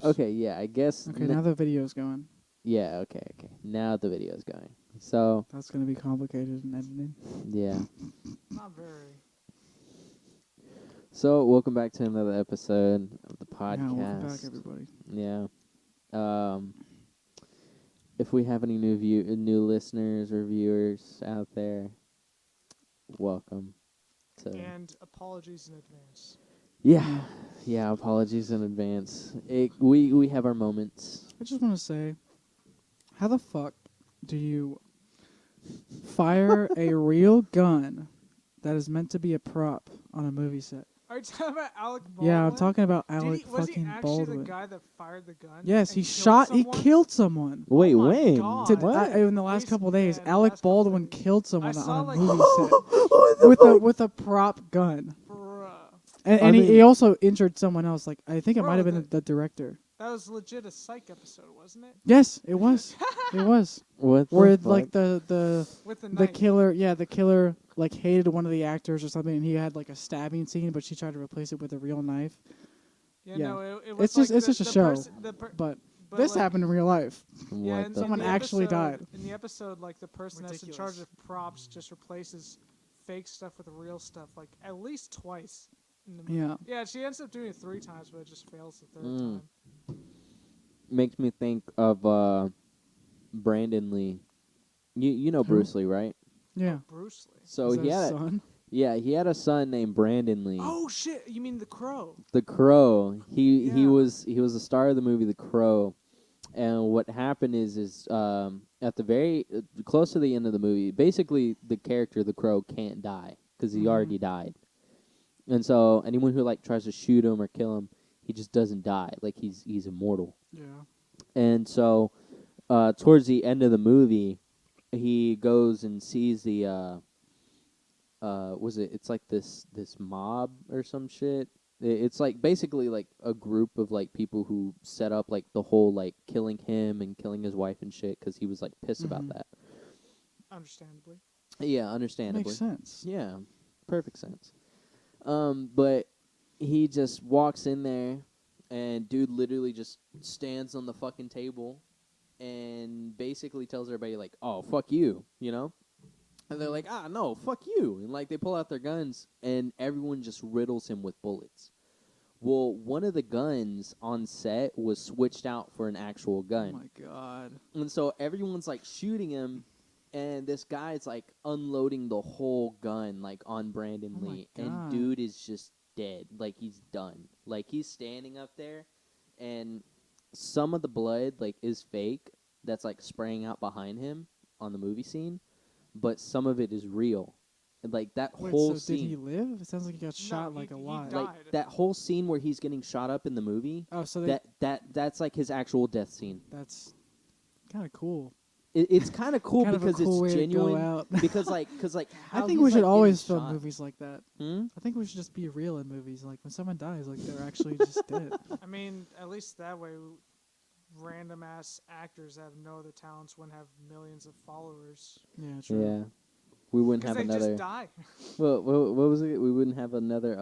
Okay, yeah, I guess. Okay, now the video's going. Yeah, okay. Now the video's going. So, That's going to be complicated in editing. yeah. Not very. So, welcome back to another episode of the podcast. Yeah, welcome back, everybody. Yeah. If we have any new listeners or viewers out there, welcome to. And apologies in advance. Yeah. Apologies in advance. We have our moments. I just want to say, how the fuck do you fire a real gun that is meant to be a prop on a movie set? Are you talking about Alec Baldwin? Yeah, I'm talking about Alec was he fucking actually Baldwin. the guy that fired the gun? Yes, and he killed shot. He someone? killed someone. Wait, Oh my when? God. What? In the last couple of days, Recent, Alec last couple Baldwin days. killed I someone saw, on a like, movie What set the fuck? with a prop gun, Bruh. and I he mean- also injured someone else. Like I think it Bro, might have been the- the director. That was legit a Psych episode, wasn't it? Yes, it was. It was. What the Where fuck? like the With the the knife. killer like hated one of the actors or something, and he had like a stabbing scene, but she tried to replace it with a real knife. Yeah, yeah. no, it was It's like just a show. But this like, happened in real life. Yeah, What and the someone the fuck? actually episode- died. In the episode, like the person that's in charge Ridiculous. of props just replaces fake stuff with real stuff, like at least twice. In the movie. Yeah. Yeah, she ends up doing it 3 times, but it just fails the third Mm. time. Makes me think of Brandon Lee. You know Who? Bruce Lee, right? Yeah. Bruce Lee. So Is that he his had son? he had a son named Brandon Lee. Oh shit! You mean the Crow? The Crow. He Yeah. was the star of the movie The Crow, and what happened is at the very close to the end of the movie, basically the character The Crow can't die because he Mhm. already died, and so anyone who like tries to shoot him or kill him, he just doesn't die. Like he's immortal. Yeah. And so towards the end of the movie, he goes and sees the it's like this mob or some shit. It's like basically like a group of like people who set up like the whole like killing him and killing his wife and shit because he was like pissed about Mhm. that. Understandably. Yeah, understandably. Makes sense. Yeah, perfect sense. But he just walks in there, and dude literally just stands on the fucking table, and basically tells everybody like, "Oh, fuck you," you know. And they're like, "Ah, no, fuck you," and like they pull out their guns, and everyone just riddles him with bullets. Well, one of the guns on set was switched out for an actual Oh gun. my god. And so everyone's like shooting him, and this guy's like unloading the whole gun like on Brandon Oh my Lee, and God. dude is just dead. Like he's done. Like he's standing up there, and some of the blood like is fake. That's like spraying out behind him on the movie scene, but some of it is real. And like that Wait, whole so scene, did he live? It sounds like he got shot he- like a he lot. died. like that whole scene where he's getting shot up in the movie. Oh, so they, That's like his actual death scene. that's kind of cool. It's kind of cool Kind of a because cool way it's to go genuine. out. because how I think he's, we should like, always getting film shot. movies like that. Hmm? I think we should just be real in movies. Like when someone dies, like they're actually just dead. I mean, at least that way, random ass actors that have no other talents wouldn't have millions of followers. Yeah, true. Yeah, we wouldn't Because have they another. just die. Well, what was it? We wouldn't have another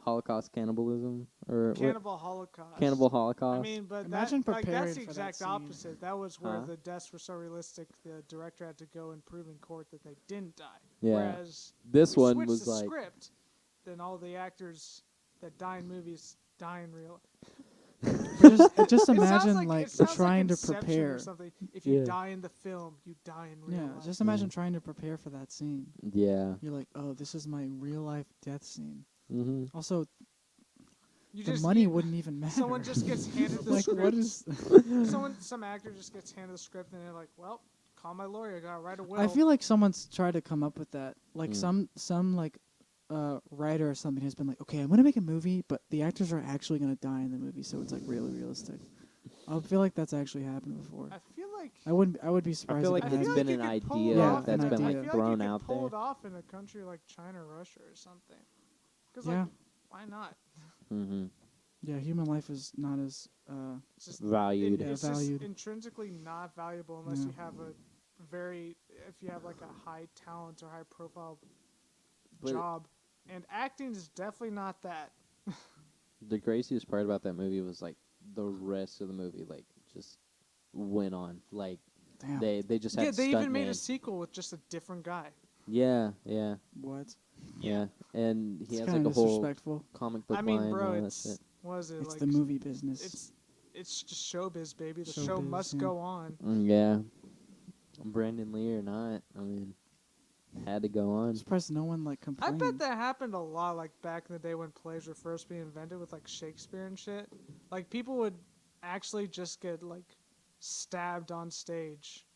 Holocaust cannibalism or Cannibal Holocaust. cannibal Holocaust. I mean, but Imagine that's preparing the for that exact scene. opposite. That was where Huh? the deaths were so realistic. The director had to go and prove in court that they didn't die. Yeah. Whereas This we one switched was the like- script, then all the actors that die in movies die in real. But just It sounds imagine it like sounds trying to Inception prepare. Or something. If you Yeah. die in the film, you die in real Yeah, life. just imagine trying to prepare for that scene. yeah. You're like, oh, this is my real life death scene. Mm-hmm. Also, You the just money you- wouldn't even matter. Someone just gets handed the like, script. what is? Some actor just gets handed the script and they're like, "Well, call my lawyer. I gotta write a will." I feel like someone's tried to come up with that. Like Mm. some like writer or something has been like, okay, I'm gonna make a movie, but the actors are actually gonna die in the movie, so it's like really realistic. I feel like that's actually happened before. I feel like I would be surprised. feel if like it it's hadn't. been you an could pull idea it Yeah, off that's in a- been, I like, feel thrown you out could pull there. it off in a country like China or Russia or something. Because Yeah. like, why not? Mm-hmm. Yeah, human life is not as It's just Valued. It's Yeah, just valued. intrinsically not valuable unless Yeah. you have if you have like a high talent or high profile But- job. And acting is definitely not that. The craziest part about that movie was like the rest of the movie like just went on. Like Damn. they just had they even made a stuntman. sequel with just a different guy. Yeah, What? yeah, and he It's has kind like of a whole disrespectful. comic book I mean, line and bro, all that it's shit. what is it It's like? the movie business. It's just showbiz, baby. The show Showbiz, must yeah. go on. Yeah, Brandon Lee or not, I mean, had to go I'm on. surprised no one like I complained. bet that happened a lot, like back in the day when plays were first being invented with like Shakespeare and shit. Like people would actually just get like stabbed on stage.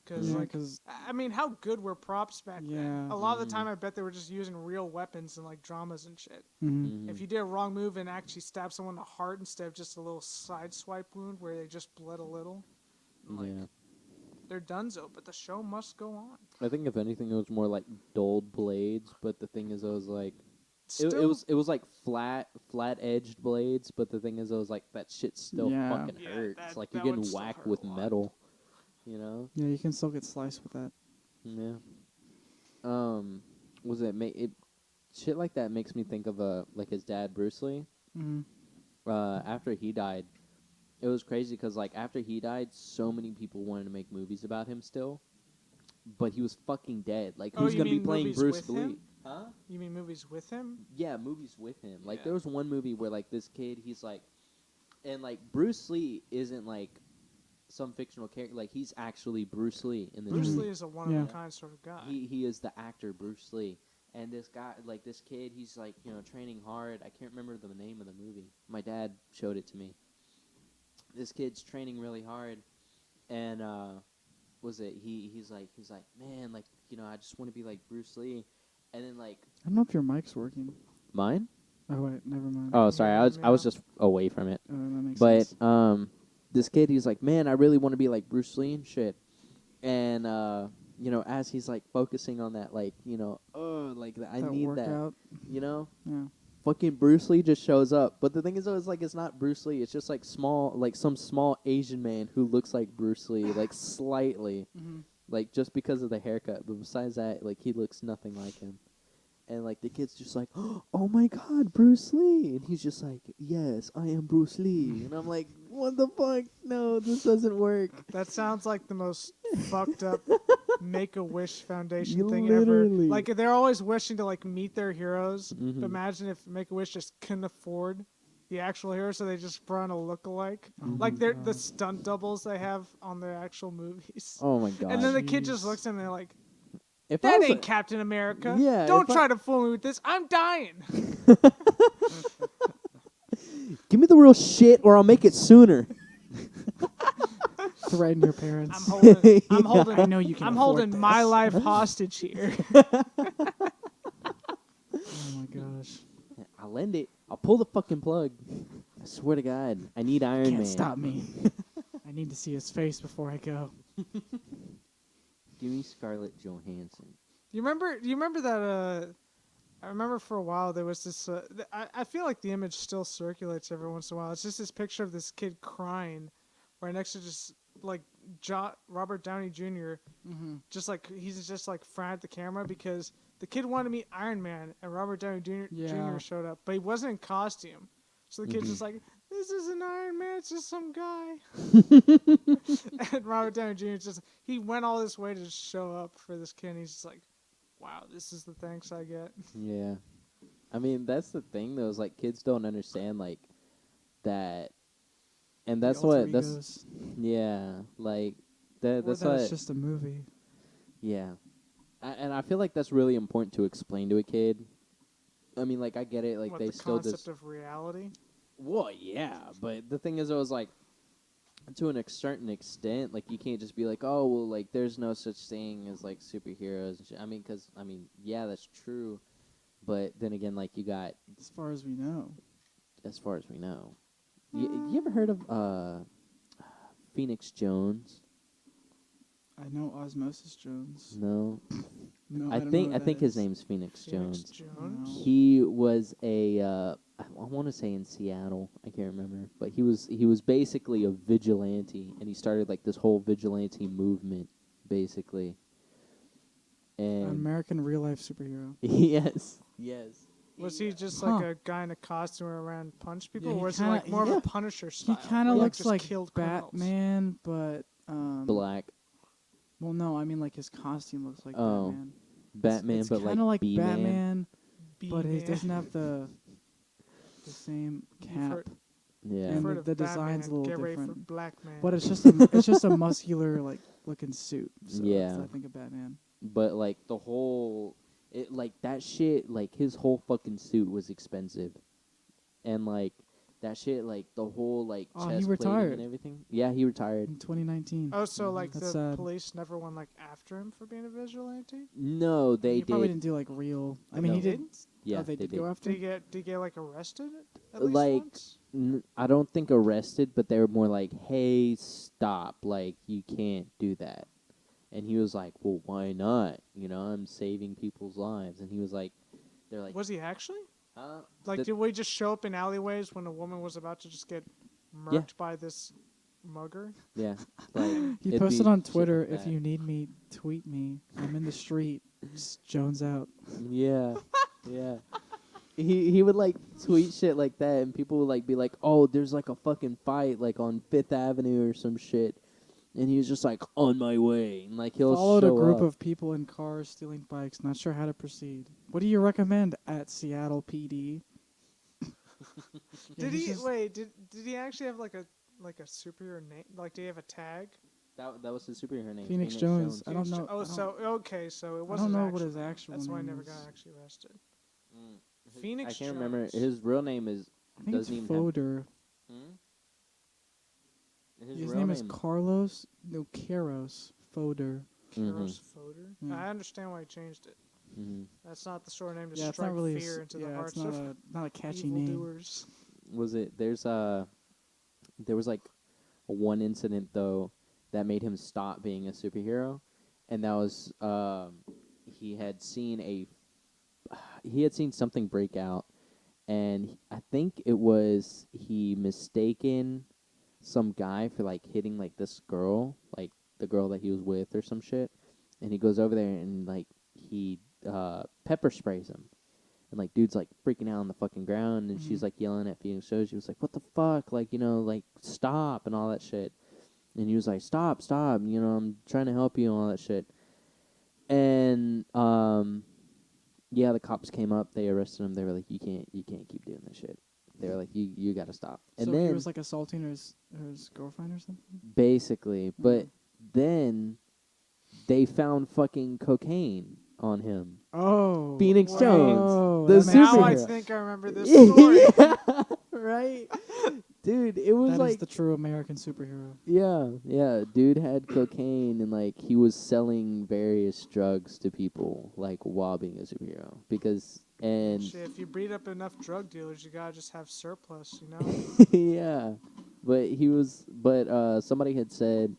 Cause Yeah, like, 'cause- I mean, how good were props back then? Yeah. A lot of the time, I bet they were just using real weapons and like dramas and shit. Mhm. If you did a wrong move and actually stabbed someone in the heart instead of just a little side swipe wound where they just bled a little, like Yeah, they're donezo. But the show must go on. I think if anything, it was more like dulled blades. But the thing is, it was like Still, it was like flat edged blades. But the thing is, it was like that shit still Yeah. fucking Yeah, hurts. that- Like that you're would getting still whacked hurt a with lot. metal. You know? Yeah, you can still get sliced with that. Yeah. Was it shit like that makes me think of like his dad Bruce Lee. Mhm. After he died, it was crazy because like after he died, so many people wanted to make movies about him still, but he was fucking dead. Like Oh, who's you gonna be mean playing movies Bruce with Lee? him? Huh? You mean movies with him? Yeah, movies with him. Like Yeah. there was one movie where like this kid, he's like, and like Bruce Lee isn't like some fictional character. Like he's actually Bruce Lee in this Bruce movie. Lee is a one of a kind sort of guy. He is the actor Bruce Lee. And this guy, like this kid, he's like, you know, training hard. I can't remember the name of the movie. My dad showed it to me. This kid's training really hard, and was it he's like, man, like, you know, I just want to be like Bruce Lee, and then like I don't know if your mic's working. mine. Oh wait, never mind. Oh, sorry, I was Yeah. just away from it. That makes But sense. this kid, he's like, man, I really want to be like Bruce Lee and shit, and you know, as he's like focusing on that, like, you know, like I that need workout. that, you know. Yeah. Fucking Bruce Lee just shows up. But the thing is, though, it's like it's not Bruce Lee. It's just like some small Asian man who looks like Bruce Lee, like slightly, Mhm. like just because of the haircut. But besides that, like he looks nothing like him. And like the kid's just like, oh my God, Bruce Lee, and he's just like, yes, I am Bruce Lee, and I'm like, what the fuck? No, this doesn't work. That sounds like the most fucked up Make-A-Wish Foundation You thing literally- ever. Like they're always wishing to like meet their heroes. Mhm. But imagine if Make-A-Wish just couldn't afford the actual hero, so they just brought in a lookalike. Oh Like my they're the God. stunt doubles they have on their actual movies. Oh my God. And then the kid just Jeez. looks at him and they're like, if I that was ain't a- Captain America. Yeah, Don't if I- try to fool me with this. I'm dying. give me the real shit, or I'll make it sooner. Threaten your parents. I'm holding. I'm Yeah. holding. I know you can. I'm afford holding this. my life hostage here. Oh my gosh. I'll lend it. I'll pull the fucking plug. I swear to God, I need Iron Can't Man. stop me. I need to see his face before I go. Give me Scarlett Johansson. You remember that? I remember for a while there was this. I feel like the image still circulates every once in a while. It's just this picture of this kid crying, right next to just like Robert Downey Jr. Mm-hmm. Just like he's just like frowning at the camera because the kid wanted to meet Iron Man and Robert Downey Jr. Yeah. Jr. showed up, but he wasn't in costume. So the kid's just like, this isn't Iron Man, it's just some guy. And Robert Downey Jr. he went all this way to just show up for this kid. And he's just like, wow, this is the thanks I get. Yeah. I mean, that's the thing, though, is like kids don't understand, like, that. And that's The alter what, that's, egos. yeah, like, Or that's that what, it's just a movie. yeah. And I feel like that's really important to explain to a kid. I mean, like, I get it, like, What, they the still concept just. of reality? Well, yeah, but the thing is, it was like, to a certain extent, like, you can't just be like, oh, well, like, there's no such thing as, like, superheroes and shit. I mean, yeah, that's true. But then again, like, you got, As far as we know. as far as we know. You ever heard of Phoenix Jones? I know Osmosis Jones. No. No, I don't know think who I that think his is. name's Phoenix Phoenix Jones. Jones? No. He was I want to say in Seattle. I can't remember, but he was basically a vigilante, and he started like this whole vigilante movement, basically. An And American real life superhero. yes, Was he just Huh. like a guy in a costume around punch people, Yeah, or he was kinda- it like more yeah. of a Punisher He style? kind of where, looks just like killed criminals? Batman, but Black. well, no, I mean like his costume looks like Oh, Batman. Batman, It's but kind of like B-Man. Batman, but he B-Man. doesn't have the same You've cap, heard, Yeah. and heard of the design's a Batman, little get ready for different. Black Man. But it's just a muscular like looking suit. So Yeah. I think of Batman. But like the whole, it like that shit, like his whole fucking suit was expensive, and like that shit, like the whole like Oh, he chest plating retired. and everything. Yeah, he retired. In 2019. Oh, so like That's the sad. police never went like after him for being a vigilante? No, they he probably did. didn't do like real. I mean, No. he did. Didn't? Yeah, Oh, they did go after. Did he get like arrested at least Like, once? I don't think arrested, but they were more like, "Hey, stop! Like, you can't do that." And he was like, "Well, why not? You know, I'm saving people's lives." And he was like, "They're like, Was he actually? huh?" Like, The- did we just show up in alleyways when a woman was about to just get Yeah. murked by this mugger? Yeah, like He it'd posted be on shit Twitter, like "If that. you need me, tweet me. I'm in the street. Just Jones out." Yeah, yeah. He would like tweet shit like that, and people would like be like, "Oh, there's like a fucking fight like on Fifth Avenue or some shit," and he was just like, "On my way," and like he'll Followed a show group up. of people in cars stealing bikes. Not sure how to proceed. What do you recommend at Seattle PD? Did he wait? Did he actually have like a superhero name? Like, did he have a tag? That was his superhero name, Phoenix Jones. I don't know. Oh, I don't- so okay, so it I wasn't. don't know what his actual That's why he name never is. got actually arrested. I Phoenix can't remember Jones. his real name is. I think it's Doesn't even Fodor. His real name is Carlos Noqueros Fodor. Kuros Fodor. Mm. I understand why he changed it. Mm-hmm. That's not the short name to Yeah, it's strike not really. fear into the Yeah, hearts it's not of a catchy name. evildoers. Was it? There was like one incident though that made him stop being a superhero, and that was he had seen something break out, and I think it was he mistaken some guy for like hitting like this girl, like the girl that he was with or some shit, and he goes over there and like he pepper sprays him. And, like, dude's, like, freaking out on the fucking ground, and she's, like, yelling at Phoenix Jones. She was like, what the fuck? Like, you know, like, stop and all that shit. And he was like, stop, you know, I'm trying to help you and all that shit. And, yeah, the cops came up. They arrested him. They were like, you can't keep doing this shit. They were like, you got to stop. And So then he was, like, assaulting his girlfriend or something? basically, but then they found fucking cocaine on him. Oh. Phoenix Wow. Jones, the that makes Now I superhero. think I remember this story. Yeah, right? Dude, it was That like is the true American superhero. yeah, dude had cocaine and like he was selling various drugs to people like while being a superhero because and Shit, if you breed up enough drug dealers, you gotta just have surplus, you know? yeah. But somebody had said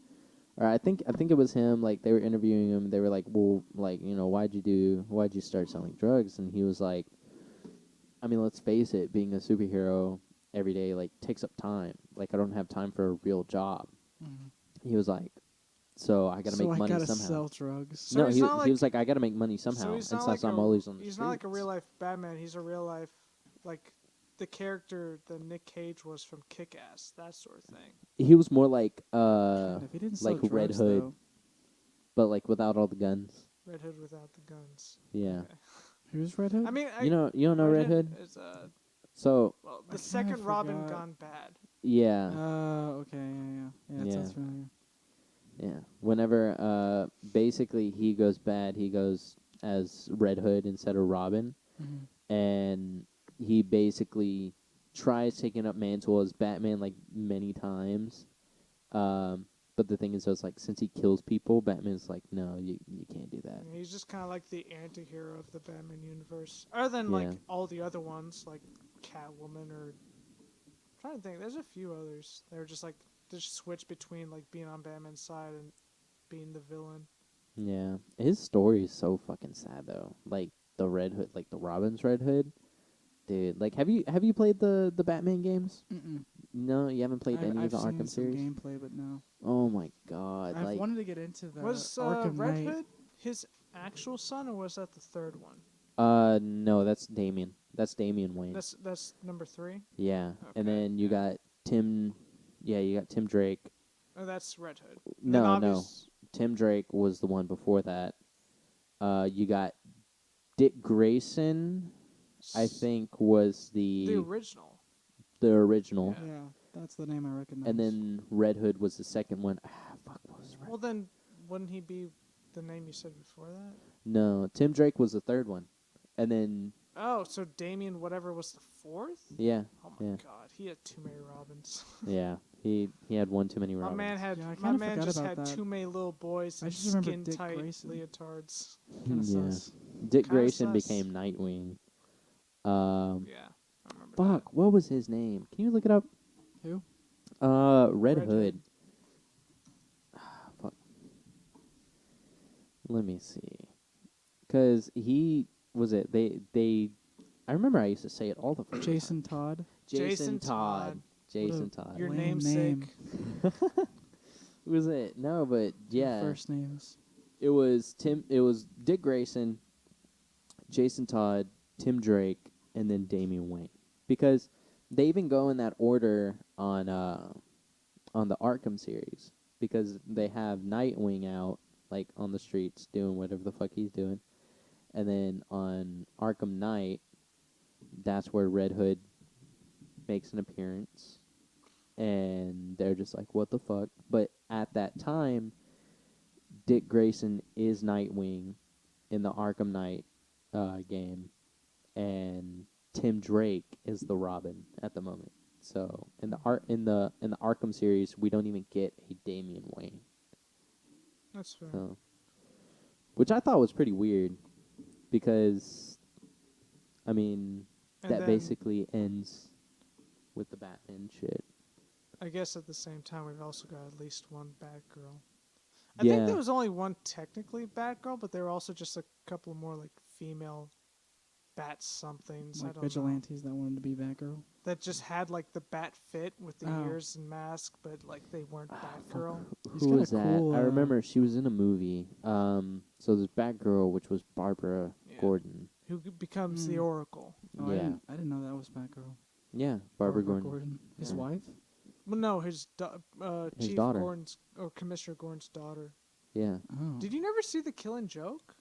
or I think it was him, like they were interviewing him, they were like, well, like, you know, why'd you start selling drugs? And he was like, I mean, let's face it, being a superhero every day like takes up time. Like I don't have time for a real job. Mm-hmm. He was like, so I gotta make money I gotta somehow. sell drugs. So No, he's he not like, was like, I gotta make money somehow. So he's and not since like I'm always on the he's not like a streets- real life Batman. He's a real life, like the character that Nick Cage was from Kick-Ass, that sort of thing. He was more like Kind of. He didn't sell like Red drugs, Hood, though. but like without all the guns. Red Hood without the guns. Yeah. Okay. Who's Red Hood? I mean, You don't know Red Hood? is So well, I the kinda second Robin forgot. gone bad. yeah. Okay, yeah. That Yeah. sounds familiar. Yeah. Whenever basically he goes bad, he goes as Red Hood instead of Robin. Mm-hmm. And he basically tries taking up mantle as Batman like many times. But the thing is, it's like since he kills people, Batman's like, no, you can't do that. Yeah, he's just kind of like the anti-hero of the Batman universe, other than like Yeah. all the other ones, like Catwoman or. I'm trying to think, there's a few others. They're just like just switch between like being on Batman's side and being the villain. Yeah, his story is so fucking sad though. Like the Red Hood, like the Robin's Red Hood, dude. Like, have you played the Batman games? Mm-mm. No, you haven't played any I've of the seen Arkham some series. gameplay, but no. Oh my god! I've Like, wanted to get into the Was Arkham Red Knight. Hood his actual son, or was that the third one? No, that's Damian. That's Damian Wayne. That's number 3. Yeah, and Okay, then you got Tim. Yeah, you got Tim Drake. Oh, that's Red Hood. No. Tim Drake was the one before that. You got Dick Grayson. I think was the original. the original, Yeah. Yeah, that's the name I recognize. and then Red Hood was the second one. Fuck, what was Red? Well, then wouldn't he be the name you said before that? No, Tim Drake was the third one, and then Oh, so Damien whatever was the 4th? yeah, Oh my yeah. God, he had too many Robins. yeah, he had one too many My Robins. man had Yeah, I my kinda man forgot just about had that. too many little boys I in just remember skin Dick tight Grayson. leotards. Kind of Yeah. sus. Dick Kinda Grayson sus. became Nightwing. Yeah, I remember Fuck, what was his name? Can you look it up? Who? Red Red Hood. Fuck. Let me see. Cause he was it. They. I remember I used to say it all the fucking Jason time. Todd. Jason Todd. Jason What a Todd. Your lame namesake. name. Was it? No, but yeah. First names. It was Tim. It was Dick Grayson, Jason Todd, Tim Drake, and then Damian Wayne. Because they even go in that order on the Arkham series. Because they have Nightwing out like on the streets doing whatever the fuck he's doing, and then on Arkham Knight, that's where Red Hood makes an appearance, and they're just like, what the fuck? But at that time, Dick Grayson is Nightwing in the Arkham Knight game, and Tim Drake is the Robin at the moment. So in the Arkham series, we don't even get a Damian Wayne. That's fair. So, which I thought was pretty weird, because, I mean, And that then, basically ends with the Batman shit. I guess at the same time, we've also got at least one Batgirl. I Yeah. think there was only one technically Batgirl, but there were also just a couple more like female bat somethings. I Like don't know. vigilantes that wanted to be Batgirl. That just had like the bat fit with the Oh. ears and mask, but like they weren't Batgirl. He's Who got a was that? cool, I remember she was in a movie. So there's Batgirl, which was Barbara Yeah. Gordon. Who becomes the Mm. Oracle? Oh, Yeah. I didn't know that was Batgirl. Yeah, Barbara Gordon. His Yeah. wife? Well, no, His Chief daughter. Gordon's or Commissioner Gordon's daughter. Yeah. Oh. Did you never see The Killing Joke?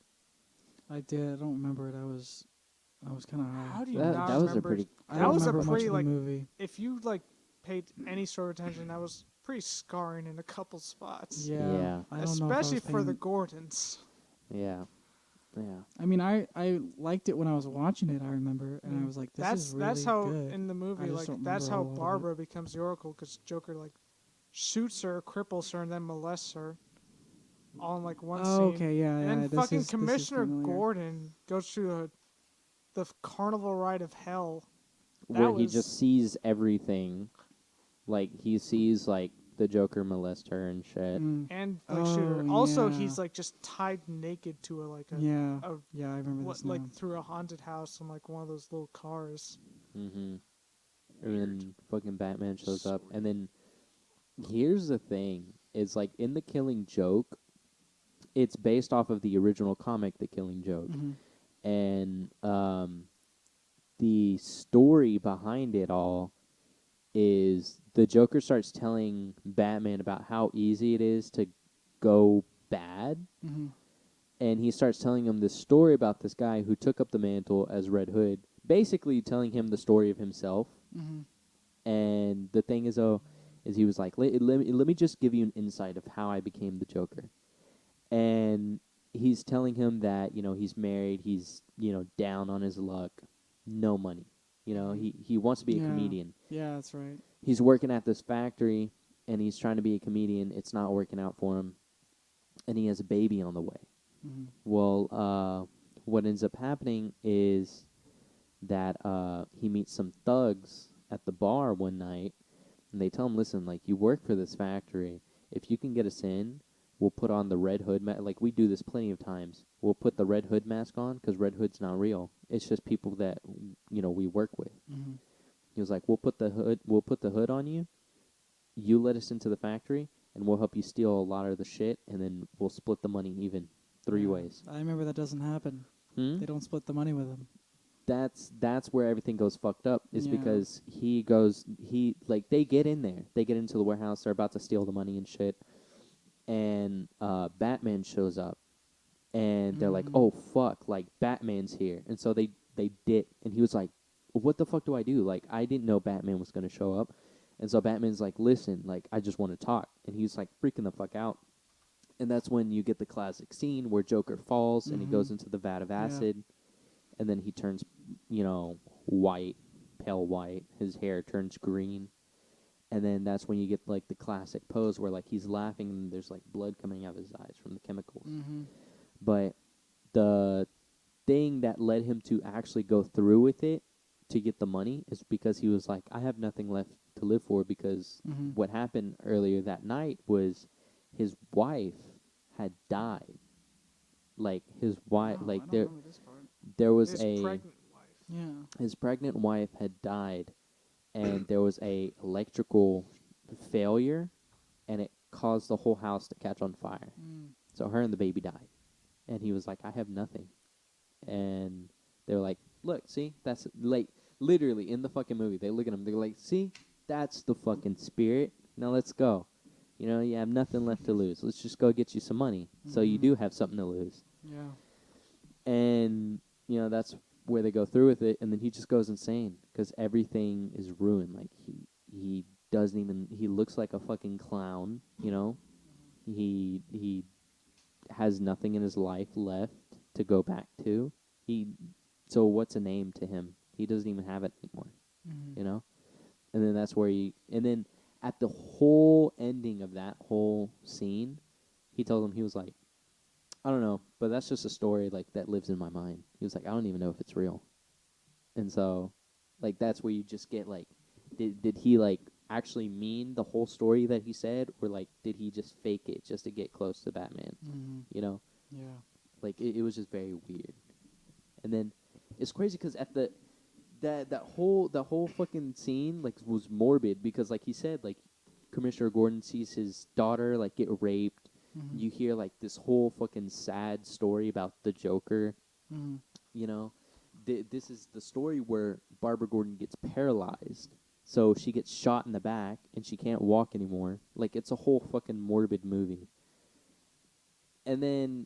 I did. I don't remember it. I was kind of high. How do you That not was a remember? pretty. I that don't was a remember much pretty, of the like, movie. If you like paid any sort of attention, that was pretty scarring in a couple spots. Yeah. Yeah. I don't know if I was Especially for the paying- Gordons. Yeah. Yeah. I mean, I liked it when I was watching it. I remember, and I was like, "This is really that's how good." in the movie, just like don't that's remember a how whole lot of it. Barbara becomes the Oracle, because Joker like shoots her, cripples her, and then molests her, all in like one Oh, scene. okay, yeah, And yeah. then this fucking is- this is Commissioner familiar. Gordon goes through the carnival ride of hell. Where he was- just sees everything. Like, he sees, like, the Joker molest her and shit. Mm. And like shoot her. Oh, Also, yeah. he's like just tied naked to a Yeah, a yeah, I remember what, this like now. through a haunted house in like one of those little cars. Mm-hmm. And then fucking Batman shows up. And then, here's the thing. Is, like, in The Killing Joke, it's based off of the original comic, The Killing Joke. Mhm. And, the story behind it all is the Joker starts telling Batman about how easy it is to go bad. Mhm. And he starts telling him this story about this guy who took up the mantle as Red Hood, basically telling him the story of himself. Mhm. And the thing is, he was like, let me just give you an insight of how I became the Joker. And he's telling him that, he's married, he's, down on his luck, no money. He wants to be a Yeah. comedian. Yeah, that's right. He's working at this factory, and he's trying to be a comedian. It's not working out for him. And he has a baby on the way. Mhm. Well, what ends up happening is that he meets some thugs at the bar one night, and they tell him, listen, like, you work for this factory. If you can get us in, we'll put on the Red Hood mask. Like, we do this plenty of times. We'll put the Red Hood mask on, because Red Hood's not real. It's just people that, we work with. Mhm. He was like, we'll put the hood on you. You let us into the factory, and we'll help you steal a lot of the shit, and then we'll split the money even 3 Yeah. ways. I remember that doesn't happen. Hmm? They don't split the money with him. That's where everything goes fucked up. Is Yeah. because they get in there. They get into the warehouse. They're about to steal the money and shit. And Batman shows up, and they're like, "Oh fuck!" Like Batman's here, and so they did. And he was like, "What the fuck do I do? Like I didn't know Batman was gonna show up." And so Batman's like, "Listen, like I just want to talk," and he's like freaking the fuck out. And that's when you get the classic scene where Joker falls and he goes into the vat of acid, and then he turns, white, pale white. His hair turns green, and then that's when you get like the classic pose where like he's laughing and there's like blood coming out of his eyes from the chemicals. But the thing that led him to actually go through with it to get the money is because he was like, I have nothing left to live for, because what happened earlier that night was his wife had died. Like his wife, Oh, like I don't remember this part. there was His a pregnant wife. Yeah. his pregnant wife had died, and there was a electrical failure, and it caused the whole house to catch on fire. So her and the baby died, and he was like, I have nothing. And they're like, look, see, that's like literally in the fucking movie. They look at him, they're like, see, that's the fucking spirit. Now let's go. You have nothing left to lose. Let's just go get you some money. So you do have something to lose. Yeah. And that's where they go through with it, and then he just goes insane because everything is ruined. Like he doesn't even, he looks like a fucking clown. He has nothing in his life left to go back to. So what's a name to him? He doesn't even have it anymore. And then that's where and then at the whole ending of that whole scene, he told him, he was like, I don't know, but that's just a story like that lives in my mind. He was like, I don't even know if it's real. And so, like, that's where you just get like, did he like actually mean the whole story that he said, or like did he just fake it just to get close to Batman? Yeah. Like it was just very weird. And then it's crazy because at that whole fucking scene like was morbid, because like he said, like Commissioner Gordon sees his daughter like get raped. You hear like this whole fucking sad story about the Joker. You know, this is the story where Barbara Gordon gets paralyzed, so she gets shot in the back and she can't walk anymore. Like it's a whole fucking morbid movie. And then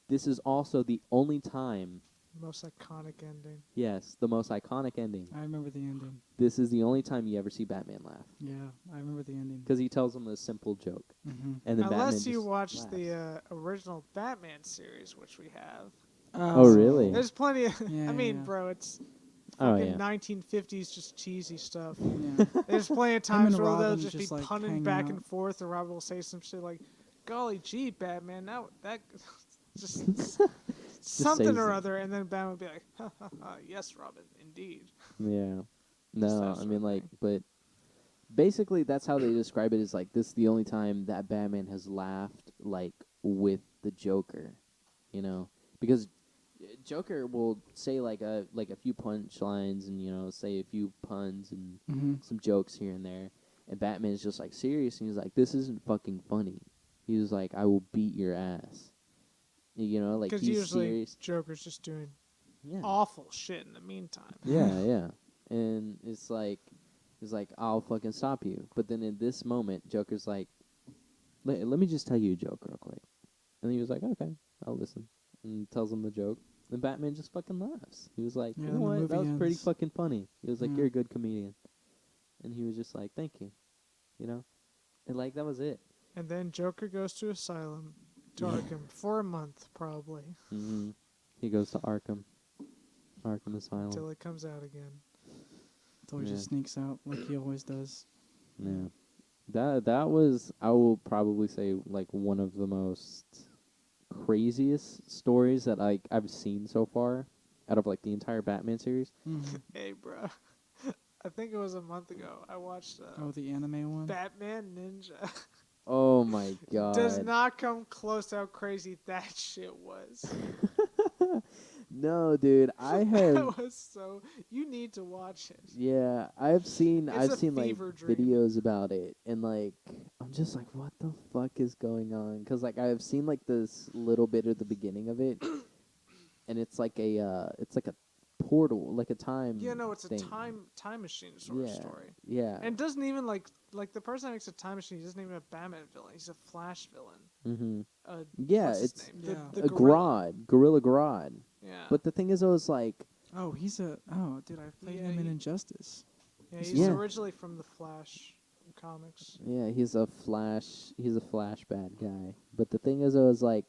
this is also the only time. Most iconic ending. Yes, the most iconic ending. I remember the ending. This is the only time you ever see Batman laugh. Yeah, I remember the ending. Because he tells him a simple joke. And then Batman Unless you just watched laughs. the original Batman series, which we have. Oh, really? There's plenty of... Yeah, I mean, yeah. bro, it's Oh, fucking yeah. 1950s just cheesy stuff. Yeah. There's plenty of Him and times where they'll Robin's just be just, like, punning hanging back out. and forth, or Robin will say some shit like, golly gee, Batman, that just something says or it. other, and then Batman will be like, ha ha ha, yes, Robin, indeed. Yeah. Just No, that I sort mean, of like, thing. but basically that's how they describe it, is like, this is the only time that Batman has laughed, like, with the Joker, Because Joker will say, like a few punchlines and, say a few puns and some jokes here and there. And Batman is just, like, serious, and he's like, this isn't fucking funny. He was like, I will beat your ass. Like, Because he's usually serious. Joker's just doing Yeah. awful shit in the meantime. Yeah, yeah. And it's like, he's like, I'll fucking stop you. But then in this moment, Joker's like, let me just tell you a joke real quick. And he was like, okay, I'll listen. And tells him the joke. And Batman just fucking laughs. He was like, Yeah, you then know the what? That movie was pretty ends. fucking funny. He was like, Yeah. you're a good comedian. And he was just like, thank you. And like, that was it. And then Joker goes to Asylum, to Arkham, for a month, probably, Mm-hmm. He goes to Arkham Asylum. until it comes out again. Until he just sneaks out like he always does. Yeah. That was, I will probably say, like, one of the most craziest stories that I've seen so far out of like the entire Batman series. Hey, bro. I think it was a month ago. I watched Oh, the anime one? Batman Ninja. Oh my god. Does not come close to how crazy that shit was. No, dude, I have. That was so... You need to watch it. Yeah, I've seen It's a like fever dream. videos about it, and like I'm just like, what the fuck is going on? Because like I've seen like this little bit of the beginning of it, and it's like a portal, like a time. Yeah, no, it's a thing. time machine sort of story. Yeah. And doesn't even like the person that makes a time machine. He doesn't even a Batman villain. He's a Flash villain. Mm-hmm. Uh, Yeah, what's his it's name? Yeah. The a gorilla. Gorilla Grodd. Yeah. But the thing is, though, is like, Oh, dude, I played Yeah, him in he- Injustice. yeah, he's Yeah. originally from the Flash comics. yeah, he's a Flash bad guy. But the thing is, though, is like,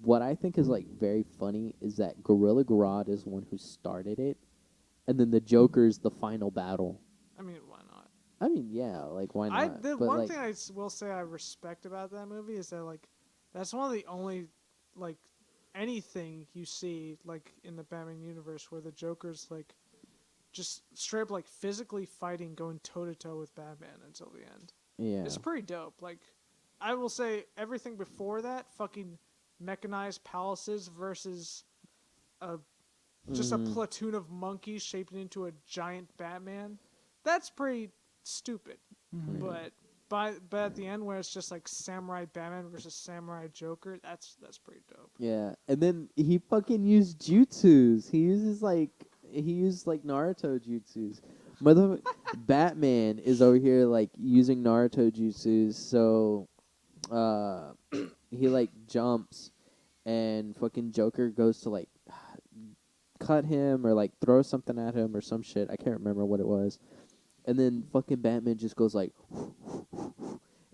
what I think is like very funny is that Gorilla Grodd is the one who started it, and then the Joker's the final battle. I mean, why not? I mean, yeah, like why not? The but one like, thing will say I respect about that movie is that like that's one of the only like anything you see like in the Batman universe where the Joker's like just straight up like physically fighting, going toe to toe with Batman until the end. yeah, It's pretty dope. Like I will say everything before that, fucking mechanized palaces versus a just a Mhm. platoon of monkeys shaped into a giant Batman. That's pretty stupid. Mhm. But at the end where it's just like Samurai Batman versus Samurai Joker, that's pretty dope. yeah. And then he fucking used jutsus. He used like Naruto jutsus. Mother Batman is over here like using Naruto jutsus, so he like jumps and fucking Joker goes to like cut him or like throw something at him or some shit. I can't remember what it was. And then fucking Batman just goes like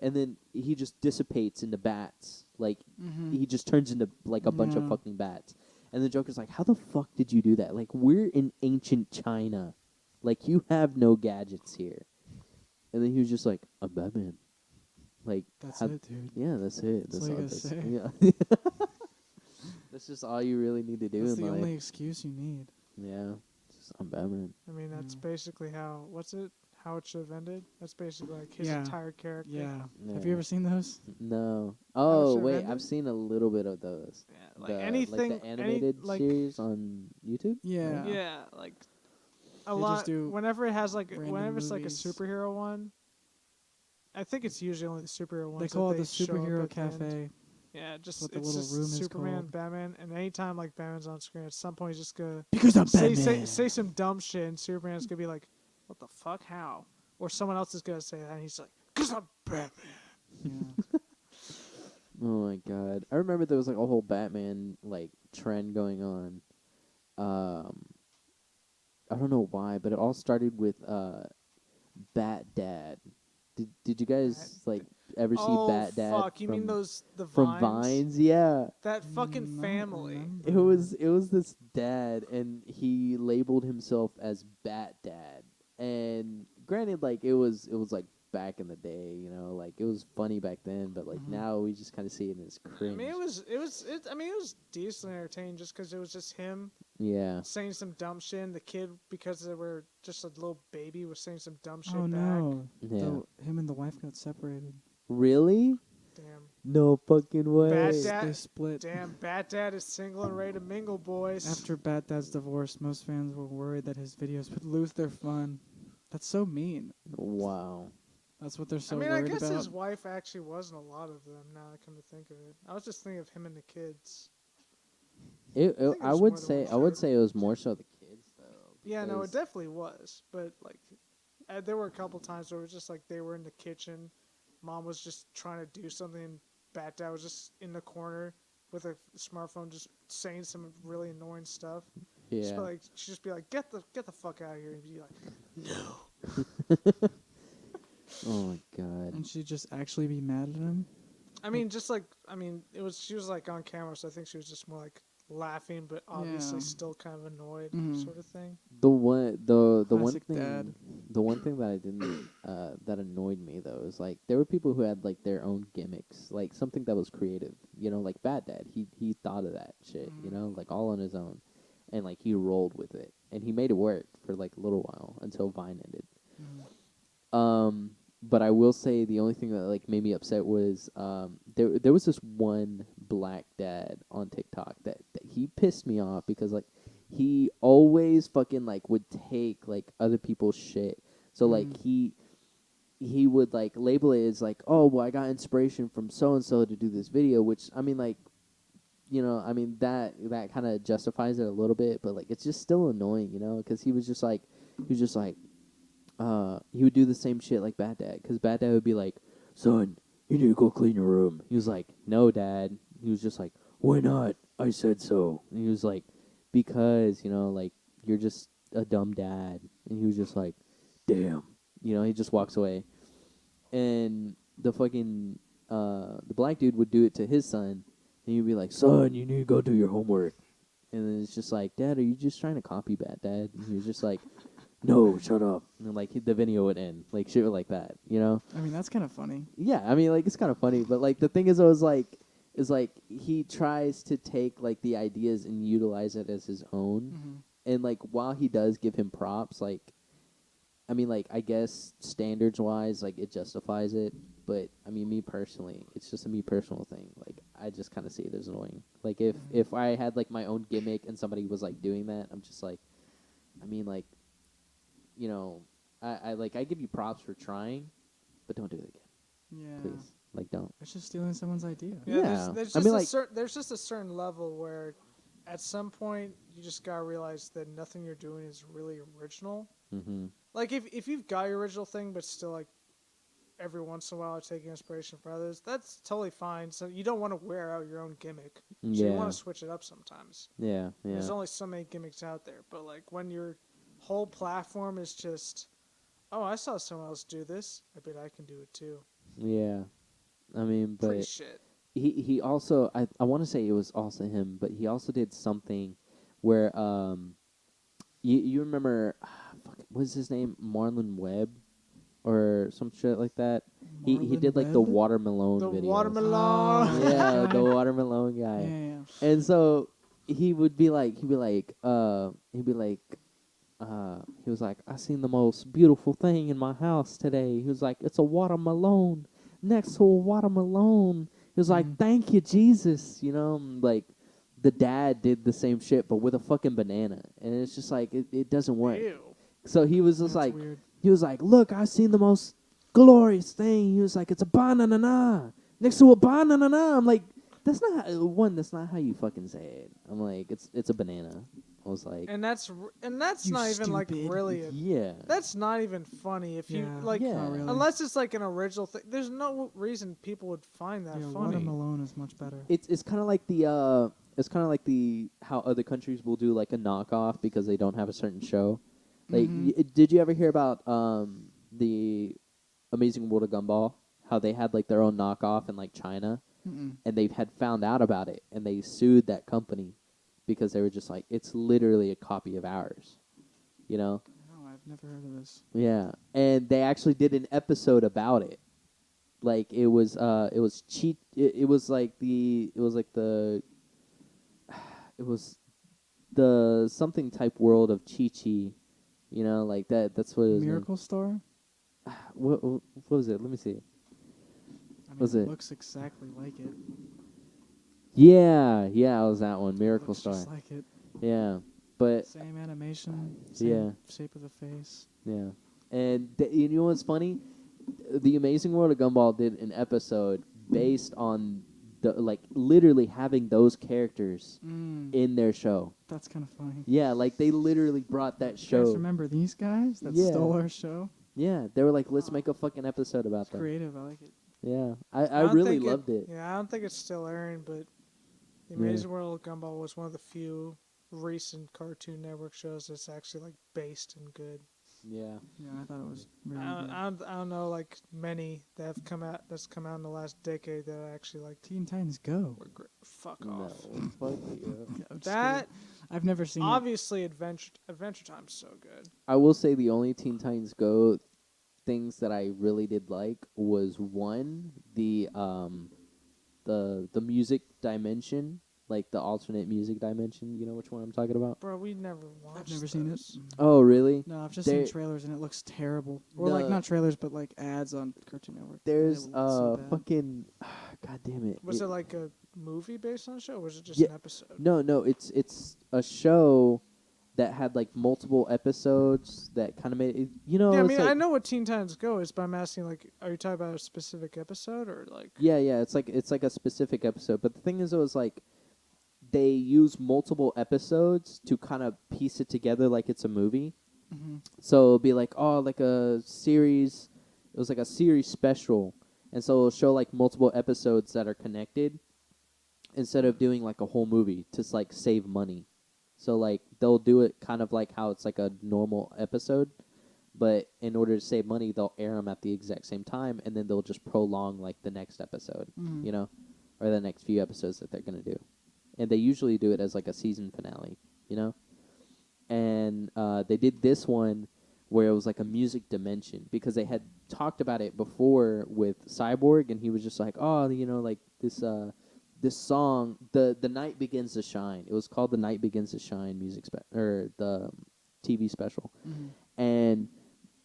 and then he just dissipates into bats. Like Mhm. he just turns into like a bunch of Yeah. fucking bats. And the Joker's like, "How the fuck did you do that? Like we're in ancient China. Like you have no gadgets here." And then he was just like, "I'm Batman." Like That's how- it, dude. Yeah, that's it. That's all you gotta say. Yeah. That's just all you really need to do That's in the life. only excuse you need. Yeah. Just, I'm Batman. I mean, that's Yeah. basically how it should have ended. That's basically like his Yeah. entire character. Yeah. Have Yeah. you ever seen those? No. How it Oh should've wait, ended? I've seen a little bit of those. Yeah, The animated series on YouTube. Yeah. Yeah, like a They lot. just do Whenever it has like random whenever it's like a movies. superhero one, I think it's usually only the superhero ones. They call that it the show up superhero at the end. cafe. Yeah, just what the it's little just room is Superman, called. Batman, and anytime like Batman's on screen, at some point he's just gonna Because I'm say Batman. some dumb shit, and Superman's gonna be like, "What the fuck? How?" Or someone else is gonna say that, and he's like, "Cause I'm Batman." Yeah. Oh my god! I remember there was like a whole Batman like trend going on. I don't know why, but it all started with Bat Dad. Did you guys like ever see Oh Bat Dad fuck! You mean the from vines? Vines? Yeah. That fucking Don't family. remember. It was this dad, and he labeled himself as Bat Dad. And granted, like it was like back in the day, you know, like it was funny back then, but like Mhm. now we just kind of see it as I cringe. mean, it was decently entertaining just because it was just him Yeah, saying some dumb shit, and the kid, because they were just a little baby, was saying some dumb shit Oh back. no. yeah. Him and the wife got separated. Really? Damn. No fucking way. Bat They Dad. split. Damn, Bat Dad is single and ready to mingle, boys. After Bat Dad's divorce, most fans were worried that his videos would lose their fun. That's so mean. Wow. That's what they're so I mean, I worried guess about. his wife actually was in a lot of them. Now I come to think of it, I was just thinking of him and the kids. think it I was would more than say one it was more so the kids though. Yeah, no, it because- definitely was. But like, there were a couple times where it was just like they were in the kitchen, mom was just trying to do something, and Bat Dad was just in the corner with a smartphone, just saying some really annoying stuff. Just Yeah. be like, she'd just be like, "Get the fuck out of here!" And be like, Oh my god. And she'd just actually be mad at him. it was she was like on camera, so I think she was just more like laughing, but obviously Yeah. still kind of annoyed, Mhm. sort of thing. The one Classic thing dad. the one thing that I didn't that annoyed me though is like there were people who had like their own gimmicks, like something that was creative, you know, like Bad Dad. He thought of that shit, you know, like all on his own, and like he rolled with it, and he made it work for like a little while until Vine ended. But I will say the only thing that like made me upset was there was this one black dad on TikTok that he pissed me off because like he always fucking like would take like other people's shit. So like he would like label it as like, oh well, I got inspiration from so and so to do this video, which I mean like you know, I mean that kind of justifies it a little bit, but like it's just still annoying, you know, because he was just like he would do the same shit like Bad Dad, because Bad Dad would be like, son, you need to go clean your room. He was like, no, Dad. He was just like, why not? I said so. And he was like, because, you know, like, you're just a dumb dad. And he was just like, damn. You know, he just walks away. And the fucking, the black dude would do it to his son. And he'd be like, son, you need to go do your homework. And then it's just like, Dad, are you just trying to copy Bad Dad? And he was just like, no, shut up. And then, like, the video would end. Like, shit like that, you know? I mean, that's kind of funny. Yeah, I mean, like, it's kind of funny. But, like, the thing is, like, he tries to take, like, the ideas and utilize it as his own. Mm-hmm. And, like, while he does give him props, like, I mean, like, I guess standards-wise, like, it justifies it. But, I mean, me personally, it's just a me personal thing. Like, I just kind of see it as annoying. Like, if I had, like, my own gimmick and somebody was, like, doing that, I'm just like, I mean, like, you know, I give you props for trying, but don't do it again. Yeah. Please. Like, don't. It's just stealing someone's idea. Yeah. There's I just mean, a like- there's just a certain level where, at some point, you just gotta realize that nothing you're doing is really original. Mm-hmm. Like if you've got your original thing, but still like every once in a while are taking inspiration from others, that's totally fine. So you don't want to wear out your own gimmick. So you want to switch it up sometimes. Yeah. There's only so many gimmicks out there, but like when your whole platform is just, oh, I saw someone else do this, I bet I can do it too. Yeah. I mean, Pretty but shit. he also, I want to say it was also him, but he also did something where you remember, what's his name, Marlon Webb or some shit like that. He Marlon did like the Webb? watermelon The videos. watermelon. Oh. Yeah, the Okay. watermelon guy. Yeah. And so he was like, I seen the most beautiful thing in my house today. He was like, it's a watermelon next to a watermelon. He was like, Mhm. thank you, Jesus. You know, and, like, the dad did the same shit, but with a fucking banana. And it's just like, it doesn't work. Ew. So he was just That's like, weird. he was like, look, I seen the most glorious thing. He was like, it's a banana next to a banana. I'm like, that's not how you fucking say it. I'm like, it's a banana. I was like, And that's You not even like stupid. really. yeah. That's not even funny if you Yeah, like. Yeah. not really. Unless it's like an original thing. There's no reason people would find that Yeah, funny. watermelon is much better. It's kind of like the how other countries will do like a knockoff because they don't have a certain show. Like, Mhm. did you ever hear about the Amazing World of Gumball? How they had like their own knockoff in like China, Mm-mm. and they had found out about it, and they sued that company because they were just like, it's literally a copy of ours, you know? No, I've never heard of this. Yeah, and they actually did an episode about it. Like it was cheat. It was like the it was the something type world of Chi Chi, you know, like that. That's what it was. Miracle Star? What was it? Let me see. I mean, Was it it? looks exactly like it. Yeah, it was that one, Miracle Looks Star. just like it. Yeah, but Same animation, same Yeah. shape of the face. yeah, and you know what's funny? The Amazing World of Gumball did an episode based on the like literally having those characters in their show. That's kind of funny. Yeah, like they literally brought that You show. guys remember these guys that Yeah. stole our show? Yeah, they were like, let's make a fucking episode about It's them. creative. I like it. Yeah, I don't really think loved it. Yeah, I don't think it's still airing, but The Yeah. Amazing World of Gumball was one of the few recent Cartoon Network shows that's actually like based and good. Yeah. Yeah, I thought it was really I good. don't know like many that's come out in the last decade that I actually like. Teen Titans Go. Were great. Fuck No, off. fuck you. Yeah, I'm just That kidding. I've never seen it. obviously Adventure Time's so good. I will say the only Teen Titans Go things that I really did like was one, the music dimension, like the alternate music dimension. You know which one I'm talking about? Bro, we never watched. I've never seen it. those. Oh, really? No, I've just There- seen trailers and it looks terrible. Or like No. not trailers, but like ads on Cartoon Network. There's It looks so bad. fucking god damn it. Was it like a movie based on a show, or was it just Yeah. an episode? No, it's a show that had like multiple episodes that kind of made it, you know. Yeah, I it's mean, like, I know what Teen Titans Go is, but I'm asking, like, are you talking about a specific episode or like? Yeah, it's like a specific episode. But the thing is, it was like they use multiple episodes to kind of piece it together like it's a movie. Mm-hmm. So it'll be like, oh, like a series. It was like a series special, and so it'll show like multiple episodes that are connected instead of doing like a whole movie to like save money. So like they'll do it kind of like how it's like a normal episode, but in order to save money, they'll air them at the exact same time, and then they'll just prolong like the next episode, Mm. you know, or the next few episodes that they're gonna do, and they usually do it as like a season finale, you know. And they did this one where it was like a music dimension because they had talked about it before with Cyborg, and he was just like, oh, you know, like this song, the night begins to shine. It was called the Night Begins to Shine music or the TV special, Mm-hmm. and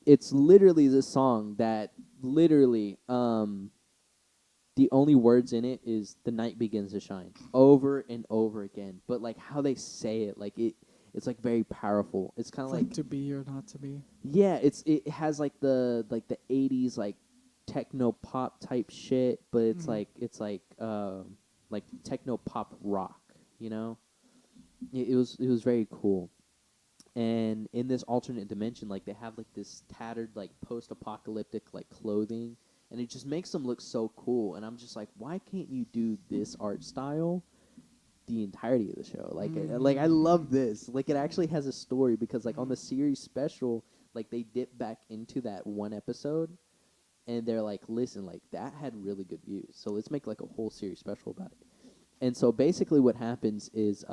it's literally this song that literally the only words in it is the night begins to shine over and over again, but like how they say it, like it's like very powerful. It's kind of Like like to be or not to be. yeah, it has like the 80s like techno pop type shit, but it's Mhm. like techno pop rock, you know? It was very cool. And in this alternate dimension, like they have like this tattered like post-apocalyptic like clothing, and it just makes them look so cool. And I'm just like, why can't you do this art style the entirety of the show? Like I love this. Like it actually has a story because like on the series special, like they dip back into that one episode, and they're like, listen, like that had really good views, so let's make like a whole series special about it. And so basically what happens is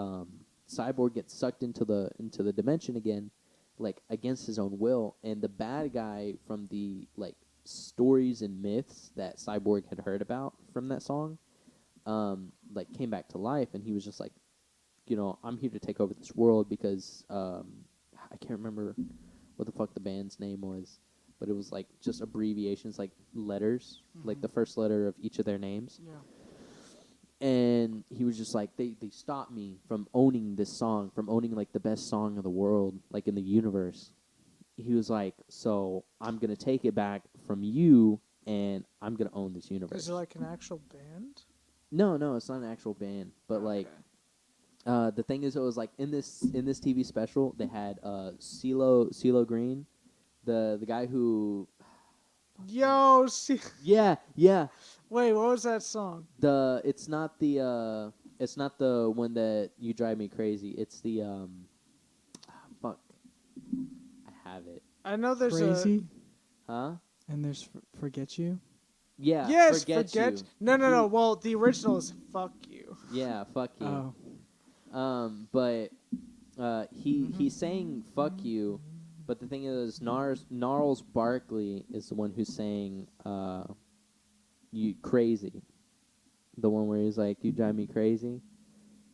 Cyborg gets sucked into the dimension again, like against his own will, and the bad guy from the like stories and myths that Cyborg had heard about from that song, like came back to life, and he was just like, you know, I'm here to take over this world because I can't remember what the fuck the band's name was, but it was like just abbreviations, like letters, like the first letter of each of their names. Yeah. And he was just like, they stopped me from owning this song, from owning like the best song of the world, like in the universe. He was like, so I'm gonna take it back from you, and I'm gonna own this universe. Is it like an actual band? No, it's not an actual band, but like the thing is, it was like in this TV special, they had CeeLo Green, the guy who, Yo, see. yeah. Wait, what was that song? It's not the one that You Drive Me Crazy. It's the fuck. I have it. I know there's Crazy. Huh? And there's Forget You. Yeah. Yes, Forget You. No. Well, the original is "Fuck You." Yeah, fuck you. Oh. But he's saying fuck you, but the thing is, Gnarls Barkley is the one who's saying you crazy. The one where he's like, you drive me crazy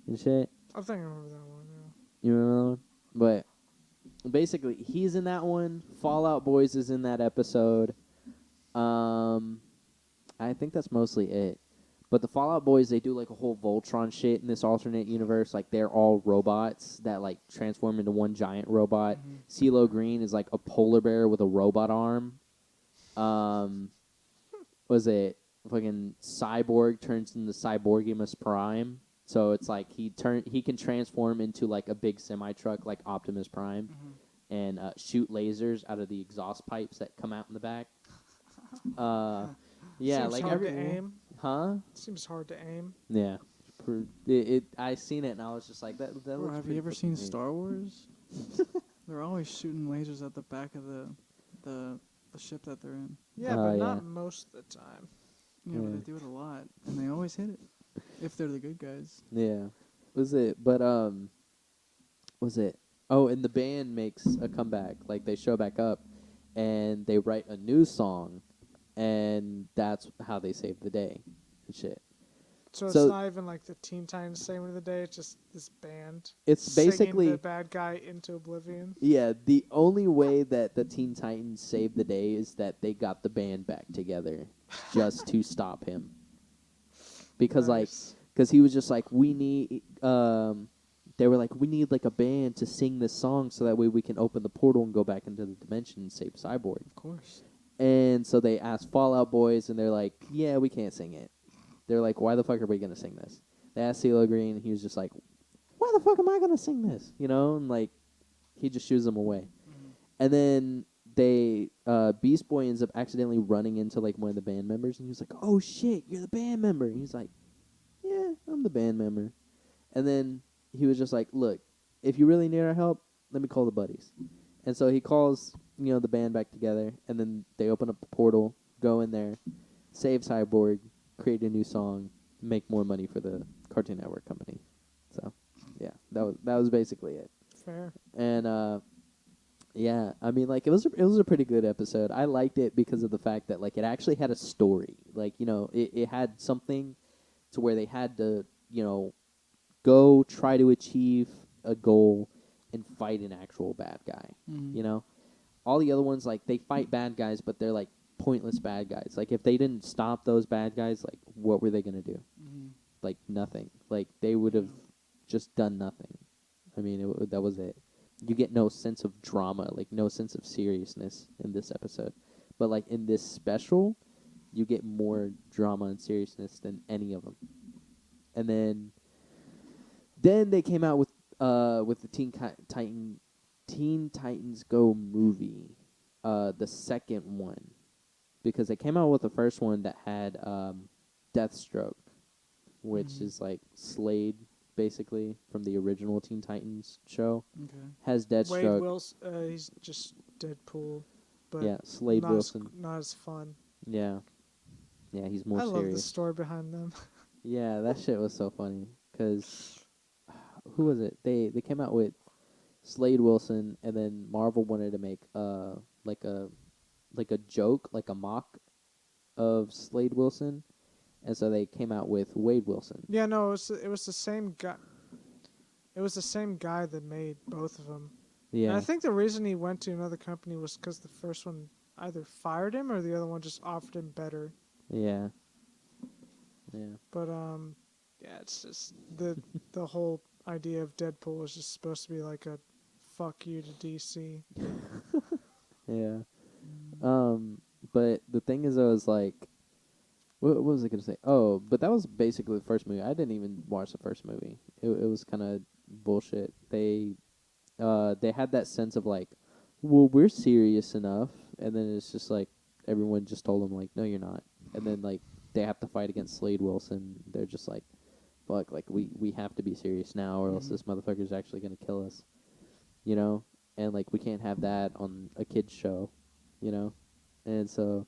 and shit. I think I remember that one. Yeah. You remember that one? But basically, he's in that one. Fallout Boys is in that episode. I think that's mostly it. But the Fallout Boys, they do like a whole Voltron shit in this alternate universe. Like they're all robots that like transform into one giant robot. CeeLo Green is like a polar bear with a robot arm. Was it fucking Cyborg turns into Cyborgimus Prime? So it's like he can transform into like a big semi truck like Optimus Prime, and shoot lasers out of the exhaust pipes that come out in the back. Yeah, Seems like hard to aim. Huh? Seems hard to aim. Yeah. I seen it and I was just like that. That Bro, looks have pretty you ever fucking seen neat. Star Wars? They're always shooting lasers at the back of the ship that they're in. Yeah, Oh, but yeah. not most of the time. Yeah, but Yeah. they do it a lot, and they always hit it. If they're the good guys. Yeah. Was it? But was it? Oh, and the band makes a comeback. Like they show back up, and they write a new song, and that's how they save the day, and shit. So it's So- not even like the Teen Titans Saving the Day. It's just this band. It's singing basically the bad guy into oblivion. yeah. The only way that the Teen Titans saved the day is that they got the band back together, just to stop him. Because Nice. because he was just like, we need they were like, we need like a band to sing this song so that way we can open the portal and go back into the dimension and save Cyborg. Of course. And so they asked Fallout Boys, and they're like, yeah, we can't sing it. They're like, why the fuck are we gonna sing this? They asked CeeLo Green, and he was just like, why the fuck am I gonna sing this? You know, and like he just shoos them away. And then Beast Boy ends up accidentally running into like one of the band members, and he was like, "Oh shit, you're the band member." And he's like, "Yeah, I'm the band member." And then he was just like, "Look, if you really need our help, let me call the buddies." And so he calls, the band back together, and then they open up the portal, go in there, save Cyborg, create a new song, make more money for the Cartoon Network company. So, yeah, that was basically it. Fair. And yeah, I mean, like it was a pretty good episode. I liked it because of the fact that like it actually had a story. Like it had something to where they had to go try to achieve a goal and fight an actual bad guy. All the other ones, like, they fight bad guys, but they're like pointless bad guys. Like, if they didn't stop those bad guys, like, what were they gonna do? Like, nothing. Like, they would have just done nothing. I mean, that was it. You get no sense of drama, like no sense of seriousness in this episode. But like in this special, you get more drama and seriousness than any of them. And then they came out with the Teen Titans Go movie, the second one, because they came out with the first one that had Deathstroke, which is like Slade, basically, from the original Teen Titans show. Okay. Has Deathstroke. Wade Wilson, he's just Deadpool, but yeah, Slade not Wilson. not as fun. Yeah, he's more I serious. love the story behind them. Yeah, that shit was so funny. Cause who was it? They came out with Slade Wilson, and then Marvel wanted to make like a joke, like a mock of Slade Wilson, and so they came out with Wade Wilson. Yeah, no, it was the same guy. It was the same guy that made both of them. Yeah, And I think the reason he went to another company was because the first one either fired him or the other one just offered him better. yeah. But yeah, it's just the whole idea of Deadpool was just supposed to be like a fuck you to DC. Yeah. But the thing is, I was like, what was I gonna say? Oh, but that was basically the first movie. I didn't even watch the first movie. It was kind of bullshit. They had that sense of like, well, we're serious enough, and then it's just like everyone just told them like, no, you're not, and then like they have to fight against Slade Wilson. They're just like, fuck, like we have to be serious now, or else this motherfucker's actually gonna kill us, and like we can't have that on a kid's show, and so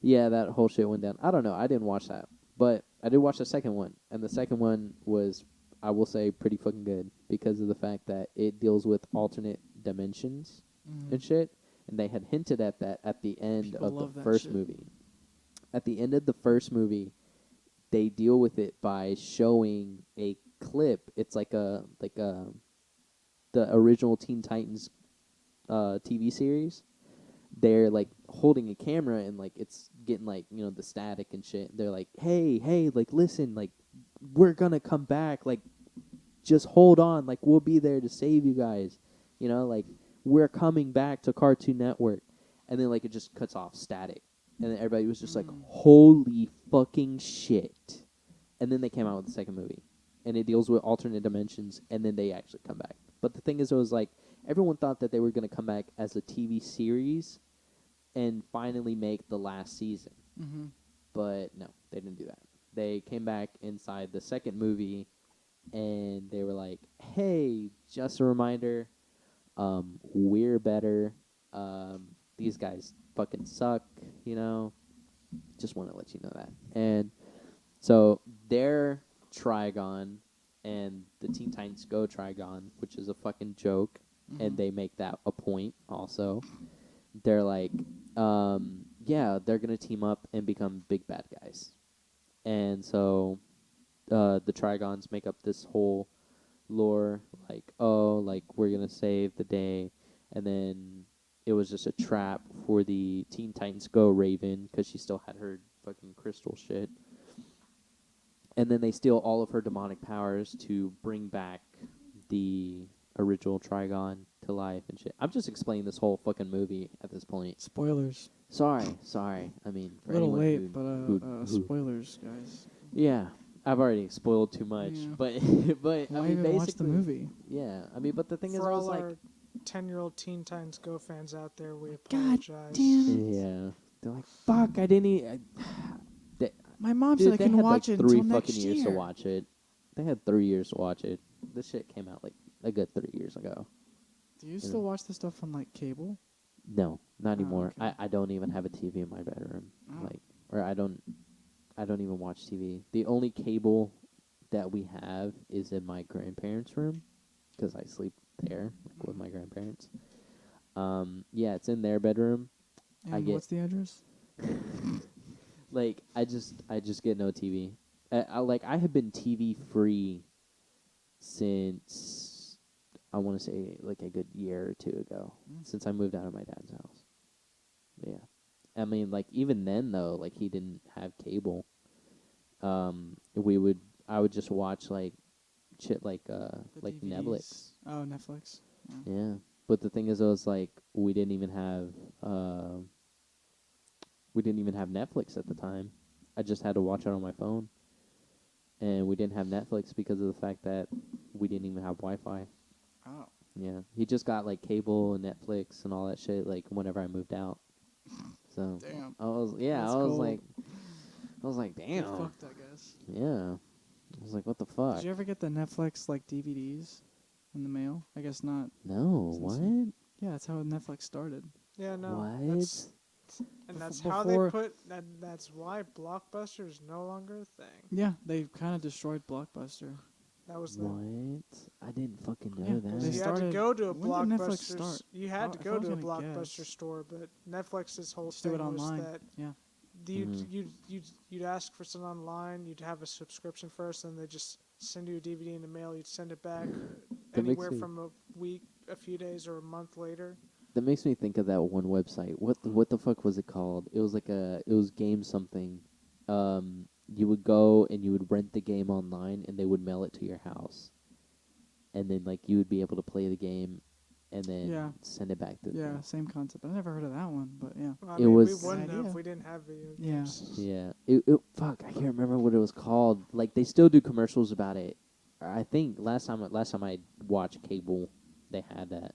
yeah, that whole shit went down. I don't know, I didn't watch that, but I did watch the second one, and the second one was, I will say, pretty fucking good because of the fact that it deals with alternate dimensions and shit, and they had hinted at that at the end People of the love that first shit. movie. At the end of the first movie, they deal with it by showing a clip. It's like the original Teen Titans TV series. They're like holding a camera and like it's getting like the static and shit. They're like, hey, like listen, like we're gonna come back, like just hold on, like we'll be there to save you guys, like we're coming back to Cartoon Network. And then like it just cuts off, static, and then everybody was just like, holy fucking shit. And then they came out with the second movie, and it deals with alternate dimensions, and then they actually come back. But the thing is, it was like everyone thought that they were going to come back as a TV series and finally make the last season. But no, they didn't do that. They came back inside the second movie, and they were like, hey, just a reminder, we're better. These guys fucking suck, Just want to let you know that. And so their Trigon and the Teen Titans Go Trigon, which is a fucking joke, and they make that a point also. They're like, yeah, they're going to team up and become big bad guys. And so the Trigons make up this whole lore, like, oh, like, we're going to save the day. And then it was just a trap for the Teen Titans Go Raven, because she still had her fucking crystal shit. And then they steal all of her demonic powers to bring back the original Trigon to life and shit. I'm just explaining this whole fucking movie at this point. Spoilers. Sorry. I mean, for A little anyone late, who, but who spoilers, guys. yeah. I've already spoiled too much, Yeah. but but Why I mean even watch the basically, movie? yeah. I mean, but the thing is, For I was all like, our 10-year-old Teen Titans Go fans out there, we God apologize. damn it. yeah, they're like, fuck, I didn't. My mom said Dude, I they couldn't had like watch it 3 until next fucking years to year. watch it. They had 3 years to watch it. This shit came out like a good 3 years ago. Do you still watch this stuff on like cable? No, not anymore. okay. I don't even have a TV in my bedroom. Oh. Like, or I don't even watch TV. The only cable that we have is in my grandparents' room because I sleep there like, with my grandparents. Yeah, it's in their bedroom. And I get what's the address? like I just get no TV. I have been TV free since I want to say like a good year or 2 ago, since I moved out of my dad's house. Yeah. I mean, like even then though, like he didn't have cable. I would just watch like shit like The DVDs. Netflix. Oh, Netflix. Yeah. But the thing is, it was like we didn't even have Netflix at the time. I just had to watch it on my phone, and we didn't have Netflix because of the fact that we didn't even have Wi-Fi. Oh. Yeah, he just got like cable and Netflix and all that shit like whenever I moved out. So Damn. I was That's I was cold. like Get damn. fucked, I guess. Yeah. I was like, what the fuck? Did you ever get the Netflix like DVDs in the mail? I guess not. No, Since what? Yeah, that's how Netflix started. Yeah, no. What? That's Before- how they put that. That's why Blockbuster is no longer a thing. Yeah, they kind of destroyed Blockbuster. That was the. What? I didn't fucking know Yeah, that. they You had to started- go to a when did Netflix Blockbuster. start? You had to If I go was to a gonna Blockbuster guess. store, but Netflix's whole Just do thing it was online. that Yeah. you'd ask for something online. You'd have a subscription first, and they just send you a DVD in the mail. You'd send it back That makes anywhere me- from a week, a few days, or a month later. That makes me think of that one website. What the fuck was it called? It was like it was game something. You would go and you would rent the game online, and they would mail it to your house, and then like you would be able to play the game, and then Yeah. send it back to the Yeah, same concept. I never heard of that one, but yeah. I It mean, was- we wouldn't have Idea. if we didn't have video Yeah. games. Yeah. Fuck, I can't remember what it was called. Like they still do commercials about it. I think last time I watched cable, they had that.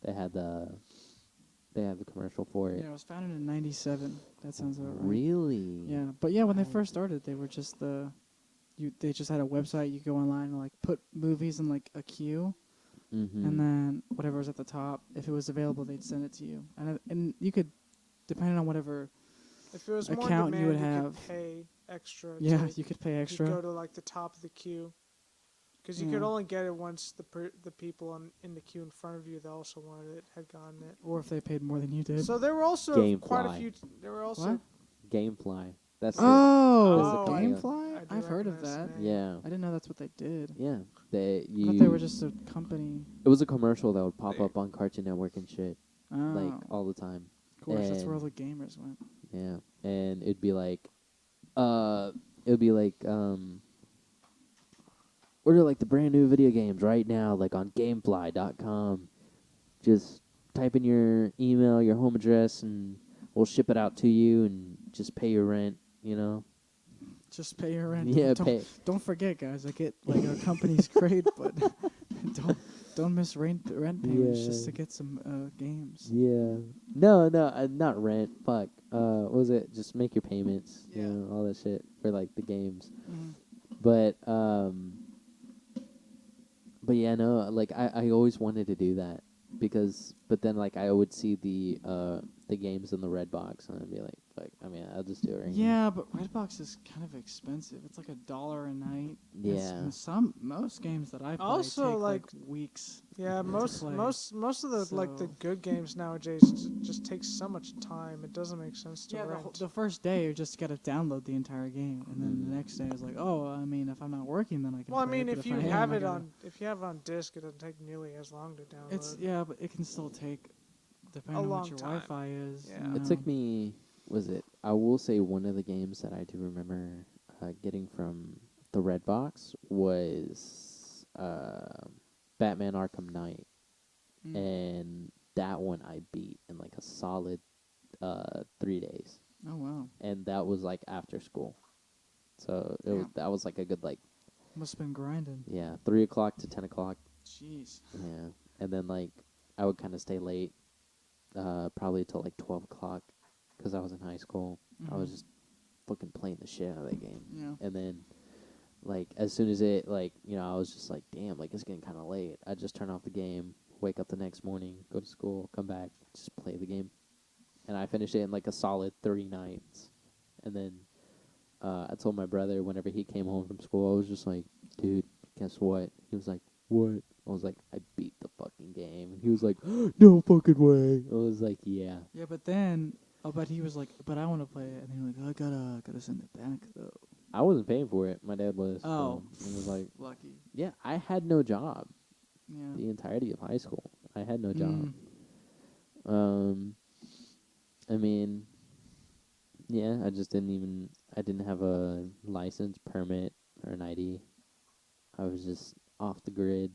They had the commercial for it. Yeah, it was founded in '97. That sounds about right. Really? Yeah, but yeah, when they first started, they were just they just had a website. You go online and like put movies in like a queue, Mm-hmm. and then whatever was at the top, if it was available, they'd send it to you. And you could, depending on whatever. If it was more Account demand, you would could have. pay extra. Yeah, to, you could pay You extra. go to like the top of the queue, because you could Yeah. only get it once the people in the queue in front of you that also wanted it had gotten it. Or if they paid more than you did. So there were also quite a Gamefly. few. There were also. What? Gamefly. That's Oh, That's the company. Gamefly? I do I've heard of recognize that. the the, name. yeah. I didn't know that's what they did. Yeah. I thought they were just a company. It was a commercial that would pop They- up on Cartoon Network and shit, Oh, like all the time. of course, that's where all and- the gamers went. Yeah, and it'd be like, order like the brand new video games right now, like on Gamefly.com. Just type in your email, your home address, and we'll ship it out to you, and just pay your rent. You know. Just pay your rent. Yeah, don't, pay. Don't forget, guys. I get like our company's great, but don't miss rent payments just Yeah. to get some games. Yeah. No, not rent. Fuck. What was it? Just make your payments. Yeah. You know, all that shit for like the games. Mhm. But yeah, no, like I always wanted to do that but then like I would see the games in the red box and I'd be like, fuck, I mean, I'll just do it right Yeah, but Redbox is kind of expensive. It's like $1 a night. Yeah. Most games that I play Also, take like, weeks. Yeah, to most play. most most of the like the So- good games nowadays just takes so much time. It doesn't make sense to Yeah, rent. the first day you just gotta download the entire game, and then the next day it's like, oh, I mean, if I'm not working, then I can. Well, I play it, mean, but if you I am, have I it gotta- if you have it on disc, it doesn't take nearly as long to download. It's but it can still take, depending on long what your time. Wi-Fi is. Yeah. you It know. took me, I will say one of the games that I do remember getting from the red box was Batman Arkham Knight. Mm. And that one I beat in like a solid 3 days. Oh wow. And that was like after school. So Damn. that was like a good like Must have been grinding. 3 o'clock to 10 o'clock. Jeez. Yeah, and then like I would kind of stay late, probably till like 12 o'clock, because I was in high school. I was just fucking playing the shit out of that game. Yeah. And then like as soon as it like I was just like, damn, like it's getting kind of late. I'd just turn off the game, wake up the next morning, go to school, come back, just play the game. And I finished it in like a solid 3 nights. And then I told my brother whenever he came home from school, I was just like, dude, guess what? He was like, what? I was like, I beat the fucking game. He was like, no fucking way. I was like, yeah. Yeah, but then I'll bet he was like, but I want to play it, and he was like, I gotta send it back though. I wasn't paying for it. My dad was. Oh, It was like, lucky. yeah, I had no job Yeah. the entirety of high school. I had no job. Mm. I mean, yeah, I didn't have a license, permit, or an ID. I was just off the grid.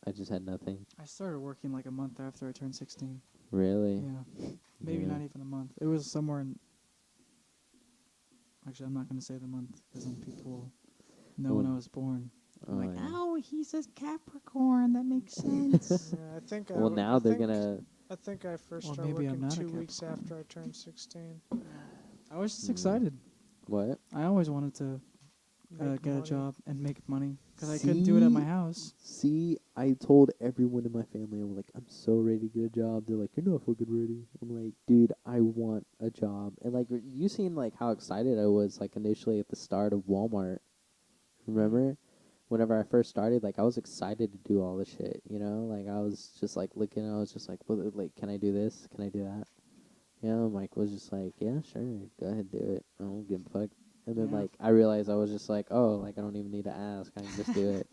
I just had nothing. I started working like a month after I turned 16. Really? Yeah. Maybe Yeah. not even a month. It was somewhere in. Actually, I'm not going to say the month because then people will know when I was born. I'm like, yeah. oh, he says Capricorn. That makes sense. Yeah, I think. Well, now they're gonna. I think I first Or started maybe I'm working not a 2 weeks Capricorn. after I turned 16. I was just Mm. excited. What? I always wanted to Make get a money. job and make money because I couldn't do it at my See? house. See, I told everyone in my family, I'm like, I'm so ready to get a job. They're like, you're not fucking ready. I'm like, dude, I want a job. And like, you seen like how excited I was like initially at the start of Walmart. Remember? Whenever I first started, like I was excited to do all the shit, you know? Like I was just like looking, I was just like, well, like, can I do this? Can I do that? Yeah, Mike was just like, yeah, sure, go ahead, do it. I don't give a fuck. And then Yeah. like I realized I was just like, oh, like I don't even need to ask. I can just do it.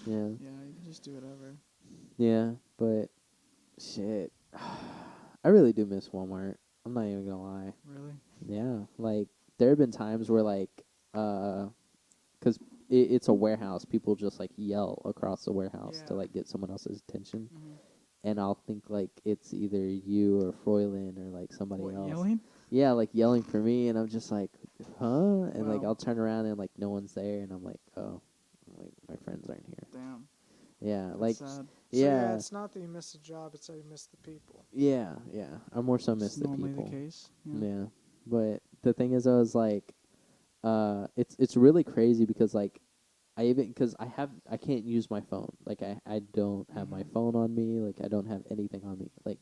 Yeah. Yeah, you can just do whatever. Yeah, but shit. I really do miss Walmart. I'm not even gonna lie. Really? Yeah, like there have been times where like, 'cause it's a warehouse. People just like yell across the warehouse to Yeah. like get someone else's attention, Mm-hmm. and I'll think like it's either you or Froylan or like somebody What, else. yelling? Yeah, like yelling for me, and I'm just like, huh? And like Wow. I'll turn around and like no one's there, and I'm like, oh, like my friends aren't here. Damn. Yeah, That's like sad. So yeah, it's not that you miss a job; it's that you miss the people. yeah. I more so miss It's the normally people. the case. Yeah, but the thing is, I was like, it's really crazy because like, because I can't use my phone. Like I don't have my Mhm. phone on me. Like I don't have anything on me. Like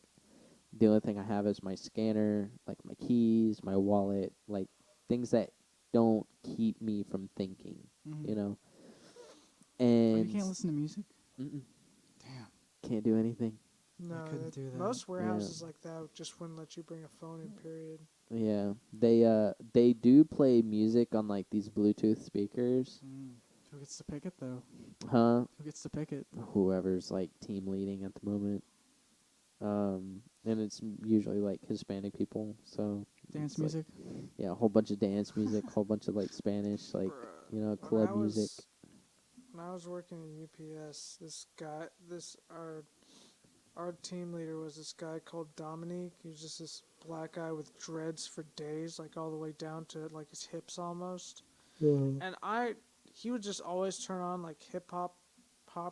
the only thing I have is my scanner, like my keys, my wallet, like things that don't keep me from thinking. Mhm. You know, Oh, and you can't listen to music? mm-mm, Damn. can't do anything. No, couldn't do that. most warehouses like that just wouldn't let you bring a phone in. Period. Yeah, they do play music on like these Bluetooth speakers, Who gets to pick it though? huh? Who gets to pick it? Whoever's like team leading at the moment. And it's usually like Hispanic people, so Dance it's, like, music? yeah, a whole bunch of dance music, whole bunch of like Spanish, like club music. When I was working at UPS, our team leader was this guy called Dominique. He was just this black guy with dreads for days, like all the way down to like his hips almost. And he would just always turn on like pop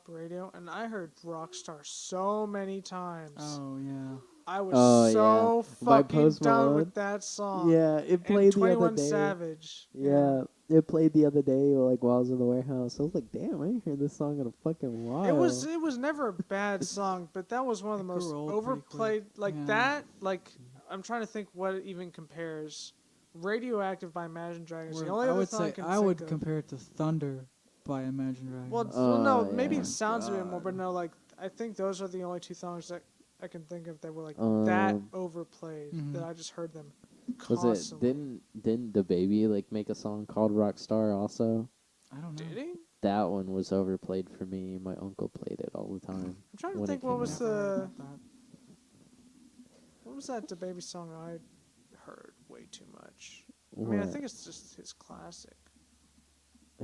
radio, and I heard Rockstar so many times. Oh yeah. I was Oh, so By fucking Post done Malone? with that song. Yeah, it And played the other 21 day. Savage. Yeah, it played the other day, like while I was in the warehouse. I was like, damn, I ain't heard this song in a fucking while. It was never a bad song, but that was one of the It most grew old pretty overplayed. quick. Like Yeah. that. Like I'm trying to think what it even compares. Radioactive by Imagine Dragons. The only I other would song say I can I think would of. compare it to Thunder by Imagine Dragons. Well, no, maybe yeah. it sounds a bit more, but God. no, like I think those are the only two songs that I can think of that were like that overplayed Mhm. that I just heard them Was constantly. it didn't the baby like make a song called Rockstar also? I don't know. Did he? That one was overplayed for me. My uncle played it all the time. I'm trying to when think it what came was out. Never heard about that. what was that baby song I heard way too much. I What? mean, I think it's just his classic.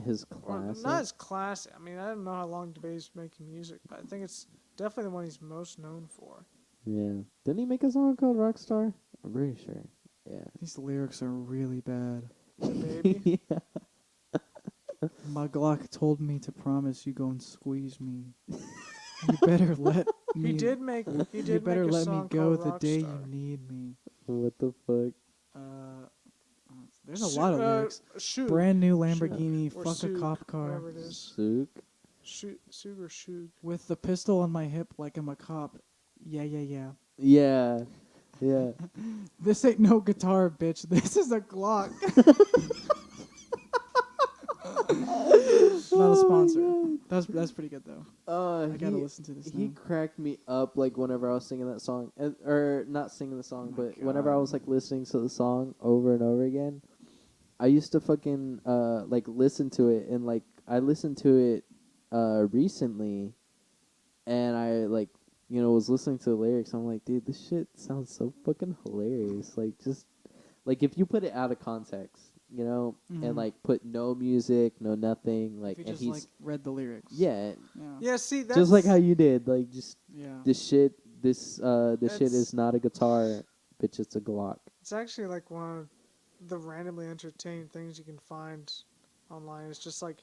His Or classic. not his classic. I mean, I don't know how long DeBase's making music, but I think it's definitely the one he's most known for. Yeah. Didn't he make a song called Rockstar? I'm pretty sure. Yeah. These lyrics are really bad. DaBaby. Yeah. My Glock told me to promise you gon' squeeze me. You better let me. He did make You better a let me song go called the day you Rockstar. need me. What the fuck? There's a lot of lyrics. Shoot. Brand new Shoot. Lamborghini, Or fuck a Soog, cop car. whatever it is. Sook? Soog or Shoog. With the pistol on my hip like I'm a cop. Yeah, yeah, yeah. Yeah. Yeah. This ain't no guitar, bitch. This is a Glock. Not a sponsor. That's pretty good though. I gotta listen to this He now. cracked me up like whenever I was singing that song, or not singing the song, Oh my but whenever I God. was like listening to the song over and over again. I used to fucking like listen to it, and like I listened to it recently, and I like was listening to the lyrics. I'm like, dude, this shit sounds so fucking hilarious. Like just like if you put it out of context, and Mhm. like put no music, no nothing, like If you and just he's like read the lyrics. yeah, Yeah. Yeah, see, that's just like how you did, like just Yeah. this shit. This shit It's- is not a guitar, bitch. It's a Glock. It's actually like one of the randomly entertaining things you can find online. It's just like,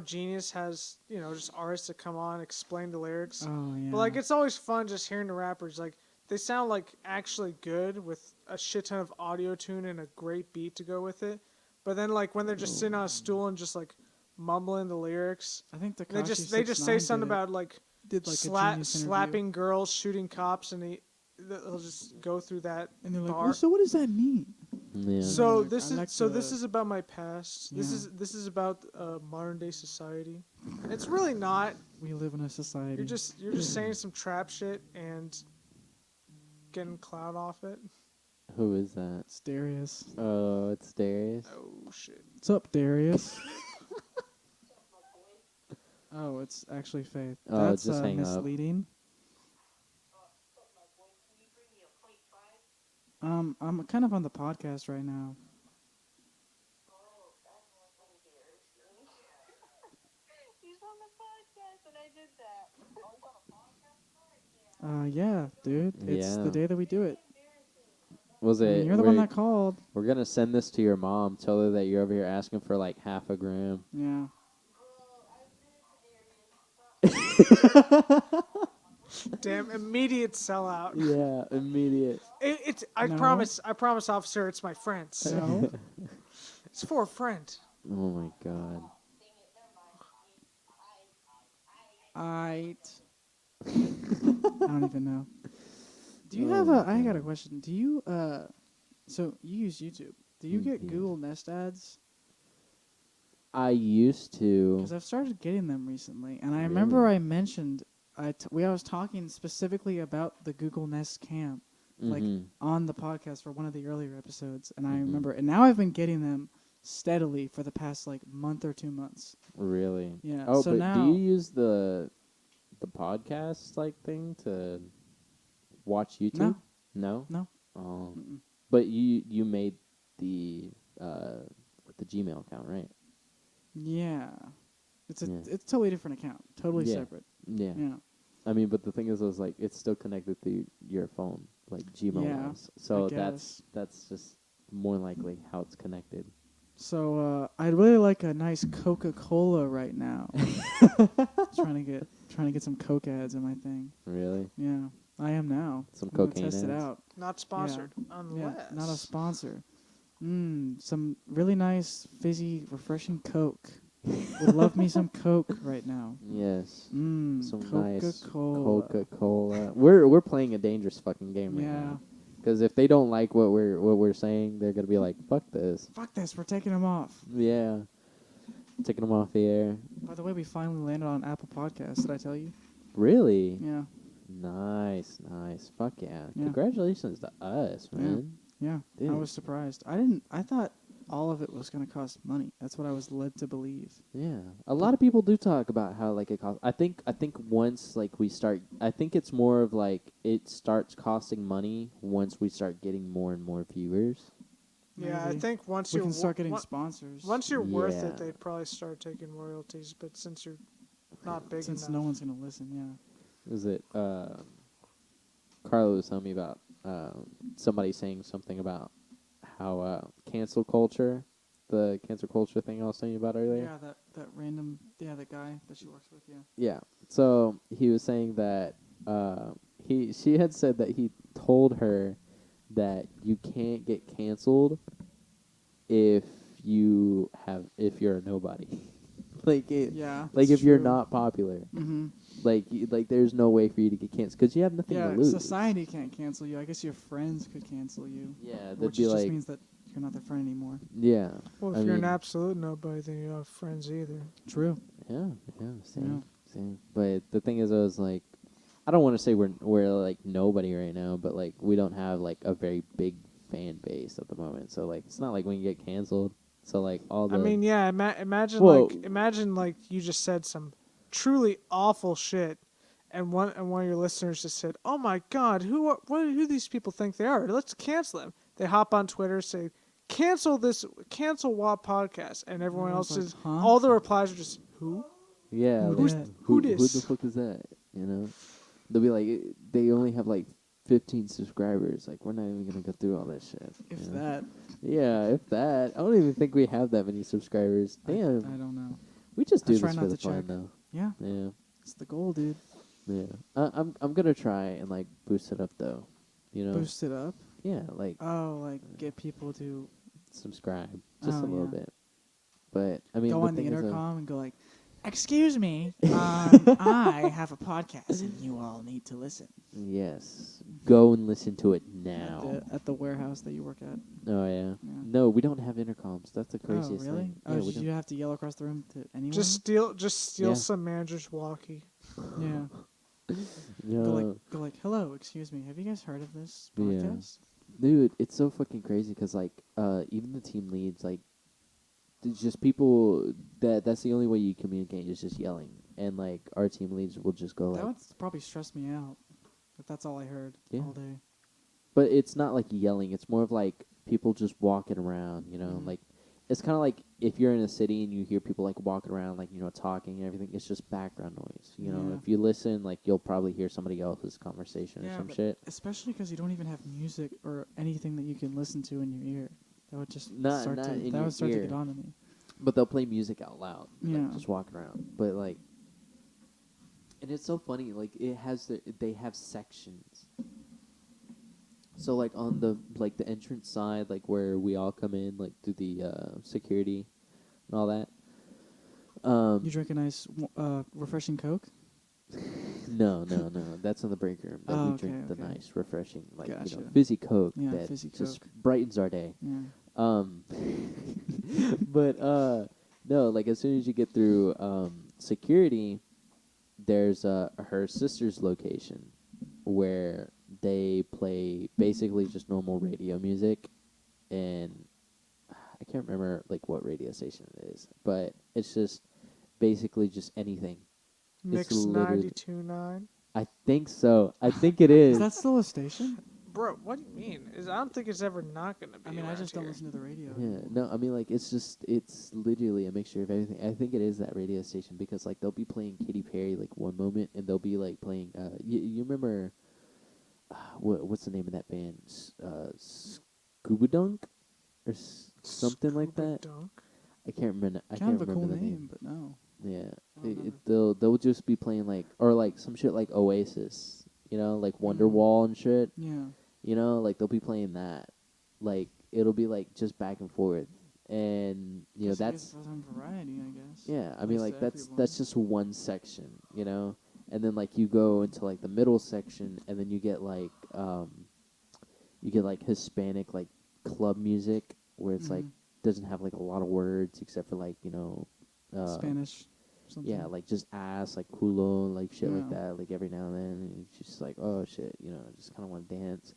Genius has, just artists that come on, explain the lyrics. Oh yeah. But like, it's always fun just hearing the rappers. Like, they sound like actually good with a shit ton of audio tune and a great beat to go with it. But then like when they're just sitting on a stool and just like mumbling the lyrics, I think they Tekashi just say 6ix9ine something about like did like a Genius interview. slapping girls, shooting cops, and they'll just go through that And they're like, bar. well, so what does that mean? Yeah. So Like, this I is like this the- is about my past. Yeah. This is about modern day society. It's really not. We live in a society. You're just saying some trap shit and getting clout off it. Who is that? It's Darius. Oh, it's Darius. Oh shit. What's up, Darius? Oh, it's actually Faith. Oh, That's just hang up. misleading. I'm kind of on the podcast right now. He's on the podcast and I did that. Yeah, dude. It's Yeah. the day that we do it. Was I it? mean, you're the one that called. We're gonna send this to your mom. Tell her that you're over here asking for like half a gram. Yeah. Damn, immediate sellout. Yeah, immediate. It's. I No. promise, officer. It's my friends. No. It's for a friend. Oh my god. I don't even know. Do you have a? I got a question. Do you So you use YouTube? Do you get Yeah. Google Nest ads? I used to. Because I've started getting them recently, and I Really? remember I mentioned I was talking specifically about the Google Nest Cam, like Mhm. on the podcast for one of the earlier episodes, and I Mhm. remember, and now I've been getting them steadily for the past like month or 2 months. Really. Yeah. Oh, so but now, do you use the podcast like thing to watch YouTube? No. No. Oh. Mm-mm. But you made the Gmail account, right? Yeah, it's a Yeah. it's a totally different account, totally Yeah. separate. Yeah. Yeah. I mean, but the thing is, like it's still connected to your phone, like Gmail Yeah, was. So I guess. that's just more likely how it's connected. So I'd really like a nice Coca-Cola right now. trying to get some Coke ads in my thing. Really? Yeah, I am now. Some I'm gonna cocaine test it ads? out. Not sponsored, Yeah, unless not a sponsor. Some really nice, fizzy, refreshing Coke. Would love me some Coke right now. Yes. Some Nice Coca-Cola. Coca-Cola. We're playing a dangerous fucking game right Yeah. now. Because if they don't like what we're saying, they're gonna be like, "Fuck this." Fuck this, we're taking them off. Yeah. Taking them off the air. By the way, we finally landed on Apple Podcasts. Did I tell you? Really? Yeah. Nice. Fuck yeah. Yeah. Congratulations to us, Yeah. man. Yeah. I Dude. was surprised. I thought all of it was going to cost money. That's what I was led to believe. Yeah, a lot of people do talk about how like it costs. I think once like we start, I think it's more of like it starts costing money once we start getting more and more viewers. Yeah, I Maybe. think once We you're can start getting on- sponsors. once you're worth Yeah. it, they'd probably start taking royalties. But since you're not big since enough, no one's going to listen, yeah. Is it? Carlo was telling me about somebody saying something about how cancel culture the cancel culture thing I was telling you about earlier. Yeah, that random, that guy that she works with, yeah. Yeah. So he was saying that she had said that he told her that you can't get canceled if you're a nobody. Yeah, like it's if you're true. not popular. Mm-hmm. Like there's no way for you to get canceled because you have nothing to Yeah, lose. society can't cancel you. I guess your friends could cancel you. Yeah, they'd Which be just like, means that you're not their friend anymore. yeah. Well, I if you're an mean, absolute nobody, then you don't have friends either. True. yeah, same, Yeah. same. But the thing is, I was like, I don't want to say we're like nobody right now, but like we don't have like a very big fan base at the moment. So like it's not like we can get canceled. So like all the I mean, yeah. Imagine Whoa. like you just said some truly awful shit, and one of your listeners just said, "Oh my God, who do these people think they are? Let's cancel them." They hop on Twitter, say, cancel WAP podcast," and everyone Everyone's else like, is huh? all the replies are just who? yeah, Who like dat? Who who the dis? fuck is that? You know, they'll be like they only have like 15 subscribers. Like we're not even gonna go through all that shit. If you know? that. Yeah, if that. I don't even think we have that many subscribers. I Damn. don't know. We just I do try this not for the to fun, check. though. Yeah, Yeah, it's the goal, dude. yeah. I'm gonna try and like boost it up though. You know. Boost it up. Yeah, like Oh, like get people to subscribe just a Oh, little yeah. bit. But I mean, go the on the thing is, intercom and go like, "Excuse me, I have a podcast and you all need to listen." yes, go and listen to it now. At the warehouse that you work at. Oh yeah. Yeah. No, we don't have intercoms. That's the Oh, craziest really? thing. Oh, Yeah, we did don't. you have to yell across the room to anyone? Just steal Yeah. some manager's walkie. Yeah. No, Go like, "Hello, excuse me. Have you guys heard of this Yeah. podcast?" dude, it's so fucking crazy because like, even the team leads, like, it's just people that's the only way you communicate is just yelling, and like our team leads will just go That like, would probably stress me out. If that's all I heard Yeah. all day. but it's not like yelling. It's more of like people just walking around. You know, Mhm. like it's kind of like if you're in a city and you hear people like walking around, like talking and everything. It's just background noise. You know, Yeah. if you listen, like you'll probably hear somebody else's conversation or Yeah, some but shit. especially because you don't even have music or anything that you can listen to in your ear. That would just Not start to in that your would start ear. to get on to me. But they'll play music out loud, Yeah. like just walking around. But like, and it's so funny. Like they have sections. So like on the entrance side, like where we all come in, like through the security and all that. You drink a nice, refreshing Coke. No. That's in the break room. That Oh, we drink the okay. nice, refreshing, like Gotcha. fizzy Coke Yeah, that fizzy just Coke. brightens our day. Yeah. But no, like as soon as you get through security, there's her sister's location where they play basically just normal radio music, and I can't remember like what radio station it is, but it's just basically just anything. Mix literally- 92.9. I think so. I think it Is is. that still a station? Bro, what do you mean? I don't think it's ever not gonna be. I mean, I around just don't here. listen to the radio. Yeah, anymore. no, I mean like it's literally a mixture of everything. I think it is that radio station because like they'll be playing Katy Perry like one moment and they'll be like playing you remember what's the name of that band? Scuba Dunk or something like Scuba that. Dunk? I can't remember. I Kind can't of a remember cool the name, but no. Yeah, I don't remember. they'll just be playing like or like some shit like Oasis, like Wonderwall and shit. Yeah. Like they'll be playing that, like it'll be like just back and forth, and Guess it that's gives some variety, I guess. yeah. I At mean least like to that's everyone. just one section, and then like you go into like the middle section, and then you get like Hispanic like club music where it's like Mhm. doesn't have like a lot of words except for like Spanish. Something. yeah, like just ass, like culo, like shit like Yeah. that, like every now and then. And it's just like, oh shit, just kind of want to dance.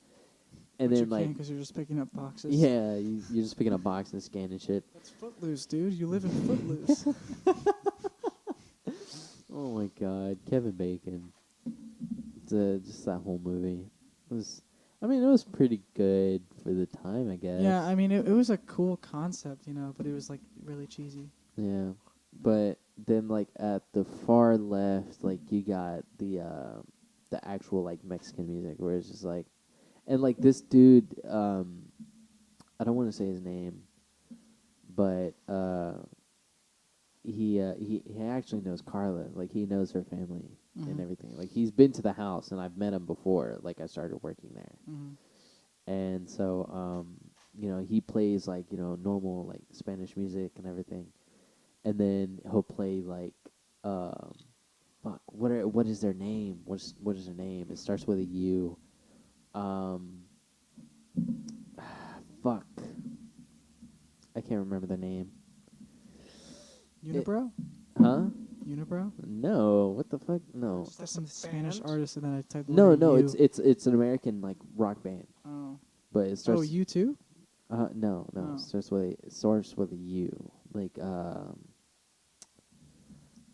And But then you like, can't because you're just picking up boxes. yeah, you're just picking up box and scanning shit. That's Footloose, dude. You live in Footloose. Oh my god, Kevin Bacon. Just that whole movie it was pretty good for the time, I guess. Yeah, I mean, it was a cool concept, but it was like really cheesy. Yeah, but then like at the far left, like you got the actual like Mexican music, where it's just like, and like this dude, I don't want to say his name, but he actually knows Carla. Like he knows her family and Mhm. everything. Like he's been to the house and I've met him before. Like I started working there, Mhm. and so he plays like normal like Spanish music and everything, and then he'll play like um fuck what is their name? What is their name? It starts with a U. Um, fuck, I can't remember their name. Unibrow? Huh? Unibrow? No, what the fuck? No. Is this Some a Spanish band? artist, and then I typed the No, letter no, U. it's an American like rock band, Oh. but it Oh, starts. you too? No, Oh. it starts with a U. Like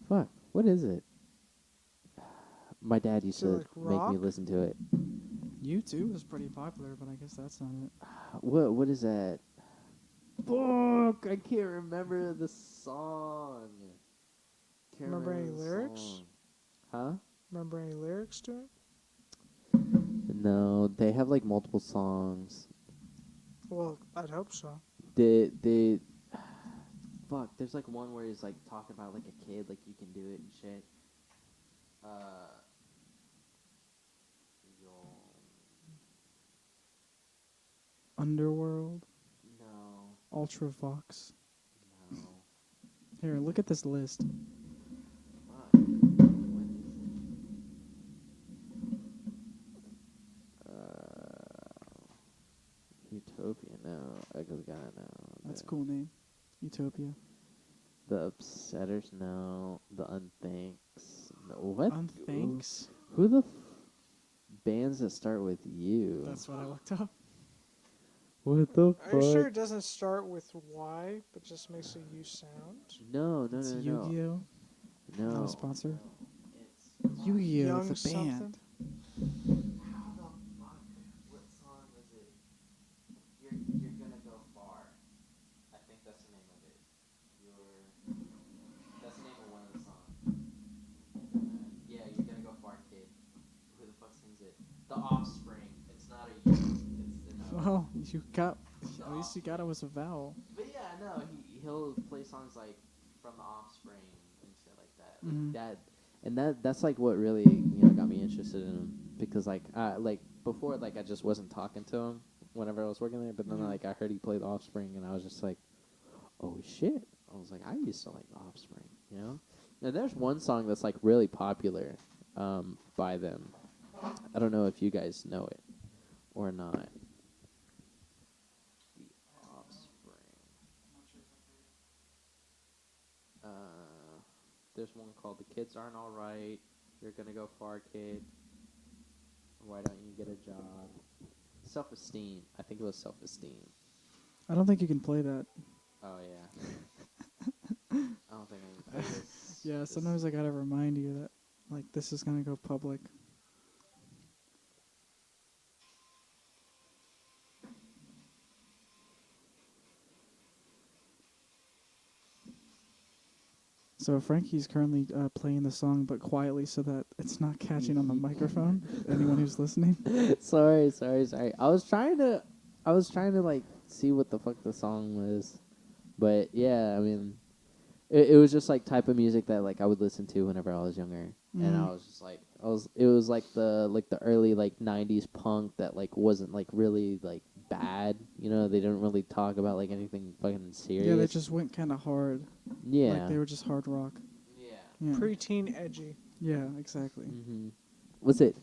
fuck, what is it? My dad used Is it to like make me rock? listen to it. You too was pretty popular, but I guess that's not it. What is that? Fuck, I can't remember the song. Can't Remember any the lyrics? song. Huh? Remember any lyrics to it? No, they have like multiple songs. Well, I'd hope so. They fuck. There's like one where he's like talking about like a kid, like you can do it and shit. Yo, Underworld, no, Ultravox. no. Here, look at this list. Fuck. What is it? Utopia. No, Ugly God. No. That's a cool name. Utopia. The Upsetters. No. The Unthinks. No. What? Unthanks? Who the bands that start with U? That's what I looked up. What the Are fuck? you sure it doesn't start with Y, but just makes a U sound? No, It's no. Yu-Gi-Oh. No. Not a sponsor. It's Yu-Gi-Oh, Young the something? band. how the fuck? What song was it? You're gonna go far. I think that's the name of it. That's the name of one of the songs. Yeah, you're gonna go far, kid. Who the fuck sings it? The Offspring. It's not a U. It's an O. Well, you got. At least you got it was a vowel. But yeah, no, he'll play songs like from the Offspring and shit like that, like Mhm. that, and that's like what really got me interested in him because like before like I just wasn't talking to him whenever I was working there, but then Mhm. like I heard he played the Offspring and I was just like, oh shit, I was like I used to like the Offspring, And there's one song that's like really popular, by them. I don't know if you guys know it or not. Offspring. There's one called "The Kids Aren't All Right." You're gonna go far, kid. Why don't you get a job? Self-esteem. I think it was self-esteem. I don't think you can play that. Oh yeah. I don't think I can play this. Yeah, this- sometimes I gotta remind you that, like, this is gonna go public. So Frankie's currently playing the song, but quietly, so that it's not catching on the microphone. Anyone who's listening. sorry. I was trying to like see what the fuck the song was, but yeah, I mean, it was just like type of music that like I would listen to whenever I was younger, and I was just like it was like the early like '90s punk that like wasn't like really like bad, they didn't really talk about like anything fucking serious. Yeah, they just went kind of hard. yeah, Like they were just hard rock. yeah. Yeah. Preteen edgy. Yeah, exactly. Mm-hmm. Was it?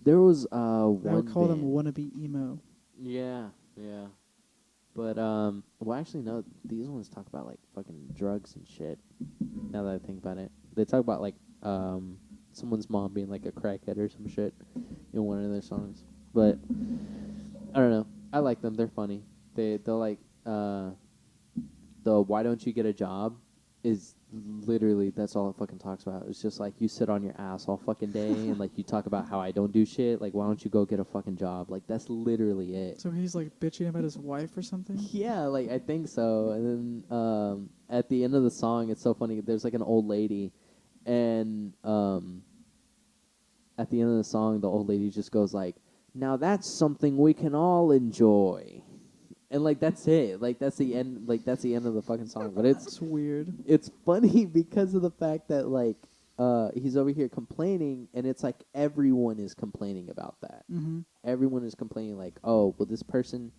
There was I one would call them band. wannabe emo. Yeah, yeah. But well, actually, no. These ones talk about like fucking drugs and shit. Now that I think about it, they talk about like someone's mom being like a crackhead or some shit in one of their songs. But I don't know. I like them. They're funny. They'll like the "Why don't you get a job" is literally that's all it fucking talks about. It's just like you sit on your ass all fucking day and like you talk about how I don't do shit. Like why don't you go get a fucking job? Like that's literally it. So he's like bitching about his wife or something? Yeah, like I think so. And then at the end of the song, it's so funny. There's like an old lady, and at the end of the song, the old lady just goes like, "Now that's something we can all enjoy." And like that's it. Like that's the end. Like that's the end of the fucking song. But It's weird. it's funny because of the fact that like he's over here complaining, and it's like everyone is complaining about that. Mm-hmm. Everyone is complaining like, oh, well, this person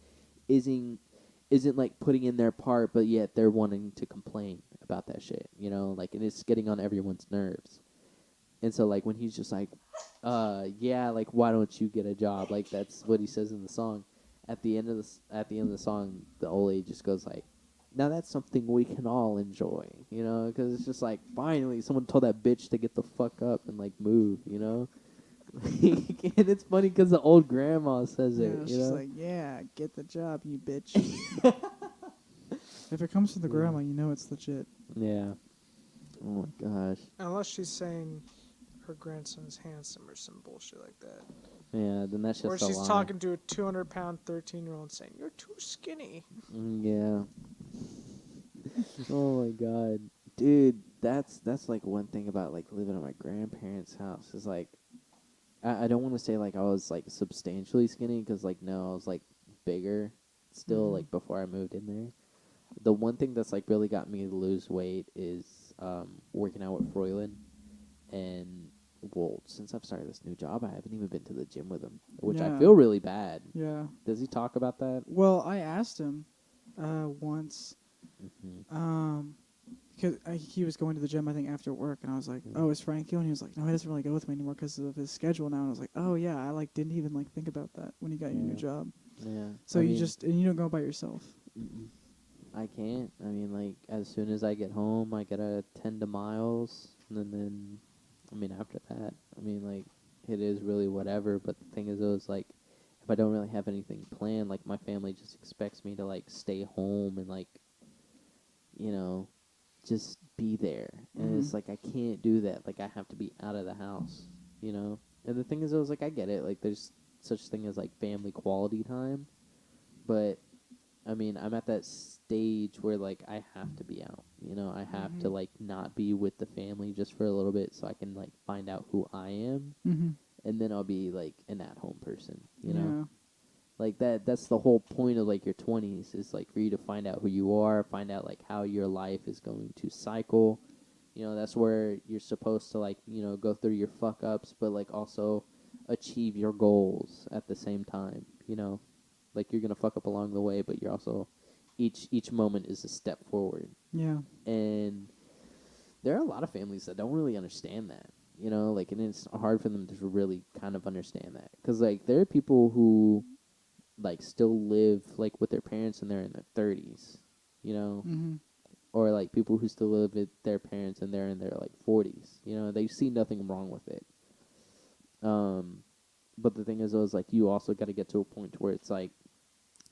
isn't like putting in their part, but yet they're wanting to complain about that shit. You know, like, and it's getting on everyone's nerves. And so like when he's just like, yeah, like why don't you get a job? Like that's what he says in the song. At the end of the song, the old lady just goes like, now that's something we can all enjoy, you know, because it's just like finally someone told that bitch to get the fuck up and like move, you know. And it's funny because the old grandma says Yeah, it, it's you just know. like, yeah, get the job, you bitch. If it comes from the Yeah. grandma, you know it's legit. Yeah. Oh my gosh. Unless she's saying her grandson is handsome or some bullshit like that. Yeah. Then that's Or just a she's lie. talking to a 200-pound 13-year-old saying, "You're too skinny." Yeah. Oh my god, dude, that's like one thing about like living at my grandparents' house is like I don't want to say like I was like substantially skinny because like no, I was like bigger still Mhm. like before I moved in there. The one thing that's like really got me to lose weight is working out with Froylan, and well, since I've started this new job, I haven't even been to the gym with him, which I Yeah. feel really bad. Yeah. Does he talk about that? Well, I asked him once Mm-hmm. because he was going to the gym, I think, after work, and I was like, "Oh, is Frank going?" And he was like, "No, he doesn't really go with me anymore because of his schedule now." And I was like, "Oh yeah, I like didn't even like think about that when you got your new Yeah. job." Yeah. So I you mean, just and you don't go by yourself. mm-mm. I can't. I mean, like, as soon as I get home, I gotta tend to Miles, and then, I mean, after that, I mean, like, it is really whatever. But the thing is, though, is like, if I don't really have anything planned, like, my family just expects me to like stay home and like, you know, just be there, and Mhm. it's like I can't do that. Like, I have to be out of the house, you know. And the thing is, though, is like I get it. Like, there's such thing as like family quality time, but I mean, I'm at that stage where like I have to be out. You know, I have to Mhm. like not be with the family just for a little bit so I can like find out who I am, Mhm. and then I'll be like an at-home person, you know? Yeah. Like that's the whole point of like your 20s is like for you to find out who you are, find out like how your life is going to cycle. You know, that's where you're supposed to like, you know, go through your fuck ups but like also achieve your goals at the same time, you know? Like you're gonna fuck up along the way, but you're also each moment is a step forward. Yeah. And there are a lot of families that don't really understand that, you know, like, and it's hard for them to really kind of understand that because like there are people who like still live like with their parents and they're in their 30s, you know, Mhm. or like people who still live with their parents and they're in their like 40s, you know, they see nothing wrong with it. Um, but the thing is, though, is like you also got to get to a point where it's like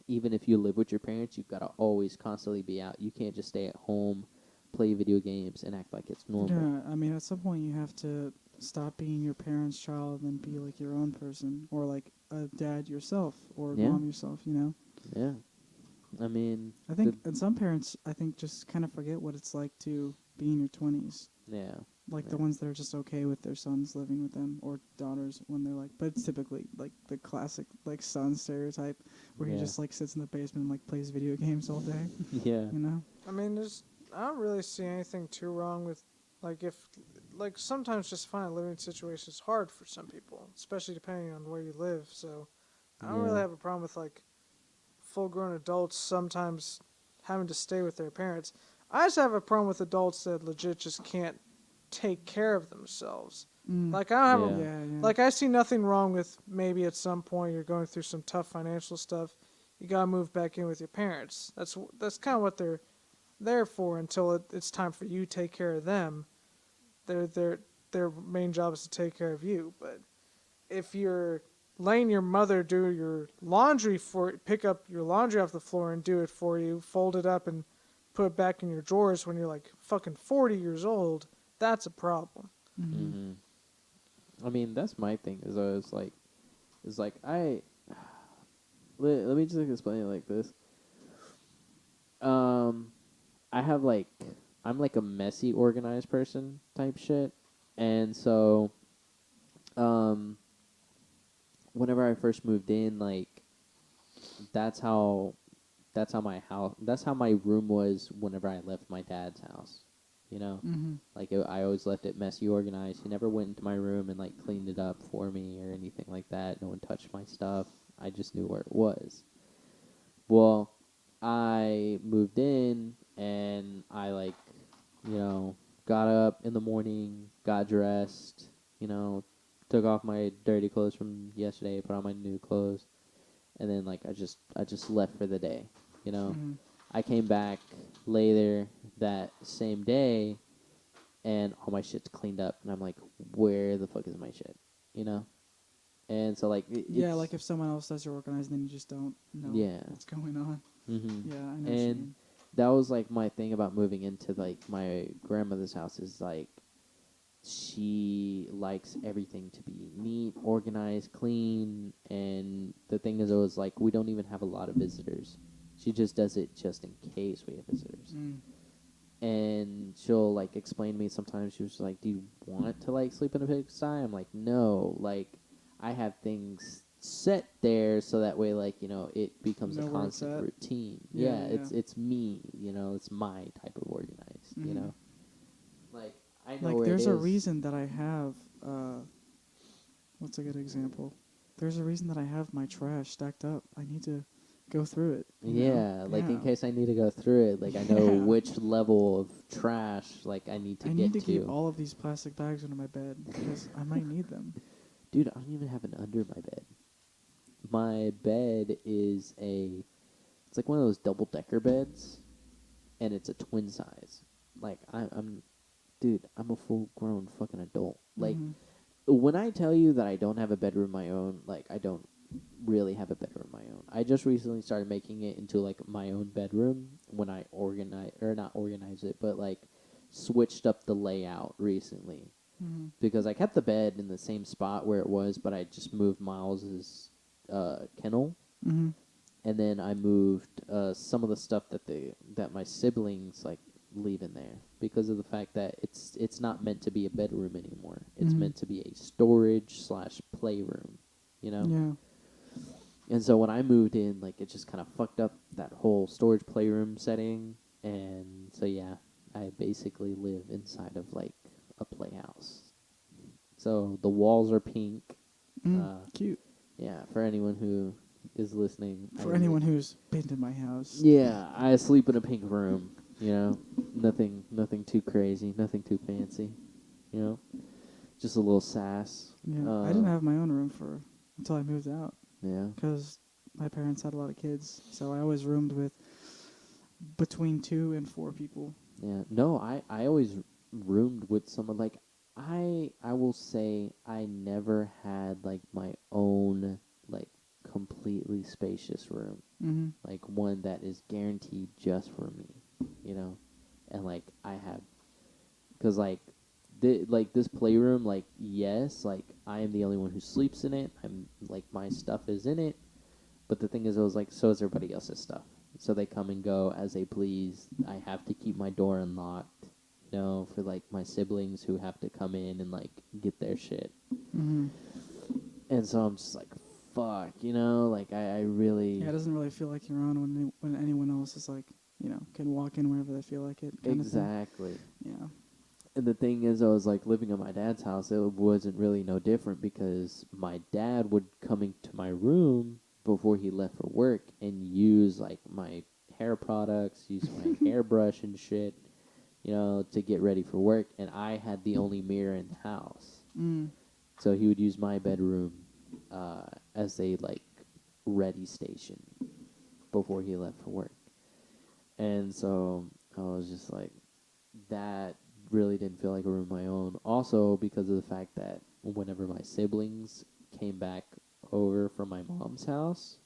even if you live with your parents, you've got to always constantly be out. You can't just stay at home, play video games, and act like it's normal. Yeah. I mean, at some point you have to stop being your parents' child and be like your own person, or like a dad yourself, or a Yeah, mom yourself. You know. yeah. I mean, I think, and some parents, I think, just kind of forget what it's like to be in your 20s. yeah, Like yeah. the ones that are just okay with their sons living with them or daughters when they're like, but it's typically like the classic like son stereotype where he Yeah. just like sits in the basement and like plays video games all day. Yeah, You know? I mean, I don't really see anything too wrong with, like, if, like, sometimes just finding a living situation is hard for some people, especially depending on where you live. So I don't really yeah, have a problem with, like, full-grown adults sometimes having to stay with their parents. I just have a problem with adults that legit just can't take care of themselves. Mm. Like, I don't have a, yeah, Yeah, yeah. like, I see nothing wrong with maybe at some point you're going through some tough financial stuff. You gotta move back in with your parents. That's kind of what they're there for until it's time for you to take care of them. Their main job is to take care of you. But if you're letting your mother do your laundry pick up your laundry off the floor and do it for you, fold it up and put it back in your drawers when you're like fucking 40 years old, that's a problem. Mm-hmm. mhm. I mean, that's my thing. Is like I let me just explain it like this. Um, I have like I'm like a messy, organized person type shit, and so um, whenever I first moved in, like that's how that's how my house. That's how my room was whenever I left my dad's house. You know, Mm-hmm. like I always left it messy, organized. He never went into my room and like cleaned it up for me or anything like that. No one touched my stuff. I just knew where it was. Well, I moved in and I like, you know, got up in the morning, got dressed, you know, took off my dirty clothes from yesterday, put on my new clothes, and then like I just left for the day, you know. Mm-hmm. I came back later that same day and all my shit's cleaned up and I'm like, where the fuck is my shit? You know? And so like Yeah, it's like if someone else does your organizing, then you just don't know yeah. what's going on. Mm-hmm. Yeah, I know what you And mean. that was like my thing about moving into like my grandmother's house is like she likes everything to be neat, organized, clean, and the thing is always like we don't even have a lot of visitors. She just does it just in case we have visitors. Mm. And she'll like explain to me sometimes she was like, do you want to like sleep in a pigsty? I'm like, no, like I have things set there so that way like, you know, it becomes Know a where it's constant at. routine. Yeah, Yeah, yeah. it's me, you know, it's my type of organized, you Mhm. know. Like I know Like where there's it a is. reason that I have what's a good example? There's a reason that I have my trash stacked up. I need to go through it. You know? Yeah, like in Yeah. case I need to go through it, like I know Yeah. which level of trash like I need to I get need to keep all of these plastic bags under my bed because I might need them. Dude, I don't even have an under my bed. My bed is it's like one of those double decker beds, and it's a twin size. Like dude, I'm a full grown fucking adult. Like Mhm. when I tell you that I don't have a bedroom of my own, like I don't really have a bedroom of my own. I just recently started making it into like my own bedroom when I organize or not organize it, but like switched up the layout recently Mhm. because I kept the bed in the same spot where it was, but I just moved Miles's kennel, Mhm. and then I moved some of the stuff that my siblings like leave in there because of the fact that it's not meant to be a bedroom anymore. It's Mhm. meant to be a storage slash playroom, you know. Yeah. And so when I moved in, like it just kind of fucked up that whole storage playroom setting, and so yeah, I basically live inside of like a playhouse. So the walls are pink. Cute. Yeah, for anyone who is listening. For anyone who's been to my house. Yeah, I sleep in a pink room. You know, nothing too crazy, nothing too fancy. You know, just a little sass. Yeah. I didn't have my own room until I moved out Yeah, because my parents had a lot of kids, so I always roomed with between 2 and 4 people. yeah. No, I always roomed with someone. Like I will say I never had like my own like completely spacious room. Mhm. Like one that is guaranteed just for me, you know, and like I have, cause like, like this playroom, like yes, like I am the only one who sleeps in it. I'm like my stuff is in it, but the thing is, it was like so is everybody else's stuff. So they come and go as they please. I have to keep my door unlocked, you know, for like my siblings who have to come in and like get their shit. Mhm. And so I'm just like, fuck, you know, like I really Yeah, it doesn't really feel like you're on when anyone else is like, can walk in whenever they feel like it. Kind of thing. exactly. Yeah. And the thing is, I was like living at my dad's house. It wasn't really no different because my dad would come into my room before he left for work and use like my hair products, use my hairbrush and shit, you know, to get ready for work. And I had the only mirror in the house, Mm. so he would use my bedroom as a like ready station before he left for work. And so I was just like, that really didn't feel like a room of my own. Also, because of the fact that whenever my siblings came back over from my mom's house,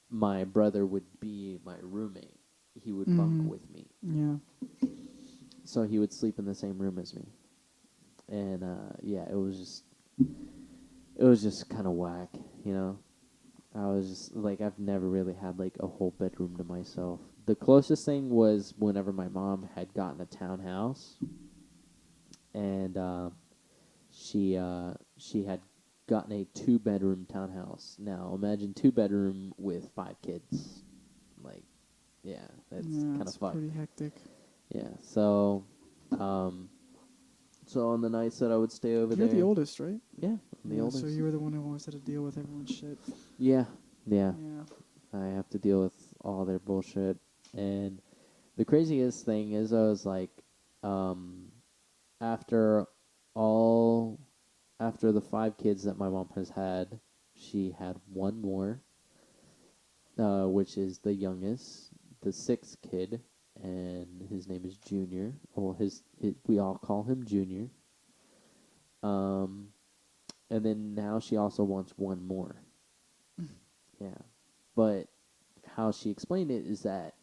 my brother would be my roommate. He would bunk Mhm. with me. Yeah. So he would sleep in the same room as me. And yeah, it was just kind of whack, you know. I was just like, I've never really had like a whole bedroom to myself. The closest thing was whenever my mom had gotten a townhouse, and she had gotten a 2-bedroom townhouse. Now imagine 2-bedroom with 5 kids. Yeah, that's Yeah, kind of it's fucked. pretty hectic. Yeah, so on the nights that I would stay over You're there, the oldest, right? yeah, I'm the Yeah, oldest. so you were the one who always had to deal with everyone's shit. Yeah, yeah, Yeah. I have to deal with all their bullshit. And the craziest thing is, I was like, um, after all, after the 5 kids that my mom has had, she had one more, which is the youngest, the 6th kid, and his name is Junior. Well, we all call him Junior. Um, and then now she also wants one more. Yeah, but how she explained it is that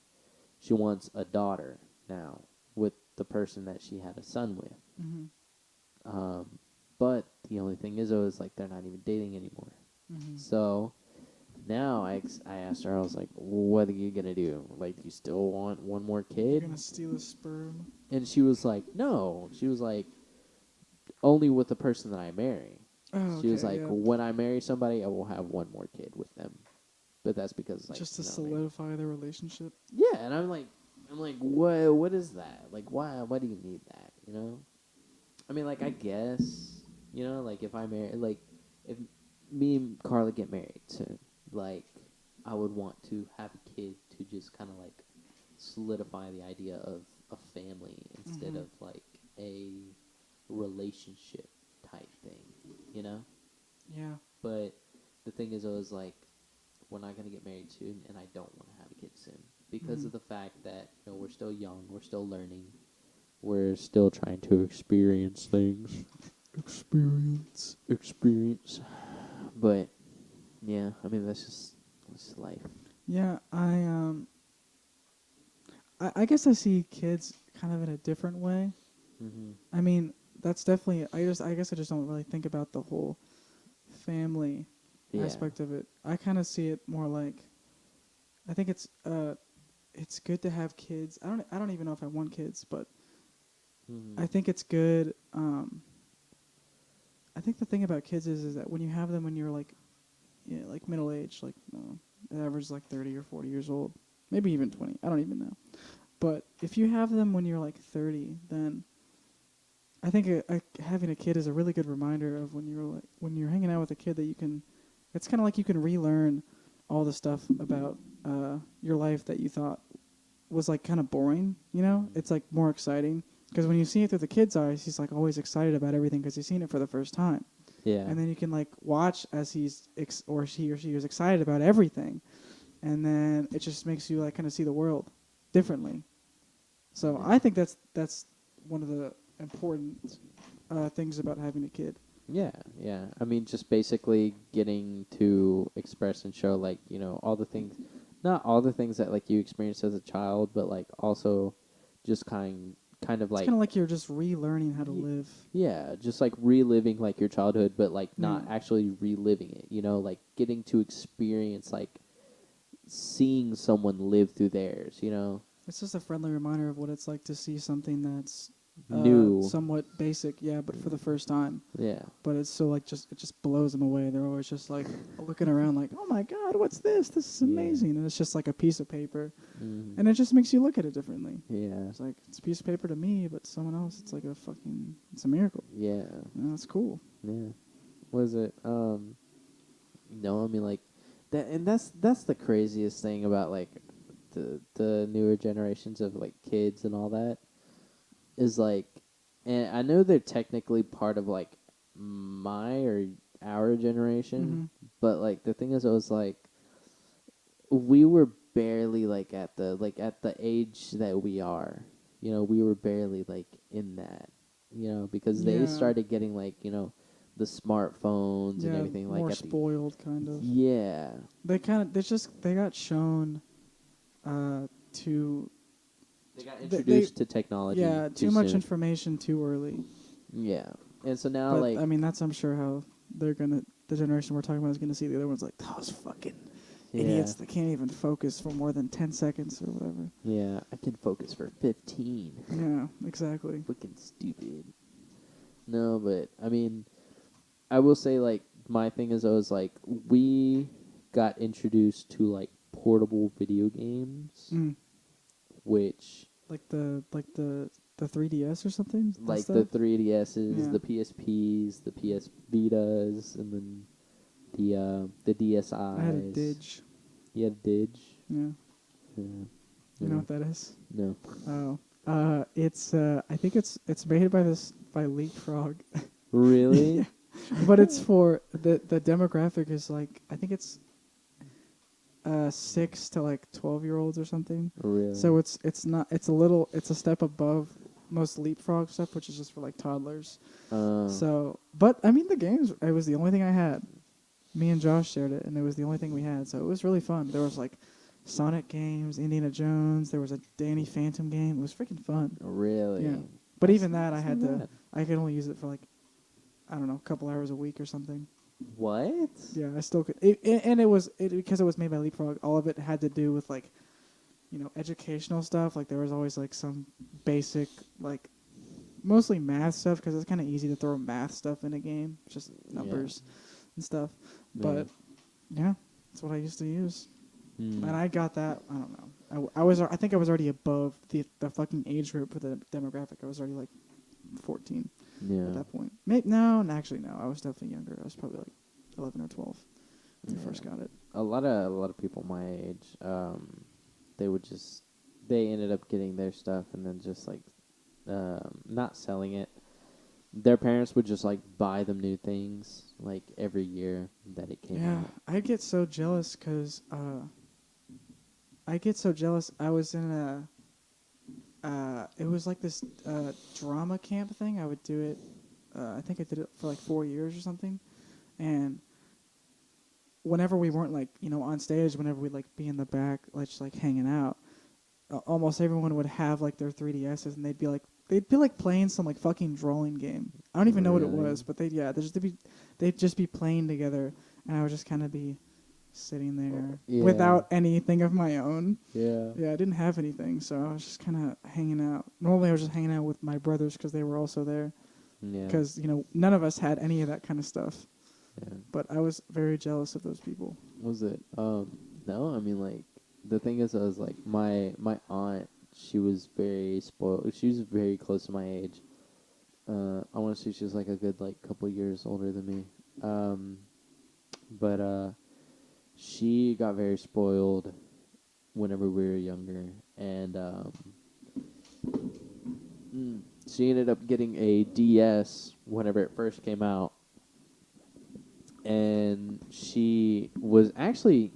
she wants a daughter now with the person that she had a son with. Mm-hmm. Um, but the only thing is like they're not even dating anymore. Mm-hmm. So now I asked her, I was like, what are you gonna do? Like, do you still want one more You're kid? gonna steal his sperm. And she was like, no. She was like, only with the person that I marry. Oh, She was okay, like, yeah. when I marry somebody, I will have one more kid with them. But that's because, like, Just to you know what I mean? solidify the relationship. Yeah, and I'm like, what is that? Like, why do you need that? You know? I mean, like, I guess, you know, like, if I marry, like, if me and Carla get married soon, like, I would want to have a kid to just kind of, like, solidify the idea of a family instead Mhm. of, like, a relationship type thing, you know? Yeah. But the thing is, I was like, we're not going to get married soon, and I don't want to have a kid soon because of Mhm. the fact that, you know, we're still young, we're still learning, we're still trying to experience things. Experience. But yeah, I mean that's just life. Yeah, I guess I see kids kind of in a different way. Mhm. I mean, that's definitely I guess I just don't really think about the whole family Yeah. aspect of it. I kind of see it more like I think it's good to have kids. I don't even know if I want kids, but Mhm. I think it's good. I think the thing about kids is that when you have them when you're like, yeah, like middle age, like average like 30 or 40 years old, maybe even 20. I don't even know. But if you have them when you're like 30, then I think having a kid is a really good reminder of when you're hanging out with a kid that you can. It's kind of like you can relearn all the stuff about your life that you thought was like kind of boring. You know, it's like more exciting because when you see it through the kid's eyes, he's like always excited about everything because he's seen it for the first time. Yeah. And then you can like watch as or he or she is excited about everything, and then it just makes you like kind of see the world differently. So Yeah. I think that's one of the important things about having a kid. Yeah, yeah. I mean, just basically getting to express and show, like, you know, all the things, not all the things that, like, you experienced as a child, but, like, also just kind of It's like, kind of like you're just relearning how to Ye- live. yeah, just like reliving, like, your childhood, but, like, not Yeah. actually reliving it, you know, like, getting to experience, like, seeing someone live through theirs, you know? It's just a friendly reminder of what it's like to see something that's New. somewhat basic, yeah, but for the first time. Yeah. But it's so like it just blows them away. They're always just like looking around like, "Oh my god, what's this? This is Yeah. amazing." And it's just like a piece of paper. Mhm. And it just makes you look at it differently. Yeah. It's like it's a piece of paper to me, but to someone else it's like it's a miracle. Yeah. You know, it's cool. Yeah. Was it? No, I mean, like that, and that's the craziest thing about, like, the newer generations of, like, kids and all that is, like, and I know they're technically part of, like, my or our generation, Mhm. but, like, the thing is, I was like, we were barely, like, at the age that we are, you know, we were barely, like, in that, you know, because they Yeah. started getting, like, you know, the smartphones and Yeah, everything, like, more at the spoiled kind of. yeah. They got shown to They got they introduced to technology yeah, too too much soon. information too early. Yeah. And so now, But like, I mean, that's I'm sure how the generation we're talking about is gonna see the other ones like those fucking yeah, idiots that can't even focus for more than 10 seconds or whatever. yeah, I can focus for 15. Yeah, exactly. Fucking stupid. No, but I mean, I will say, like, my thing is, I was like, we got introduced to, like, portable video games Mm. which Like the 3DS or something. That like stuff? the 3DSs, Yeah. the PSPs, the PS Vitas, and then the DSIs. I had a Dig. You had a Dig? Yeah. Yeah. You know what that is? No. Oh. It's I think it's made by Leapfrog. Really? Yeah. But it's for the demographic is like I think it's 6 to like 12-year-olds or something. Really? So it's a step above most Leapfrog stuff, which is just for like toddlers. So, but I mean, it was the only thing I had. Me and Josh shared it, and it was the only thing we had. So it was really fun. There was like Sonic games, Indiana Jones. There was a Danny Phantom game. It was freaking fun. Really? Yeah. But That's- even that, that's I not bad. could only use it for like, I don't know, a couple hours a week or something. What? Yeah, I still could. Because it was made by Leapfrog. All of it had to do with like, educational stuff. Like there was always like some basic like, mostly math stuff because it's kind of easy to throw math stuff in a game, just numbers and stuff. But yeah, that's what I used to use, and I got that. I don't know. I think I was already above the fucking age group for the demographic. I was already like 14 at that point. No, actually no. I was definitely younger. I was probably like 11 or 12 when I first got it. A lot of people my age, they ended up getting their stuff and then just like not selling it. Their parents would just like buy them new things like every year that it came Yeah, out. I get so jealous because I was in it was like this drama camp thing. I would do it. I think I did it for like 4 years or something, and whenever we weren't like on stage, whenever we'd like be in the back, like just like hanging out, almost everyone would have like their 3DSs, and they'd be like playing some like fucking drawing game. I don't even know what it Really? was, but they'd just be playing together, and I would just kind of be sitting there Yeah. without anything of my own. Yeah. Yeah, I didn't have anything, so I was just kind of hanging out. Normally, I was just hanging out with my brothers because they were also there. Yeah. Because none of us had any of that kind of stuff. Yeah. But I was very jealous of those people. Was it? No, I mean like the thing is, I was like my aunt. She was very spoiled. She was very close to my age. I want to say she was like a good like couple years older than me. But she got very spoiled whenever we were younger, and she ended up getting a DS whenever it first came out. And she was actually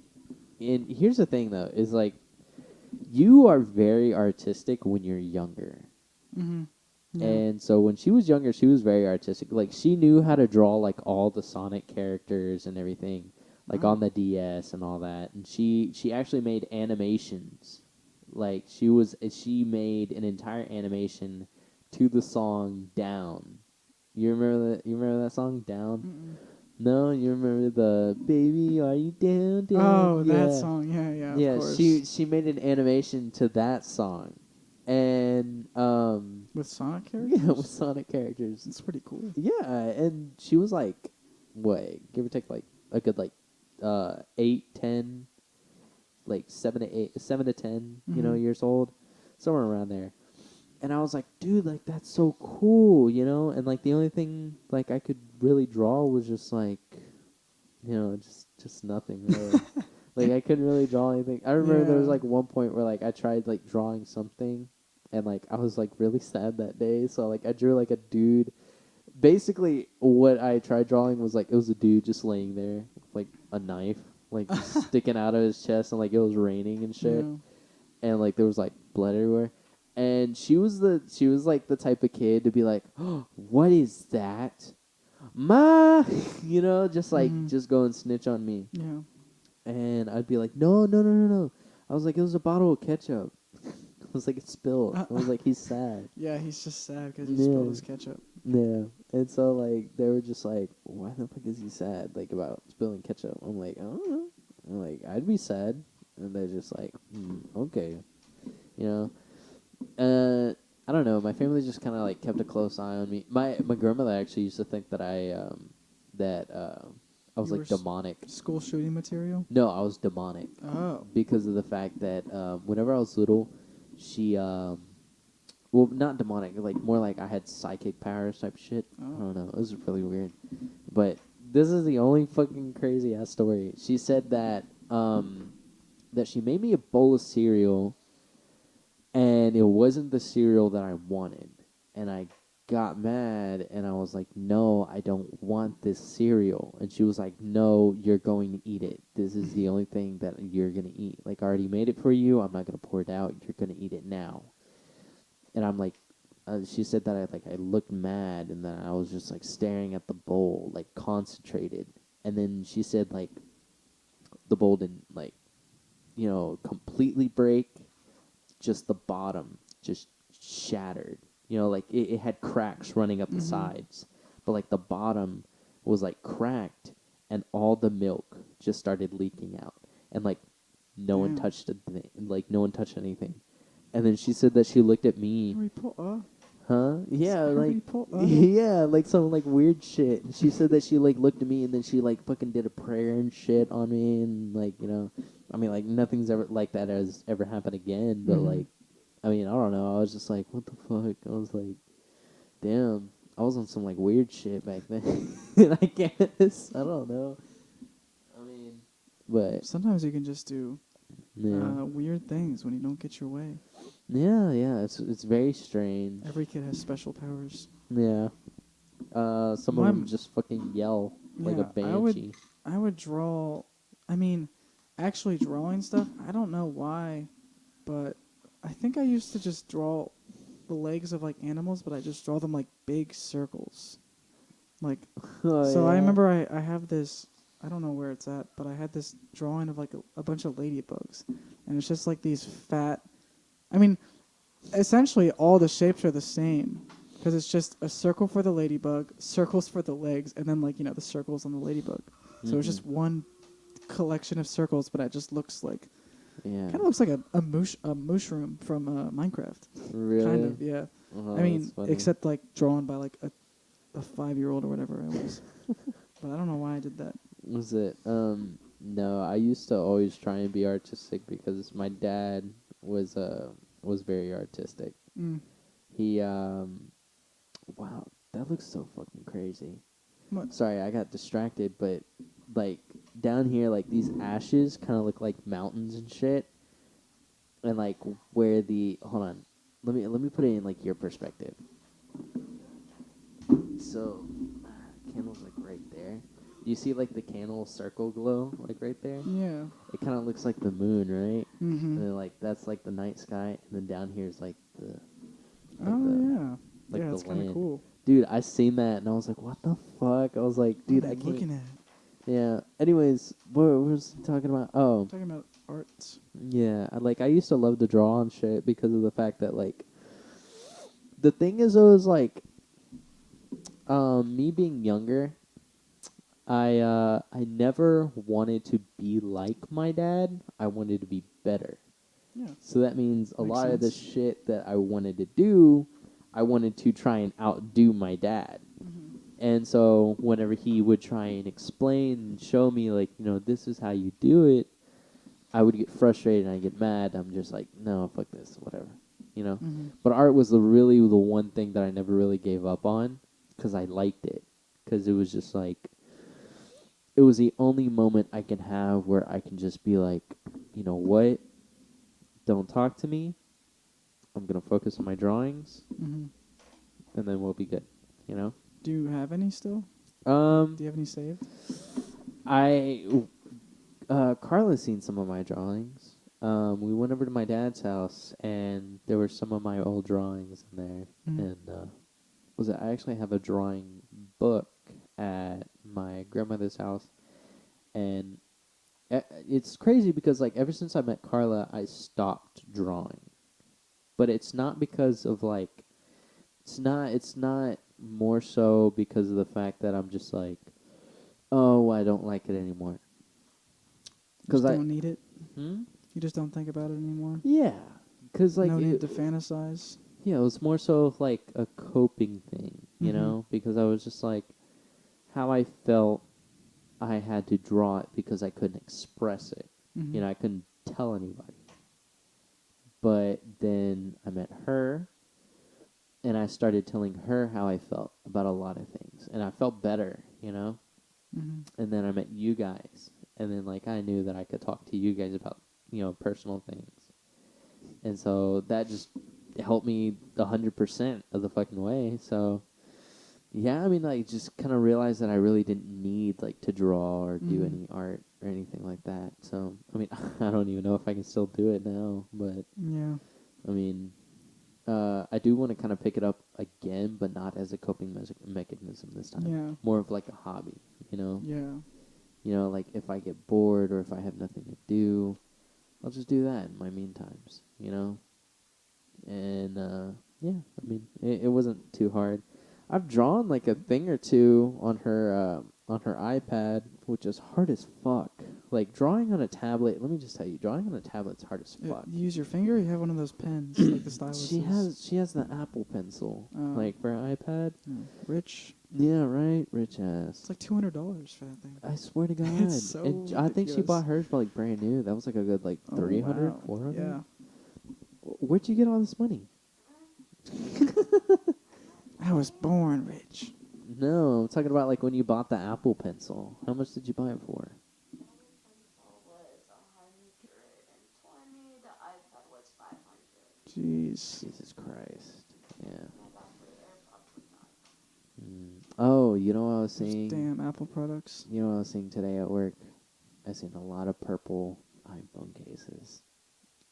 here's the thing though, is like you are very artistic when you're younger. Mm-hmm. Yeah. And so when she was younger, she was very artistic. Like she knew how to draw like all the Sonic characters and everything, like Wow. on the DS and all that. And she actually made animations. Like she made an entire animation to the song Down. You remember that? You remember that song Down? Mm-mm. No, you remember the Baby Are You Down Down? Oh, Yeah. that song. Yeah, Yeah, of course. she made an animation to that song. And With Sonic characters? yeah, with Sonic characters. It's pretty cool. Yeah, and she was like what, give or take like a good like 8, 10, like 7 to 8, 7 to 10, Mhm. years old, somewhere around there. And I was like, dude, like that's so cool, and like the only thing like I could really draw was just like just nothing really. Like I couldn't really draw anything. I remember there was Yeah. like one point where like I tried like drawing something, and like I was like really sad that day, so like I drew like a dude. Basically what I tried drawing was like it was a dude just laying there with like a knife like just sticking out of his chest, and like it was raining and shit. Yeah. And like there was like blood everywhere. And she was like the type of kid to be like, oh, what is that? Ma, just like Mhm. just go and snitch on me. Yeah. And I'd be like, no, no, no, no, no. I was like, it was a bottle of ketchup. I was like, it spilled. I was like, he's sad. Yeah, he's just sad because he Yeah. spilled his ketchup. Yeah. And so like they were just like, why the fuck is he sad like about spilling ketchup? I'm like, I don't know. I'm like, I'd be sad. And they're just like, okay. I don't know. My family just kind of like kept a close eye on me. My grandmother actually used to think that I was You like were demonic. School shooting material? No, I was demonic Oh. because of the fact that whenever I was little, she well, not demonic, like more like I had psychic powers type shit. I Oh. don't know. It was really weird. But this is the only fucking crazy ass story. She said that she made me a bowl of cereal and it wasn't the cereal that I wanted. And I got mad and I was like, "No, I don't want this cereal." And she was like, "No, you're going to eat it. This is the only thing that you're going to eat. Like I already made it for you. I'm not going to pour it out. You're going to eat it now." And I'm like, she said that I looked mad and then I was just like staring at the bowl, like concentrated. And then she said like the bowl didn't like, completely break, just the bottom just shattered. Like it had cracks running up the sides, but like the bottom was like cracked and all the milk just started leaking out. And like no one Damn. touched it, like no one touched anything. And then she said that she looked at me. Hurry, pull up. Huh? Yeah, Hurry, like pull up. yeah, like some like weird shit. And she said that she like looked at me and then she like fucking did a prayer and shit on me and like, I mean like nothing's ever like that has ever happened again, but like I mean, I don't know. I was just like, what the fuck? I was like, damn. I was on some like weird shit back then. I guess. I don't know. I mean, but Sometimes you can just do yeah. weird things when you don't get your way. Yeah, it's very strange. Every kid has special powers. Yeah. Some of them just fucking yell like a banshee. I would draw. I mean, actually drawing stuff. I don't know why, but I think I used to just draw the legs of like animals, but I just draw them like big circles. Like, so I remember I have this. I don't know where it's at, but I had this drawing of like a bunch of ladybugs, and it's just like these fat. I mean, essentially all the shapes are the same because it's just a circle for the ladybug, circles for the legs, and then like the circles on the ladybug. So it's just one collection of circles, but it just looks like kind of looks like a mushroom from Minecraft. Really? Kind of, yeah. Oh, I mean, that's funny. except like drawn by like a 5-year-old or whatever I was. But I don't know why I did that. Was it? No, I used to always try and be artistic because my dad was very artistic. Mm. He wow, that looks so fucking crazy. What? Sorry, I got distracted, but like down here, like these ashes kind of look like mountains and shit. And like where the hold on, let me put it in like your perspective. So, candle's like right there. Do you see like the candle circle glow like right there? Yeah. It kind of looks like the moon, right? Mm-hmm. And then like that's like the night sky, and then down here is like the Yeah. like Yeah, the it's kind of land. cool. Dude, I seen that and I was like, what the fuck? I was like, dude, What I am can't. looking at. Yeah. Anyways, what was I talking about? Oh, Talking about art. yeah. I used to love to draw and shit because of the fact that like the thing is, though, is like me being younger, I never wanted to be like my dad. I wanted to be better. Yeah. So that means a Makes lot of the sense. shit that I wanted to do, I wanted to try and outdo my dad. Mm-hmm. And so whenever he would try and explain and show me, like, this is how you do it, I would get frustrated and I'd get mad. I'm just like, no, fuck this, whatever, Mm-hmm. But art was really the one thing that I never really gave up on because I liked it. Because it was just like, it was the only moment I can have where I can just be like, you know what? Don't talk to me. I'm going to focus on my drawings, Mm-hmm. and then we'll be good, Do you have any still? Um, Do you have any saved? Carla's seen some of my drawings. We went over to my dad's house, and there were some of my old drawings in there. And I actually have a drawing book at my grandmother's house, and it's crazy because like ever since I met Carla, I stopped drawing. But it's not because of like, it's not more so because of the fact that I'm just like, oh, I don't like it anymore. Because don't need it. Hmm? You just don't think about it anymore. Yeah, because like no need to fantasize. yeah, it was more so of, like a coping thing, because I was just like, how I felt, I had to draw it because I couldn't express it. Mm-hmm. I couldn't tell anybody. But then I met her, and I started telling her how I felt about a lot of things, and I felt better, you know. Mm-hmm. And then I met you guys, and then like I knew that I could talk to you guys about personal things, and so that just helped me 100% of the fucking way. So yeah, I mean, like just kind of realized that I really didn't need like to draw or do Mhm. any art or anything like that. So I mean, I don't even know if I can still do it now, but Yeah. I mean, I do want to kind of pick it up again, but not as a coping mechanism this time. Yeah. More of like a hobby, you know. Yeah. Like if I get bored or if I have nothing to do, I'll just do that in my mean times, And yeah, I mean, it wasn't too hard. I've drawn like a thing or two on her iPad, which is hard as fuck. Like drawing on a tablet. Let me just tell you, drawing on a tablet's hard as fuck. You use your finger. Or you have one of those pens, like the stylus. She has the Apple Pencil, Oh. like for her iPad. No. Rich. Yeah, right, rich ass. It's like $200 for that thing. I swear to God. It's so And I think she ridiculous. bought hers for like brand new. That was like a good like 300, wow. 400. Yeah. Where'd you get all this money? I was born rich. No, I'm talking about like when you bought the Apple Pencil. How much did you buy it for? Was 120. The iPad was 500. Jeez. Jesus Christ. Yeah. And I got the AirPods with that. Oh, you know what I was Those saying? damn Apple products. You know what I was saying today at work? I seen a lot of purple iPhone cases,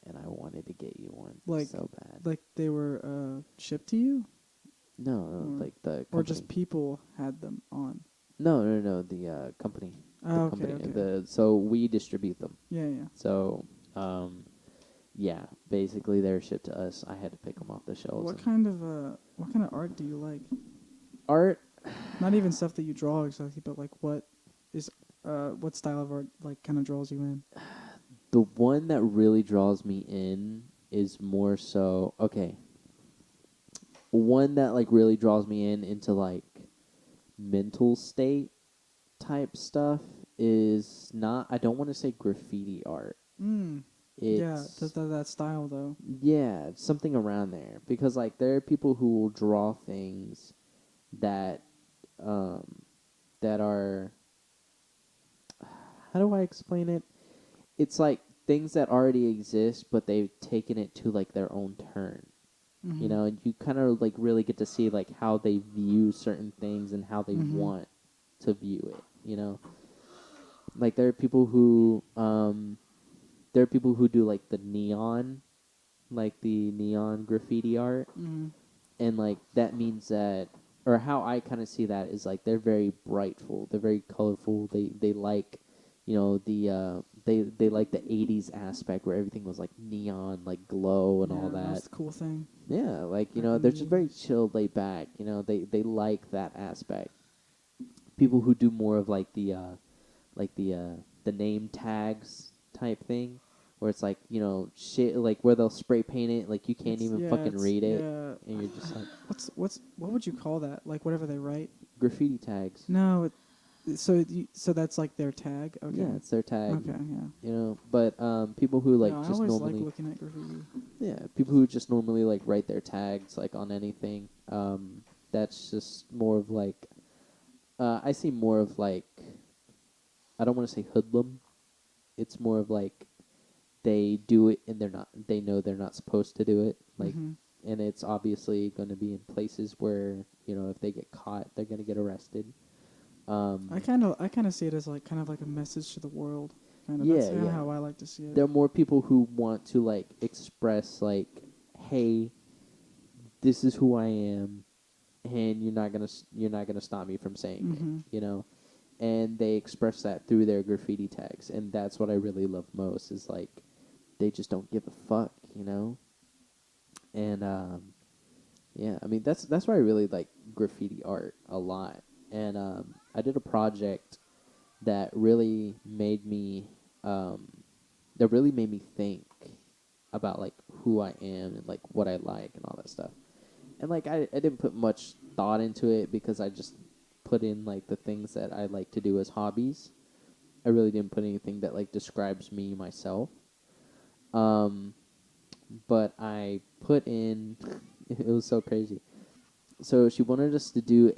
and I wanted to get you one Like- so bad. Like they were shipped to you, No, like the company. or just people had them on. No, the company. Oh, The okay, company. okay. So we distribute them. Yeah, yeah. So, yeah, basically they're shipped to us. I had to pick them off the shelves. What and kind of art do you like? art? Not even stuff that you draw exactly, but like what style of art like kind of draws you in? The one that really draws me in is more so one that like really draws me into like mental state type stuff is not. I don't want to say graffiti art. Yeah, It's that style though. yeah, it's something around there because like there are people who will draw things that that are, how do I explain it? It's like things that already exist, but they've taken it to like their own turn. Mm-hmm. And you kind of like really get to see like how they view certain things and how they Mhm. want to view it. Like there are people who do like the neon, like the neon graffiti art, Mm-hmm. and like that means that, or how I kind of see that is like they're very brightful, they're very colorful. They like, they like the 80s aspect where everything was like neon, like glow and all that. That's the cool thing. Yeah, like Back in they're the just very 80s. chill, laid back. They like that aspect. People who do more of like the name tags type thing, where it's like shit like where they'll spray paint it like you can't even fucking read it, Yeah. and you're just like What would you call that? Like whatever they write? graffiti tags. No. So that's like their tag. Okay. Yeah, it's their tag. Okay. Yeah. But people who like No, I just always normally like looking at graffiti. yeah, people who just normally like write their tags like on anything. That's just more of like I see more of like, I don't want to say hoodlum. It's more of like they do it and they know they're not supposed to do it. Like, Mhm. and it's obviously going to be in places where if they get caught, they're going to get arrested. I kind of see it as like kind of like a message to the world. Kind of. Yeah, That's kinda yeah. how I like to see it. There are more people who want to like express like, hey, this is who I am, and you're not gonna stop me from saying Mhm. it. And they express that through their graffiti tags, and that's what I really love most is like they just don't give a fuck. And yeah, I mean that's why I really like graffiti art a lot. And I did a project that really made me think about like who I am and like what I like and all that stuff. And like I didn't put much thought into it because I just put in like the things that I like to do as hobbies. I really didn't put anything that like describes me myself. but I put in. It was so crazy. So she wanted us to do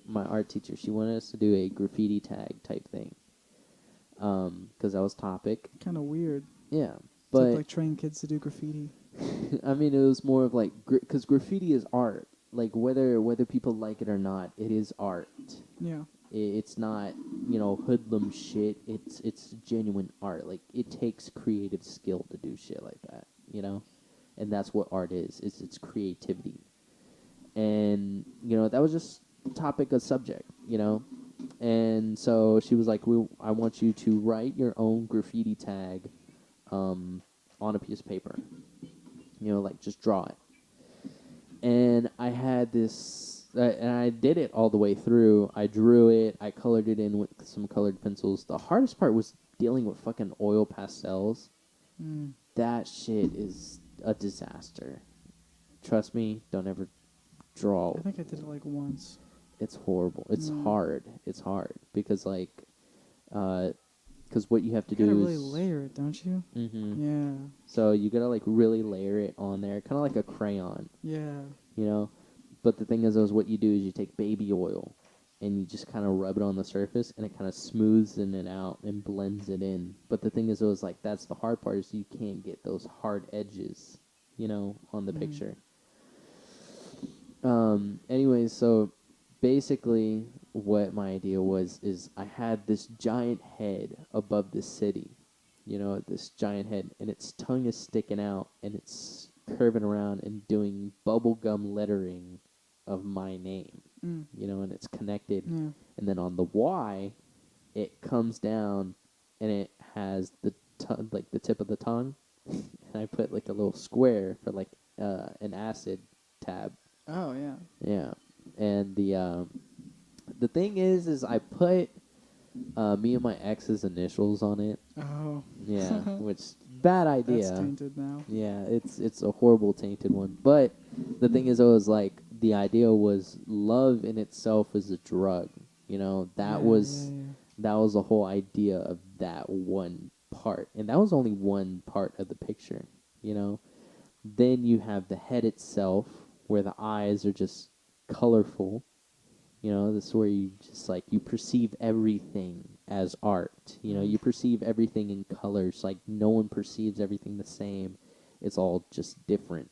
my art teacher. She wanted us to do a graffiti tag type thing. Because that was topic. Kind of weird. Yeah, It's like, but train kids to do graffiti. I mean, it was more of like because graffiti is art. Like whether people like it or not, it is art. Yeah. It's not hoodlum shit. It's genuine art. Like it takes creative skill to do shit like that. And that's what art is. It's creativity. And that was just topic of subject. And so she was like, I want you to write your own graffiti tag, on a piece of paper. Like just draw it. And I had this, and I did it all the way through. I drew it. I colored it in with some colored pencils. The hardest part was dealing with fucking oil pastels. Mm. That shit is a disaster. Trust me, don't ever draw. I think I did it like once. It's horrible. It's Mm. hard. It's hard because because what you have to You gotta do really is layer it, don't you? Mm-hmm. Yeah. So you gotta like really layer it on there, kind of like a crayon. Yeah. But the thing is what you do is you take baby oil and you just kind of rub it on the surface and it kind of smooths it out and blends it in. But the thing is like that's the hard part is you can't get those hard edges, on the picture. Anyways, so basically what my idea was is I had this giant head above the city, this giant head, and its tongue is sticking out and it's curving around and doing bubblegum lettering of my name, Mm. and it's connected. Yeah. And then on the Y, it comes down and it has like the tip of the tongue, and I put like a little square for like an acid tab. Oh yeah. Yeah, and the thing is I put me and my ex's initials on it. Oh. Yeah, which bad idea. That's tainted now. Yeah, it's a horrible tainted one. But the thing is, like the idea was love in itself is a drug. That was Yeah. that was the whole idea of that one part, and that was only one part of the picture. Then you have the head itself, where the eyes are just colorful. This is where you just like you perceive everything as art. You perceive everything in colors. Like no one perceives everything the same. It's all just different.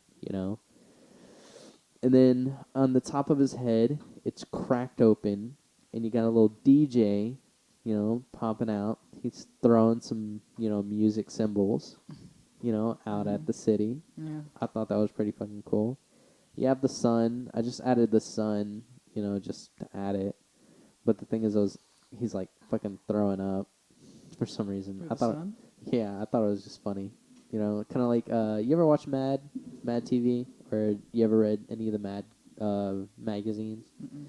And then on the top of his head, it's cracked open, and you got a little DJ, popping out. He's throwing some, music symbols, out at the city. Yeah. I thought that was pretty fucking cool. You have the sun. I just added the sun, just to add it. But the thing is, he's like fucking throwing up for some reason. For I the thought, sun? yeah, I thought it was just funny. Kind of like, you ever watch Mad TV, or you ever read any of the Mad magazines? Mm-mm.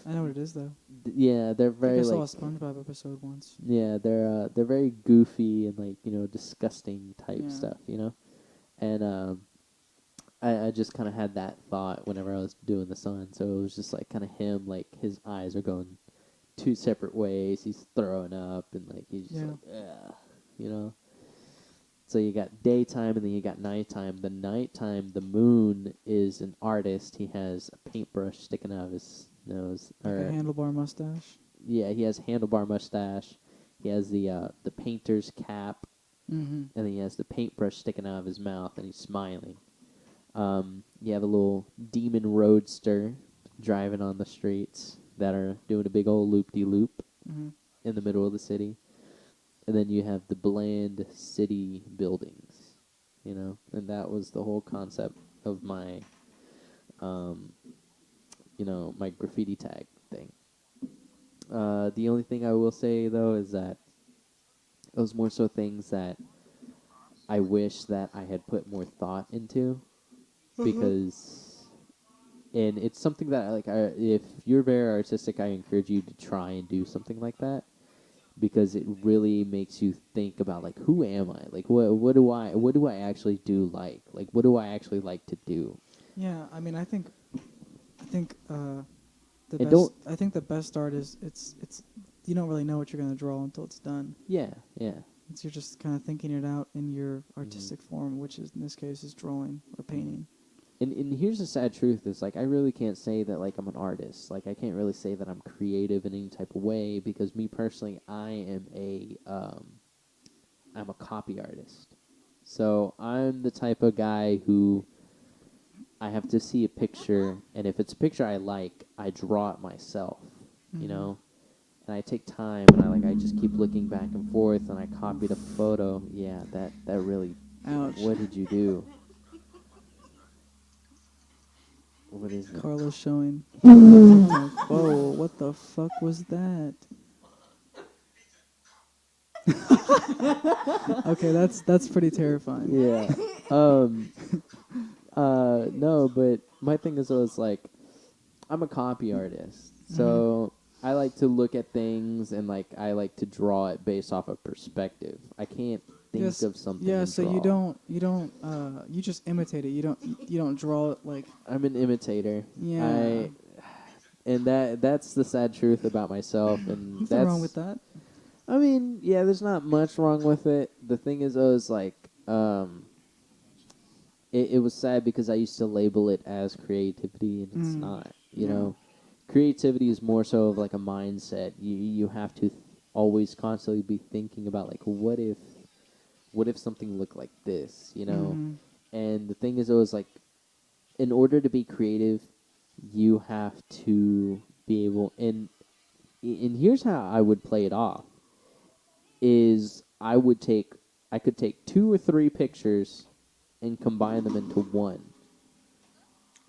I know what it is though. Yeah, they're I think very I saw like, a SpongeBob episode once. yeah, they're very goofy and like disgusting type Yeah. stuff, and I just kind of had that thought whenever I was doing the sun. So it was just like kind of him, like his eyes are going two separate ways. He's throwing up and like he's just like, ugh, So you got daytime and then you got nighttime. The nighttime, the moon is an artist. He has a paintbrush sticking out of his nose. Like a handlebar mustache. Yeah, he has handlebar mustache. He has the painter's cap, Mm-hmm. and then he has the paintbrush sticking out of his mouth, and he's smiling. You have a little demon roadster driving on the streets that are doing a big old loop-de-loop Mm-hmm. in the middle of the city. And then you have the bland city buildings, and that was the whole concept of my, my graffiti tag thing. The only thing I will say, though, is that it was more so things that I wish that I had put more thought into, because, and it's something that if you're very artistic, I encourage you to try and do something like that, because it really makes you think about like, who am I? Like, what do I actually do? Like what do I actually like to do? Yeah, I mean, I think the And best. don't- I think the best art is it's you don't really know what you're gonna draw until it's done. Yeah, yeah. It's you're just kind of thinking it out in your artistic form, which is in this case is drawing or painting. And here's the sad truth: is like I really can't say that like I'm an artist. Like I can't really say that I'm creative in any type of way because me personally, I'm a copy artist. So I'm the type of guy who I have to see a picture, and if it's a picture I like, I draw it myself. You Mhm. know, and I take time, and I just keep looking back and forth, and I copy the photo. Yeah, that really. Ouch. What did you do? What is it? Carlos showing. Whoa, what the fuck was that? Okay, that's pretty terrifying. Yeah. No, but my thing is always like, I'm a copy artist, so I like to look at things and like I like to draw it based off of perspective. I can't think Yes. of something. Yeah, and so draw. you don't you just imitate it. You don't draw it like I'm an imitator. yeah. And that's the sad truth about myself, and Nothing wrong with that. I mean, yeah, there's not much wrong with it. The thing is, though, is like, it was sad because I used to label it as creativity, and it's not. You Yeah. know, creativity is more so of like a mindset. You have to always constantly be thinking about like, what if something looked like this? You know, Mhm. and the thing is, though, is like, in order to be creative, you have to be able and here's how I would play it off is I could take two or three pictures and combine them into one.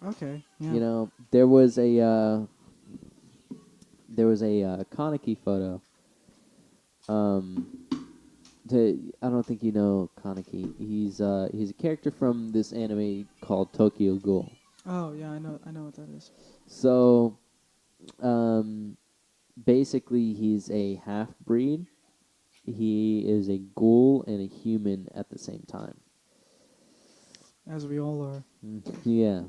Okay. Yeah. You know, there was a Kaneki photo. Um, I don't think you know Kaneki. He's a character from this anime called Tokyo Ghoul. Oh, yeah, I know what that is. So, um, basically, he's a half breed. He is a ghoul and a human at the same time. As we all are. Yeah.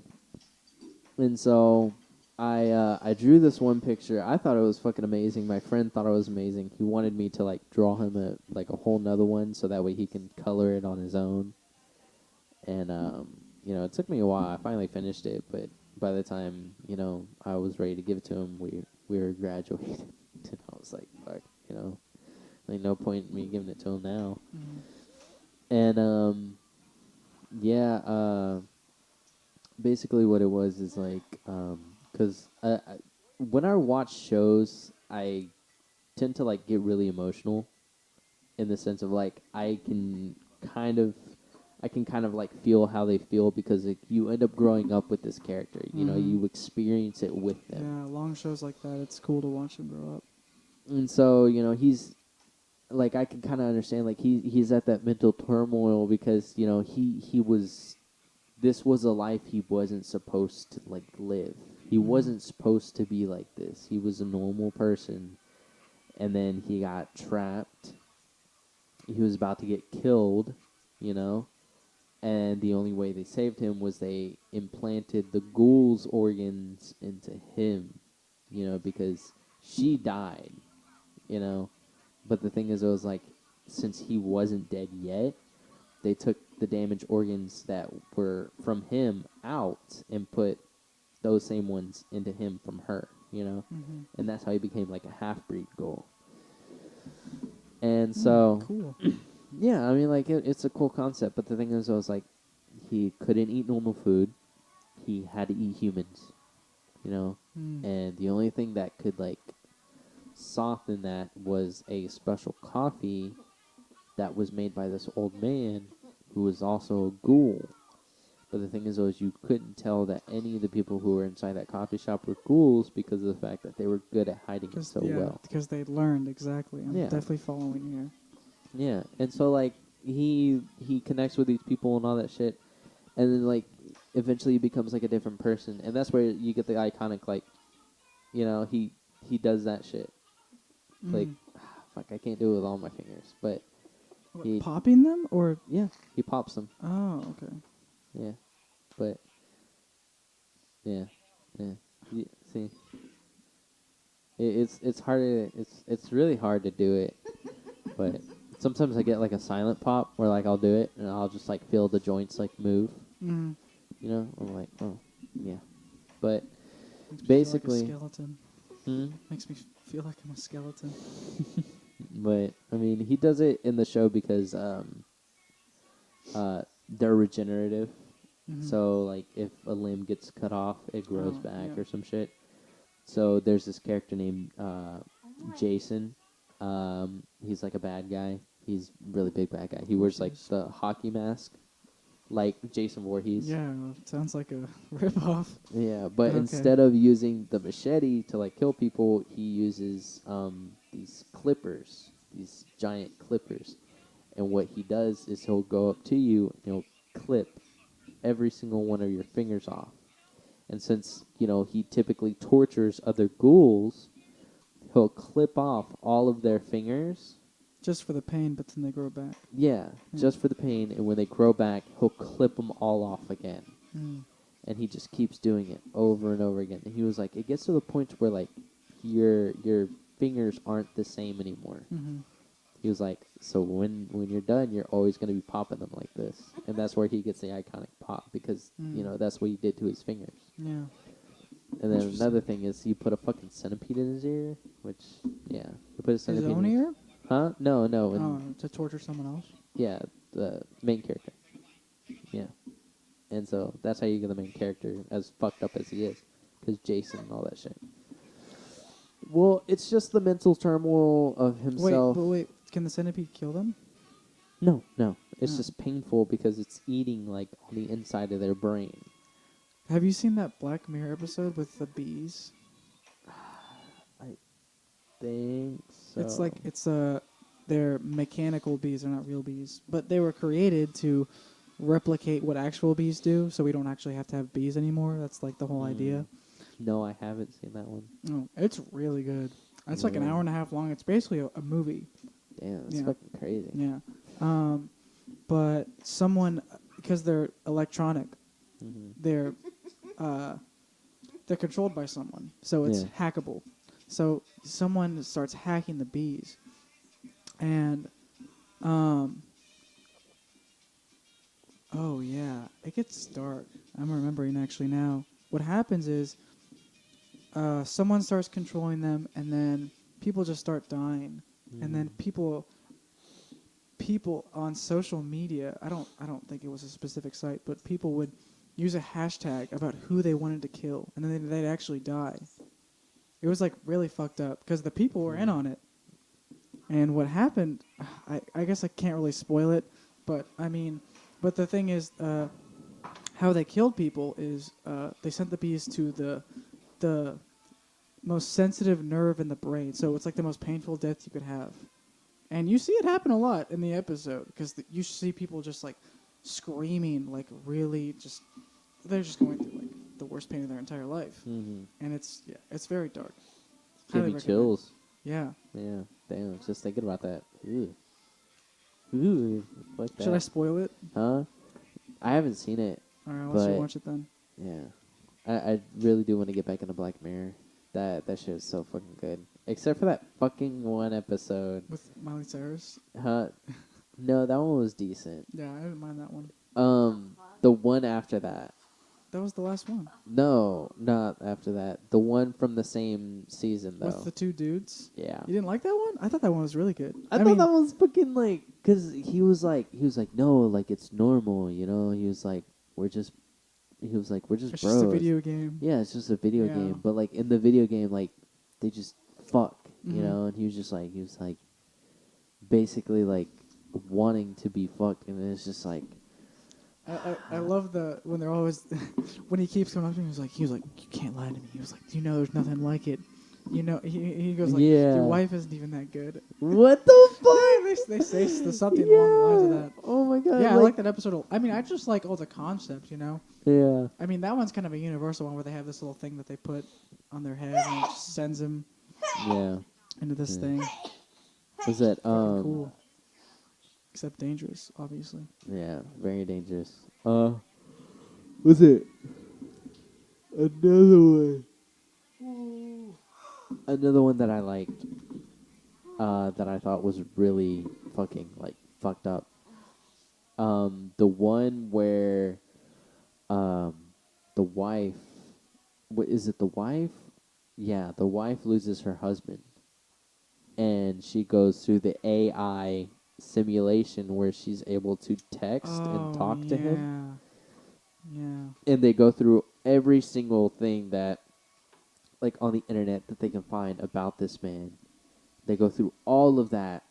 And so I drew this one picture. I thought it was fucking amazing. My friend thought it was amazing. He wanted me to like draw him a whole nother one so that way he can color it on his own. And it took me a while. I finally finished it, but by the time, I was ready to give it to him, we were graduated. And I was like, fuck, like no point in me giving it to him now. Mhm. And yeah, basically what it was is like, because when I watch shows, I tend to like get really emotional in the sense of like kind of I can kind of like feel how they feel because like, you end up growing up with this character. You experience it with them. Yeah, long shows like that, it's cool to watch him grow up. And so, he's like I can kind of understand like he's at that mental turmoil because, he was this was a life he wasn't supposed to like live. He wasn't supposed to be like this. He was a normal person and then he got trapped. He was about to get killed, you know, and the only way they saved him was they implanted the ghoul's organs into him, because she died, you know. But the thing is, it was like, since he wasn't dead yet, they took the damaged organs that were from him out and put those same ones into him from her. And that's how he became like a half-breed ghoul. And so, Cool. yeah, I mean, like, it's a cool concept, but the thing is, I was like, he couldn't eat normal food. He had to eat humans. Mm. And the only thing that could, like, soften that was a special coffee that was made by this old man who was also a ghoul. But the thing is, though, is you couldn't tell that any of the people who were inside that coffee shop were ghouls because of the fact that they were good at hiding it so well. Because they learned exactly. I'm Yeah. definitely following here. Yeah, and so like he connects with these people and all that shit, and then like eventually he becomes like a different person, and that's where you get the iconic like, he does that shit. Like, fuck, I can't do it with all my fingers, but What, he popping them or? yeah he pops them. Oh, okay. Yeah, but yeah, yeah. See, it's hard to it's really hard to do it, but sometimes I get like a silent pop where like I'll do it and I'll just like feel the joints like move. Mm. You know, I'm like, oh, yeah. But Makes me basically, feel like a skeleton. Makes me feel like I'm a skeleton. but I mean, he does it in the show because they're regenerative. Mhm. So like, if a limb gets cut off, it grows Oh, back yeah. or some shit. So there's this character named Jason. He's like a bad guy. He's a really big bad guy. He Of course wears he like is. the hockey mask, like Jason Voorhees. Yeah, sounds like a ripoff. Yeah, but Okay. instead of using the machete to like kill people, he uses these clippers, these giant clippers. And what he does is he'll go up to you and he'll clip every single one of your fingers off. And since, he typically tortures other ghouls, he'll clip off all of their fingers. Just for the pain, but then they grow back. Yeah, just for the pain. And when they grow back, he'll clip them all off again. Mm. And he just keeps doing it over and over again. And he was like, it gets to the point where like your fingers aren't the same anymore. Mm-hmm. He was like, so when you're done, you're always going to be popping them like this. And that's where he gets the iconic pop because, that's what he did to his fingers. Yeah. And then Interesting. another thing is he put a fucking centipede in his ear, which, yeah. He put a His centipede own in ear? Huh? No. To torture someone else? Yeah, the main character. Yeah. And so that's how you get the main character as fucked up as he is. Because Jason and all that shit. Well, it's just the mental turmoil of himself. Wait. Can the centipede kill them? No. It's Oh. just painful because it's eating, like, on the inside of their brain. Have you seen that Black Mirror episode with the bees? I think so. It's like, they're mechanical bees. They're not real bees. But they were created to replicate what actual bees do, so we don't actually have to have bees anymore. That's like the whole idea. No, I haven't seen that one. Oh, it's really good. It's like an Really? hour and a half long. It's basically a movie. Damn, that's Yeah. fucking crazy. Yeah. But someone, because they're electronic, they're controlled by someone, so it's hackable. So someone starts hacking the bees, and oh yeah, it gets dark. I'm remembering actually now. What happens is someone starts controlling them, and then people just start dying, and then people on social media, I don't think it was a specific site, but people would use a hashtag about who they wanted to kill, and then they'd actually die. It was like really fucked up because the people were in on it. And what happened, I guess I can't really spoil it, but the thing is, how they killed people is they sent the bees to the most sensitive nerve in the brain, so it's like the most painful death you could have. And you see it happen a lot in the episode because you see people just like screaming, like really they're just going through like the worst pain of their entire life. Mm-hmm. And it's very dark. Give Highly me recommend. chills. Yeah. Yeah, damn, just thinking about that. Ooh, fuck that. Should I spoil it? Huh? I haven't seen it. All right, I'll let you but watch it then. Yeah. I really do want to get back into Black Mirror. That shit is so fucking good. Except for that fucking one episode. With Miley Cyrus? Huh? No, that one was decent. Yeah, I didn't mind that one. The one after that. That was the last one. No, not after that. The one from the same season, though. With the two dudes? Yeah. You didn't like that one? I thought that one was really good. I thought that was fucking like, because he was like, no, like, it's normal, you know? He was like, we're just It's bros. just a video game. Yeah, it's just a video Yeah. game. But, like, in the video game, like, they just fuck, you Mhm. know? And he was like, basically, like, wanting to be fucked. And it's just like... I love when they're always... when he keeps coming up to me, he was like, you can't lie to me. He was like, do you know there's nothing like it? You know, he goes like, Yeah. your wife isn't even that good. What the fuck? They say something along the lines of that. Oh, my God. Yeah, I like that episode. I mean, I just like all the concepts, you know? Yeah. I mean, that one's kind of a universal one where they have this little thing that they put on their head and it just sends them Yeah. into this Yeah. thing. Was that, Cool. Except dangerous, obviously. Yeah, very dangerous. Was it another one? Another one that I liked. that I thought was really fucking like fucked up. The one where um, the wife, what is it? The wife? Yeah, the wife loses her husband, and she goes through the AI simulation where she's able to text and Oh talk to him, yeah, yeah. and they go through every single thing that like on the internet that they can find about this man. They go through all of that,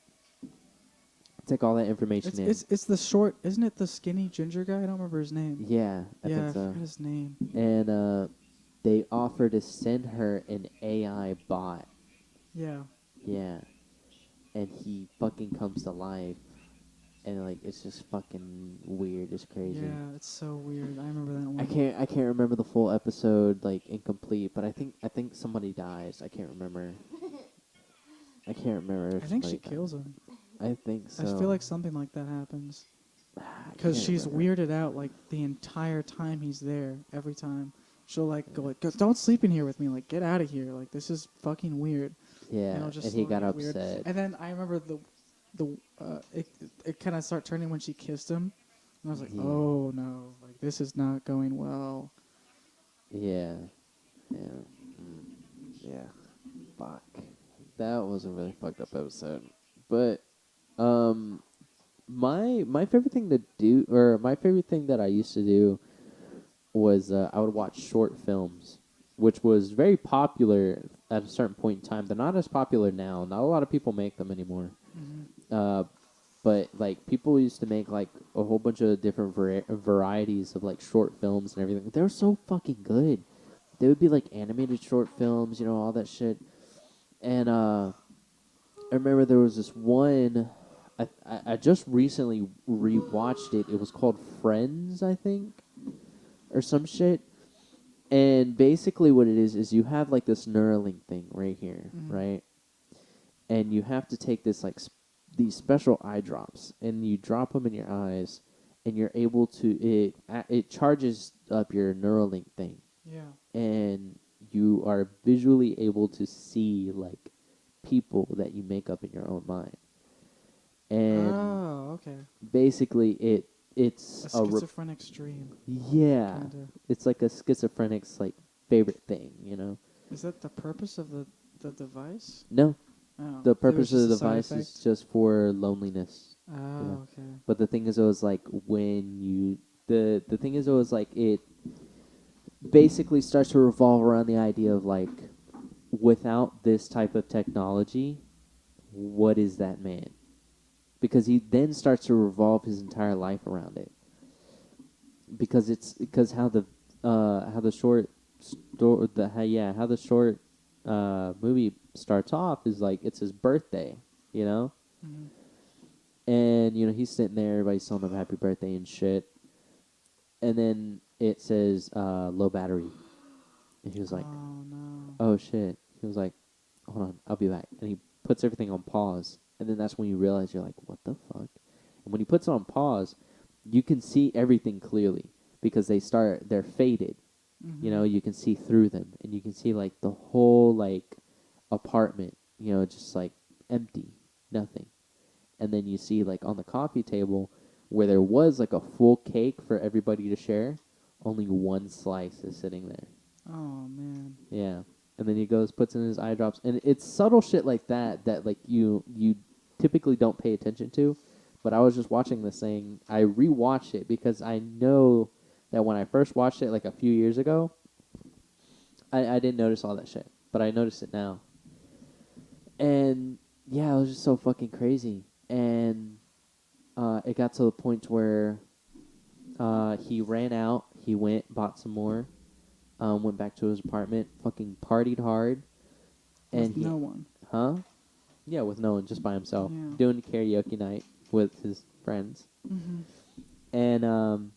take all that information It's in. it's the short, isn't it? The skinny ginger guy. I don't remember his name. Yeah, I Yeah, think I so. forgot his name. And they offer to send her an AI bot. Yeah. Yeah, and he fucking comes to life, and like it's just fucking weird. It's crazy. Yeah, it's so weird. I remember that one. I can't remember the full episode like incomplete, but I think somebody dies. I can't remember. I can't remember if I think she somebody dies. kills him. I think so. I feel like something like that happens. I Because can't she's remember. weirded out like the entire time he's there. Every time she'll like go like, "Don't sleep in here with me. Like, get out of here. Like, this is fucking weird." Yeah, It'll just and he slowly got get weird. upset. And then I remember it kind of start turning when she kissed him, and I was like, Yeah. "Oh no, like this is not going well." Yeah, yeah, yeah. Fuck. That was a really fucked up episode. But um, my favorite thing to do, or my favorite thing that I used to do, was I would watch short films, which was very popular at a certain point in time. They're not as popular now. Not a lot of people make them anymore. Uh, but like people used to make like a whole bunch of different varieties of like short films and everything. They were so fucking good. They would be like animated short films, all that shit. And I remember there was this one. I just recently rewatched it. It was called Friends, I think, or some shit. And basically, what it is you have like this Neuralink thing right here, right? And you have to take this like these special eye drops, and you drop them in your eyes, and you're able to it charges up your Neuralink thing, Yeah. and you are visually able to see like people that you make up in your own mind. And Oh, okay. basically it's A schizophrenic stream, yeah, kind of. it's like a schizophrenic's like favorite thing. Is that the purpose of the device? No, Oh, the it was purpose of just the a side device is effect? just for loneliness. Oh, okay. But the thing is, it was like when you the thing is, it was like it basically starts to revolve around the idea of like without this type of technology, what is that man? Because he then starts to revolve his entire life around it. Because how the short how the short movie starts off is like it's his birthday, you know, Mm-hmm. and he's sitting there, everybody's telling him happy birthday and shit, and then it says low battery, and he was like, Oh no. oh shit. He was like, hold on, I'll be back, and he puts everything on pause, and then that's when you realize you're like, what the fuck? And when he puts it on pause, you can see everything clearly because they're faded. Mm-hmm. You can see through them, and you can see like the whole like apartment, just like empty, nothing. And then you see like on the coffee table where there was like a full cake for everybody to share, only one slice is sitting there. Oh man. Yeah. And then he goes, puts in his eye drops, and it's subtle shit like that like you typically don't pay attention to. But I was just watching this thing. I rewatched it because I know that when I first watched it like a few years ago, I didn't notice all that shit, but I noticed it now. And yeah, it was just so fucking crazy. And it got to the point where he ran out. He went, bought some more, went back to his apartment, fucking partied hard, and With no one. huh? Yeah, with no one, just by himself, Yeah. doing karaoke night with his friends. Mm-hmm. And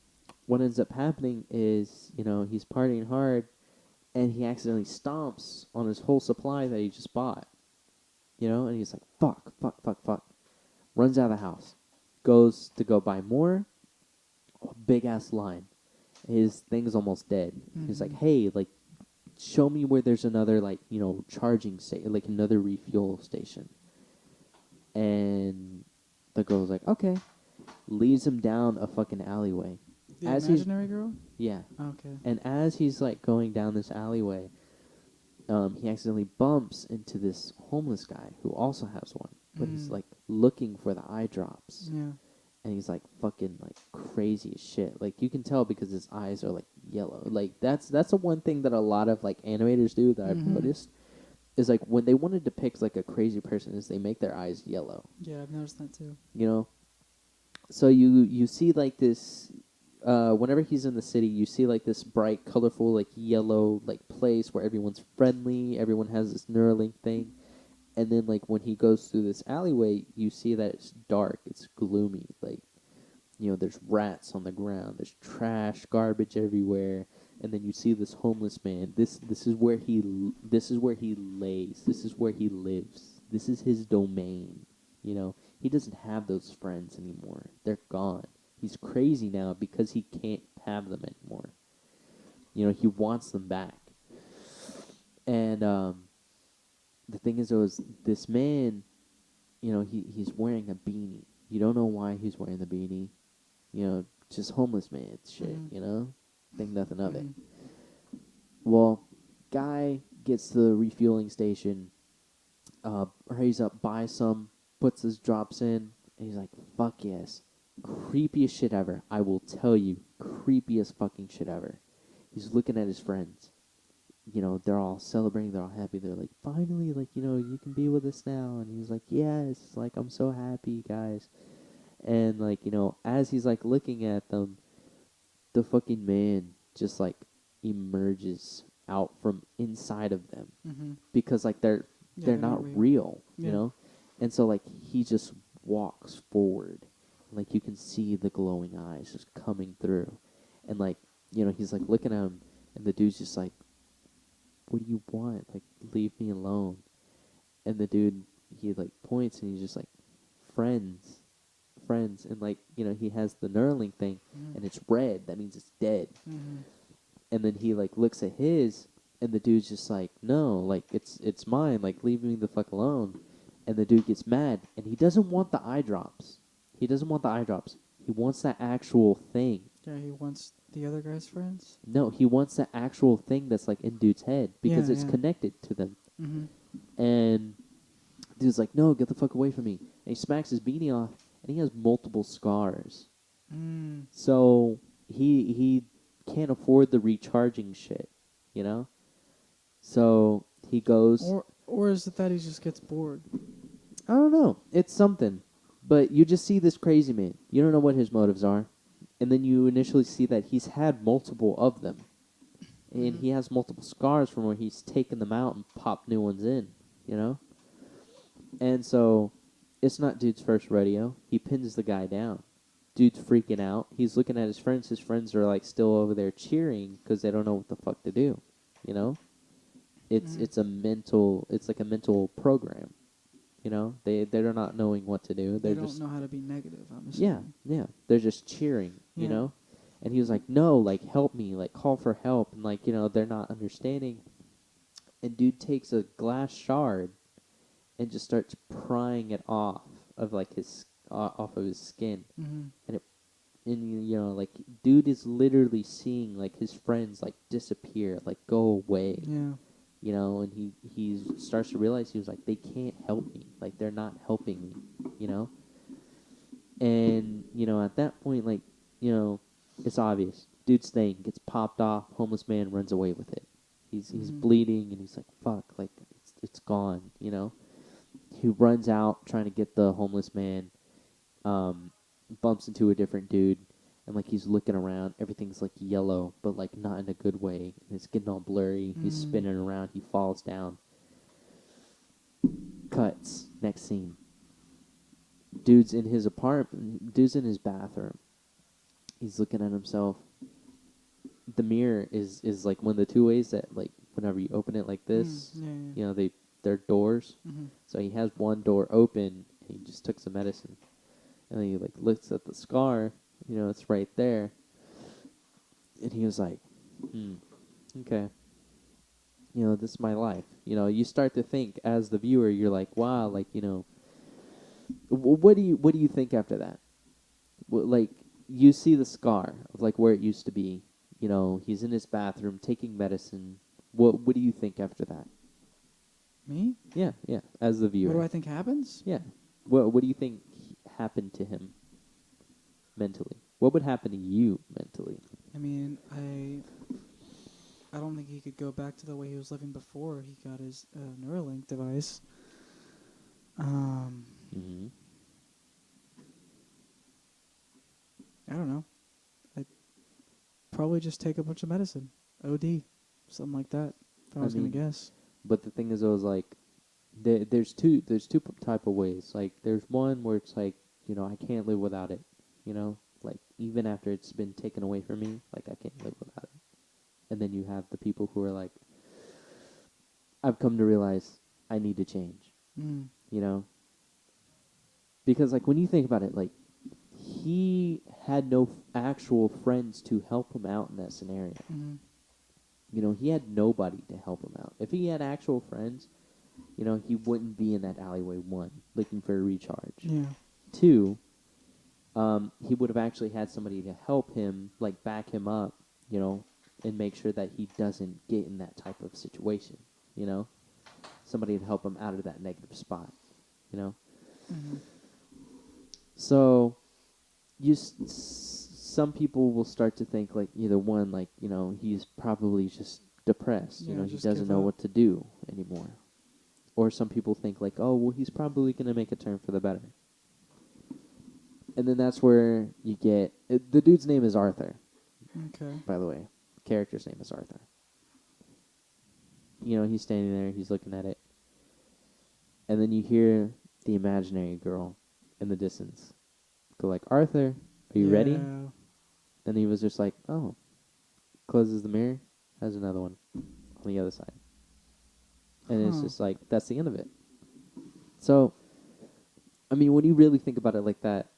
what ends up happening is, he's partying hard, and he accidentally stomps on his whole supply that he just bought. And he's like, fuck, fuck, fuck, fuck. Runs out of the house, goes to go buy more. A big ass line. His thing's almost dead. He's like, Mm-hmm. hey, like, show me where there's another, like, charging station, like another refuel station. And the girl's like, okay. Leads him down a fucking alleyway. The As he's imaginary girl? Yeah. Okay. And as he's like going down this alleyway, he accidentally bumps into this homeless guy who also has one, but he's like looking for the eye drops. Yeah. And he's like fucking like crazy as shit. Like you can tell because his eyes are like yellow. Like that's the one thing that a lot of like animators do that I've noticed is like when they want to depict like a crazy person is they make their eyes yellow. Yeah, I've noticed that too. You know? So you see like this whenever he's in the city, you see like this bright, colorful, like yellow like place where everyone's friendly, everyone has this Neuralink thing. And then like when he goes through this alleyway, you see that it's dark, it's gloomy, like there's rats on the ground, there's trash, garbage everywhere, and then you see this homeless man. This is where he lays. This is where he lives. This is his domain. He doesn't have those friends anymore. They're gone. He's crazy now because he can't have them anymore. He wants them back. And the thing is, this man, he's wearing a beanie. You don't know why he's wearing the beanie. Just homeless man shit, Think nothing of it. Well, guy gets to the refueling station, hurries up, buys some, puts his drops in, and he's like, fuck yes. Creepiest shit ever. I will tell you, creepiest fucking shit ever. He's looking at his friends. They're all celebrating, they're all happy. They're like, finally, like, you can be with us now. And he's like, yes, like, I'm so happy, guys. And, like, as he's, like, looking at them, the fucking man just, like, emerges out from inside of them. Because, like, they're not real, And so, like, he just walks forward. Like, you can see the glowing eyes just coming through. And, like, he's, like, looking at him, and the dude's just like, what do you want? Like, leave me alone. And the dude, he, like, points, and he's just like, friends. And, like, he has the Neuralink thing, and it's red. That means it's dead. And then he, like, looks at his, and the dude's just like, no, like, it's mine. Like, leave me the fuck alone. And the dude gets mad, and he doesn't want the eye drops. He wants that actual thing. Yeah, he wants the other guy's friends? No, he wants the actual thing that's, like, in dude's head, because it's connected to them. And dude's like, no, get the fuck away from me. And he smacks his beanie off, and he has multiple scars. So he can't afford the recharging shit, So he goes... Or is it that he just gets bored? I don't know. It's something. But you just see this crazy man. You don't know what his motives are. And then you initially see that he's had multiple of them. And he has multiple scars from where he's taken them out and popped new ones in, And so it's not dude's first rodeo. He pins the guy down. Dude's freaking out. He's looking at his friends. His friends are like still over there cheering because they don't know what the fuck to do, It's like a mental program, They're not knowing what to do. They don't know how to be negative, I'm assuming. Yeah. They're just cheering, And he was like, no, like, help me, like, call for help. And, like, they're not understanding. And dude takes a glass shard and just starts prying it off of, like, off of his skin. And like, dude is literally seeing, like, his friends, like, disappear, like, go away. Yeah. And he starts to realize, he was like, they can't help me. Like, they're not helping me, And, at that point, like, it's obvious. Dude's thing gets popped off. Homeless man runs away with it. He's bleeding, and he's like, fuck, like, it's gone, He runs out trying to get the homeless man, bumps into a different dude, and, like, he's looking around. Everything's, like, yellow, but, like, not in a good way. And it's getting all blurry. He's spinning around. He falls down. Cuts. Next scene. Dude's in his apartment. Dude's in his bathroom. He's looking at himself. The mirror is like one of the two ways that, like, whenever you open it like this, they're doors. So he has one door open, and he just took some medicine. And then he, like, looks at the scar, it's right there. And he was like, okay. This is my life. You start to think, as the viewer, you're like, wow, like, What do you think after that? Like you see the scar of like where it used to be. You know, he's in his bathroom taking medicine. What do you think after that? Me? Yeah, yeah. As the viewer, What do I think happens? yeah. What do you think happened to him mentally? What would happen to you mentally? I mean, I don't think he could go back to the way he was living before he got his Neuralink device. Mm-hmm. I don't know. I'd probably just take a bunch of medicine, OD, something like that. If I I was gonna mean, guess. But the thing is, I was like, there's two type of ways. Like, there's one where it's like, you know, I can't live without it. You know, like even after it's been taken away from me, like I can't live without it. And then you have the people who are like, I've come to realize I need to change. Mm. You know, because like when you think about it, like he had no actual friends to help him out in that scenario. Mm-hmm. You know, he had nobody to help him out. If he had actual friends, you know, he wouldn't be in that alleyway, one, looking for a recharge. Yeah. Two, he would have actually had somebody to help him, like back him up, you know, and make sure that he doesn't get in that type of situation, you know? Somebody to help him out of that negative spot, you know? Mm-hmm. So, some people will start to think, like, either one, like, you know, he's probably just depressed, you Yeah, know, he just doesn't give know up. what to do anymore. Or some people think, like, oh, well, he's probably going to make a turn for the better. And then that's where you get... the dude's name is Arthur, Okay. by the way. Character's name is Arthur. You know, he's standing there, he's looking at it. And then you hear the imaginary girl in the distance go like, Arthur, are you ready? Yeah. And he was just like, oh. Closes the mirror, has another one on the other side. And it's Huh. just like, that's the end of it. So, I mean, when you really think about it like that,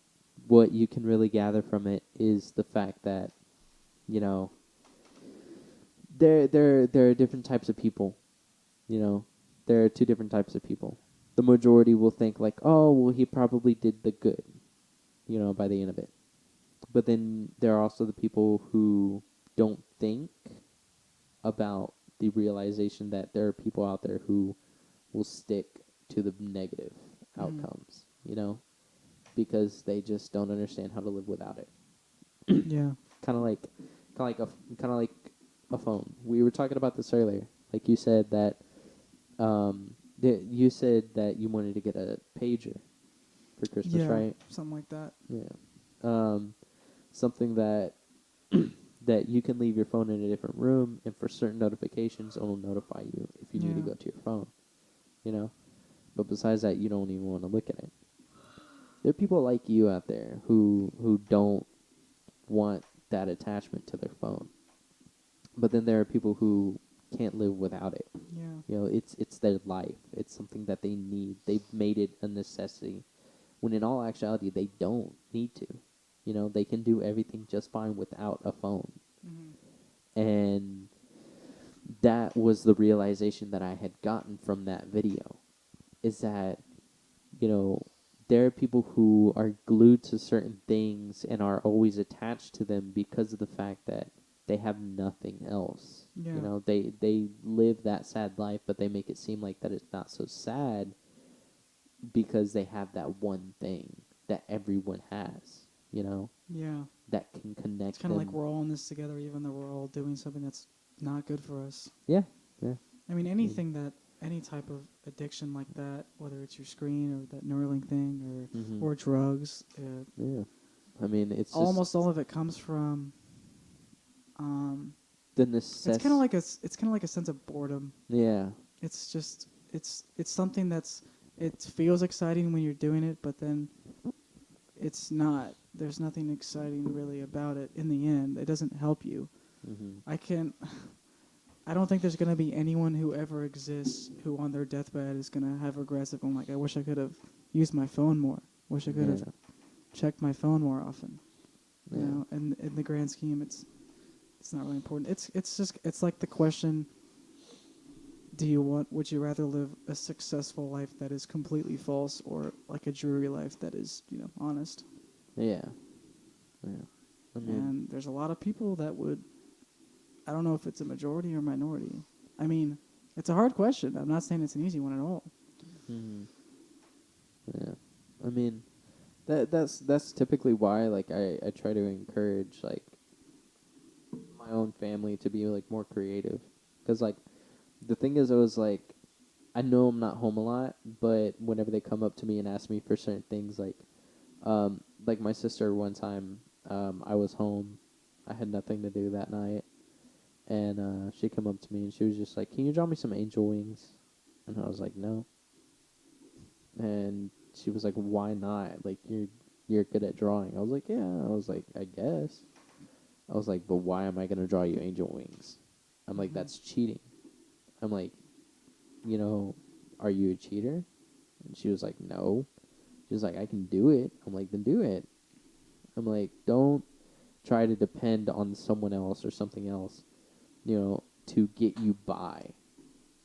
what you can really gather from it is the fact that, you know, there are different types of people. You know, there are two different types of people. The majority will think like, oh, well, he probably did the good, you know, by the end of it. But then there are also the people who don't think about the realization that there are people out there who will stick to the negative outcomes, you know, because they just don't understand how to live without it. Yeah. Kind of like a phone. We were talking about this earlier. Like you said that, you said that you wanted to get a pager for Christmas, Yeah. right? Something like that. Yeah. Something that that you can leave your phone in a different room, and for certain notifications, it'll notify you if you need to Yeah. go to your phone. You know, but besides that, you don't even want to look at it. There are people like you out there who don't want that attachment to their phone. But then there are people who can't live without it. Yeah. You know, it's their life. It's something that they need. They've made it a necessity. When in all actuality, they don't need to. You know, they can do everything just fine without a phone. Mm-hmm. And that was the realization that I had gotten from that video. Is that, you know, there are people who are glued to certain things and are always attached to them because of the fact that they have nothing else. Yeah. You know, they live that sad life, but they make it seem like that it's not so sad because they have that one thing that everyone has, you know, Yeah. that can connect It's kind of them. like we're all in this together, even though we're all doing something that's not good for us. Yeah, yeah. I mean, any type of addiction like that, whether it's your screen or that Neuralink thing Mhm. or drugs, Yeah. I mean, it's just almost all of it comes from. the It's kind of like it's kind of like a sense of boredom. Yeah. It's just it's something it feels exciting when you're doing it, but then it's not. There's nothing exciting really about it in the end. It doesn't help you. Mhm. I don't think there's gonna be anyone who ever exists who on their deathbed is gonna have regrets of going like, I wish I could have used my phone more. Wish I could have checked my phone more often. You Yeah. know, and in the grand scheme, it's not really important. It's like the question, would you rather live a successful life that is completely false or like a dreary life that is, honest? Yeah. Yeah. I mean, And there's a lot of people that would, I don't know if it's a majority or minority. I mean, it's a hard question. I'm not saying it's an easy one at all. yeah. I mean, that's typically why like I try to encourage like my own family to be like more creative, because like the thing is, I was like, I know I'm not home a lot, but whenever they come up to me and ask me for certain things, like my sister one time, I was home, I had nothing to do that night, and she came up to me and she was just like, "Can you draw me some angel wings?" And I was like, "No." And she was like, "Why not? Like you're good at drawing." I was like, "Yeah." I was like, "I guess." I was like, "But why am I gonna draw you angel wings?" I'm like, "That's cheating." I'm like, "Are you a cheater?" And she was like, "No." She was like, "I can do it." I'm like, "Then do it." I'm like, "Don't try to depend on someone else or something else, to get you by."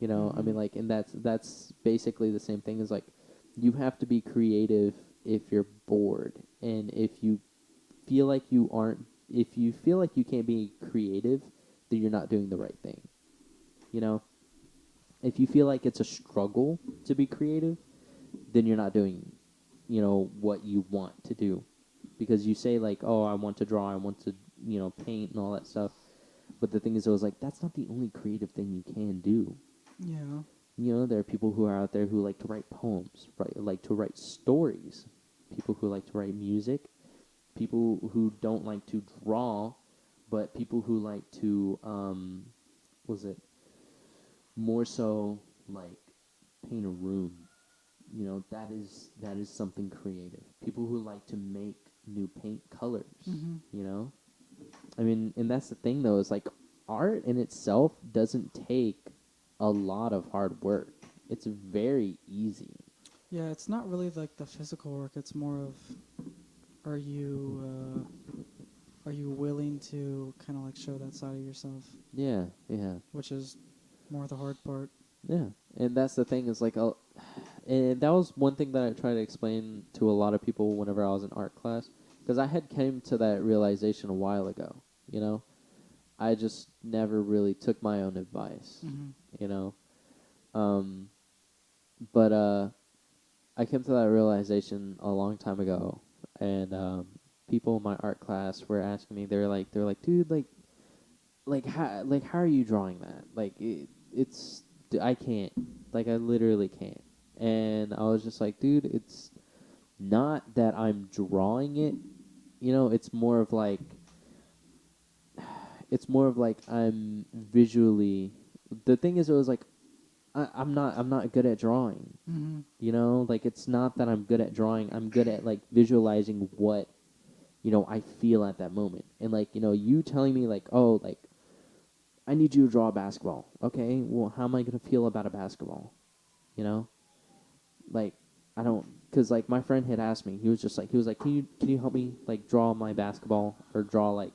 I mean, like, and that's basically the same thing as like, you have to be creative if you're bored, and feel like if you feel like you can't be creative, then you're not doing the right thing. You know, if you feel like it's a struggle to be creative, then you're not doing, what you want to do, because you say like, "Oh, I want to draw, I want to, paint and all that stuff," but the thing is, I was like, that's not the only creative thing you can do. Yeah. There are people who are out there who like to write poems, like to write stories, people who like to write music, people who don't like to draw, but people who like to, was it more so like paint a room. That is something creative. People who like to make new paint colors. Mm-hmm. You know, I mean, and that's the thing though, is like art in itself doesn't take a lot of hard work. It's very easy. Yeah, it's not really like the physical work. It's more of, are you willing to kind of like show that side of yourself, Yeah, yeah, which is more the hard part. yeah. And that's the thing is like, and that was one thing that I tried to explain to a lot of people whenever I was in art class, because I had came to that realization a while ago. I just never really took my own advice. Mm-hmm. You know, um, but I came to that realization a long time ago, and people in my art class were asking me. They're like, "Dude, how are you drawing that? Like, I can't. Like, I literally can't." And I was just like, "Dude, it's not that I'm drawing it. It's more of like, I'm visually." The thing is, it was like, I'm not good at drawing. Mm-hmm. Like, it's not that I'm good at drawing. I'm good at like visualizing what I feel at that moment. And like, you telling me like, "Oh, like I need you to draw a basketball." Okay, well, how am I gonna feel about a basketball? You know, like, I don't, because like my friend had asked me. He was like, "Can you help me like draw my basketball, or draw like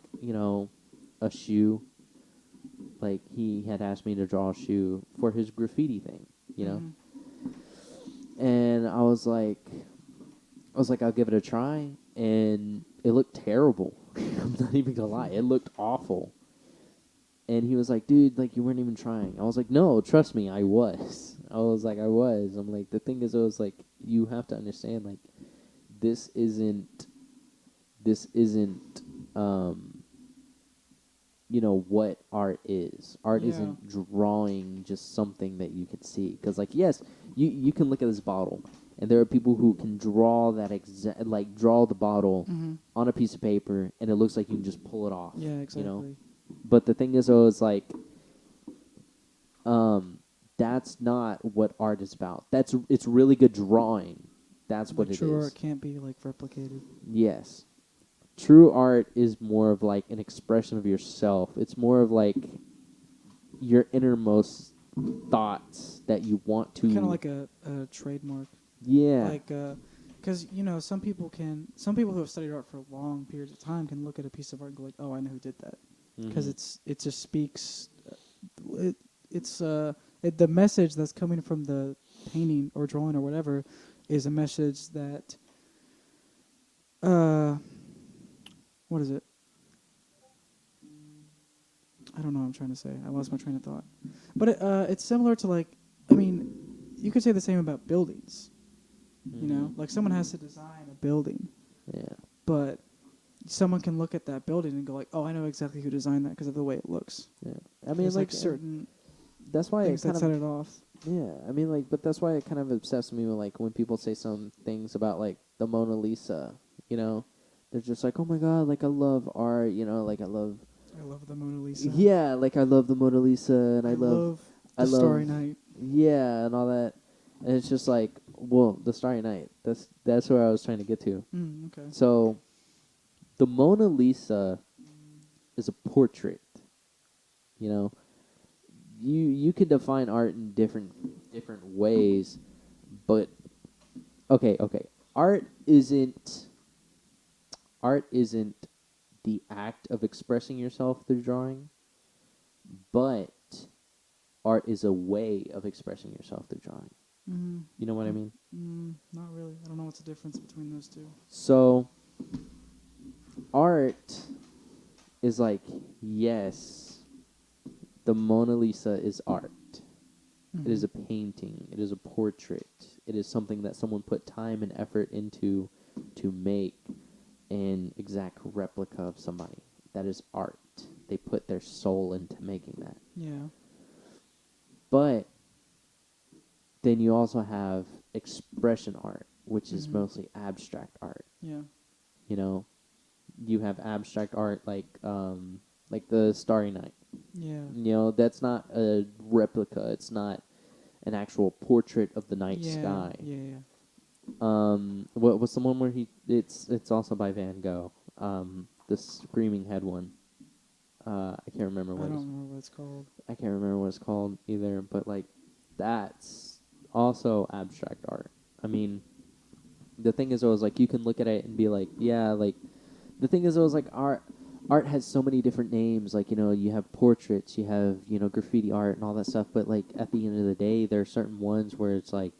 a shoe?" Like, he had asked me to draw a shoe for his graffiti thing. You know, Mm-hmm. and I was like, "I'll give it a try," and it looked terrible. I'm not even gonna lie, it looked awful. And he was like, "Dude, like, you weren't even trying." I was like, "No, trust me, I was." I was like, "I was." I'm like, the thing is, I was like, you have to understand, like, this isn't, this isn't, what art is. Art Yeah. isn't drawing just something that you can see. Because, like, yes, you can look at this bottle, and there are people who can draw draw the bottle Mm-hmm. on a piece of paper, and it looks like you can just pull it off. Yeah, exactly. But the thing is, though, is like, that's not what art is about. It's really good drawing. That's Like what it true is. art can't be like replicated. Yes. True art is more of like an expression of yourself. It's more of like your innermost thoughts that you want to. Kind of like a trademark. Yeah. Like, because some people who have studied art for long periods of time can look at a piece of art and go like, "Oh, I know who did that," because Mhm. it just speaks. It, it's the message that's coming from the painting or drawing or whatever is a message that what is it? I don't know what I'm trying to say. I lost my train of thought. But it's similar to like, I mean, you could say the same about buildings. You know, like someone has to design a building, Yeah. but someone can look at that building and go like, "Oh, I know exactly who designed that because of the way it looks." Yeah. I mean, There's like certain that's why it things kind that of set it off. yeah. I mean, like, but that's why it kind of obsesses me with like when people say some things about like the Mona Lisa. You know, they're just like, oh my god, like I love art. You know, like I love. I love the Mona Lisa. Yeah, like I love the Mona Lisa, and I love the Starry Night. Yeah, and all that. And it's just like, well, the Starry Night. That's where I was trying to get to. Okay. So, the Mona Lisa is a portrait. You know, you could define art in different ways, but okay. Art isn't the act of expressing yourself through drawing, but art is a way of expressing yourself through drawing. You know what I mean? Not really. I don't know what's the difference between those two. So, art is like, yes, the Mona Lisa is art. It is a painting. It is a portrait. It is something that someone put time and effort into to make an exact replica of somebody. That is art. They put their soul into making that. Yeah. But then you also have expression art, which is mostly abstract art. Yeah. You know, you have abstract art like the Starry Night. Yeah. You know, that's not a replica. It's not an actual portrait of the night sky. Yeah. What was the one where it's also by Van Gogh. The screaming head one. I can't remember I what don't remember what it's called. I can't remember what it's called either, but like that's also abstract art. I mean, the thing is, I was like, you can look at it and be like, yeah, like the thing is, I was like, art has so many different names. Like, you know, you have portraits, you have, you know, graffiti art and all that stuff. But like at the end of the day, there are certain ones where it's like,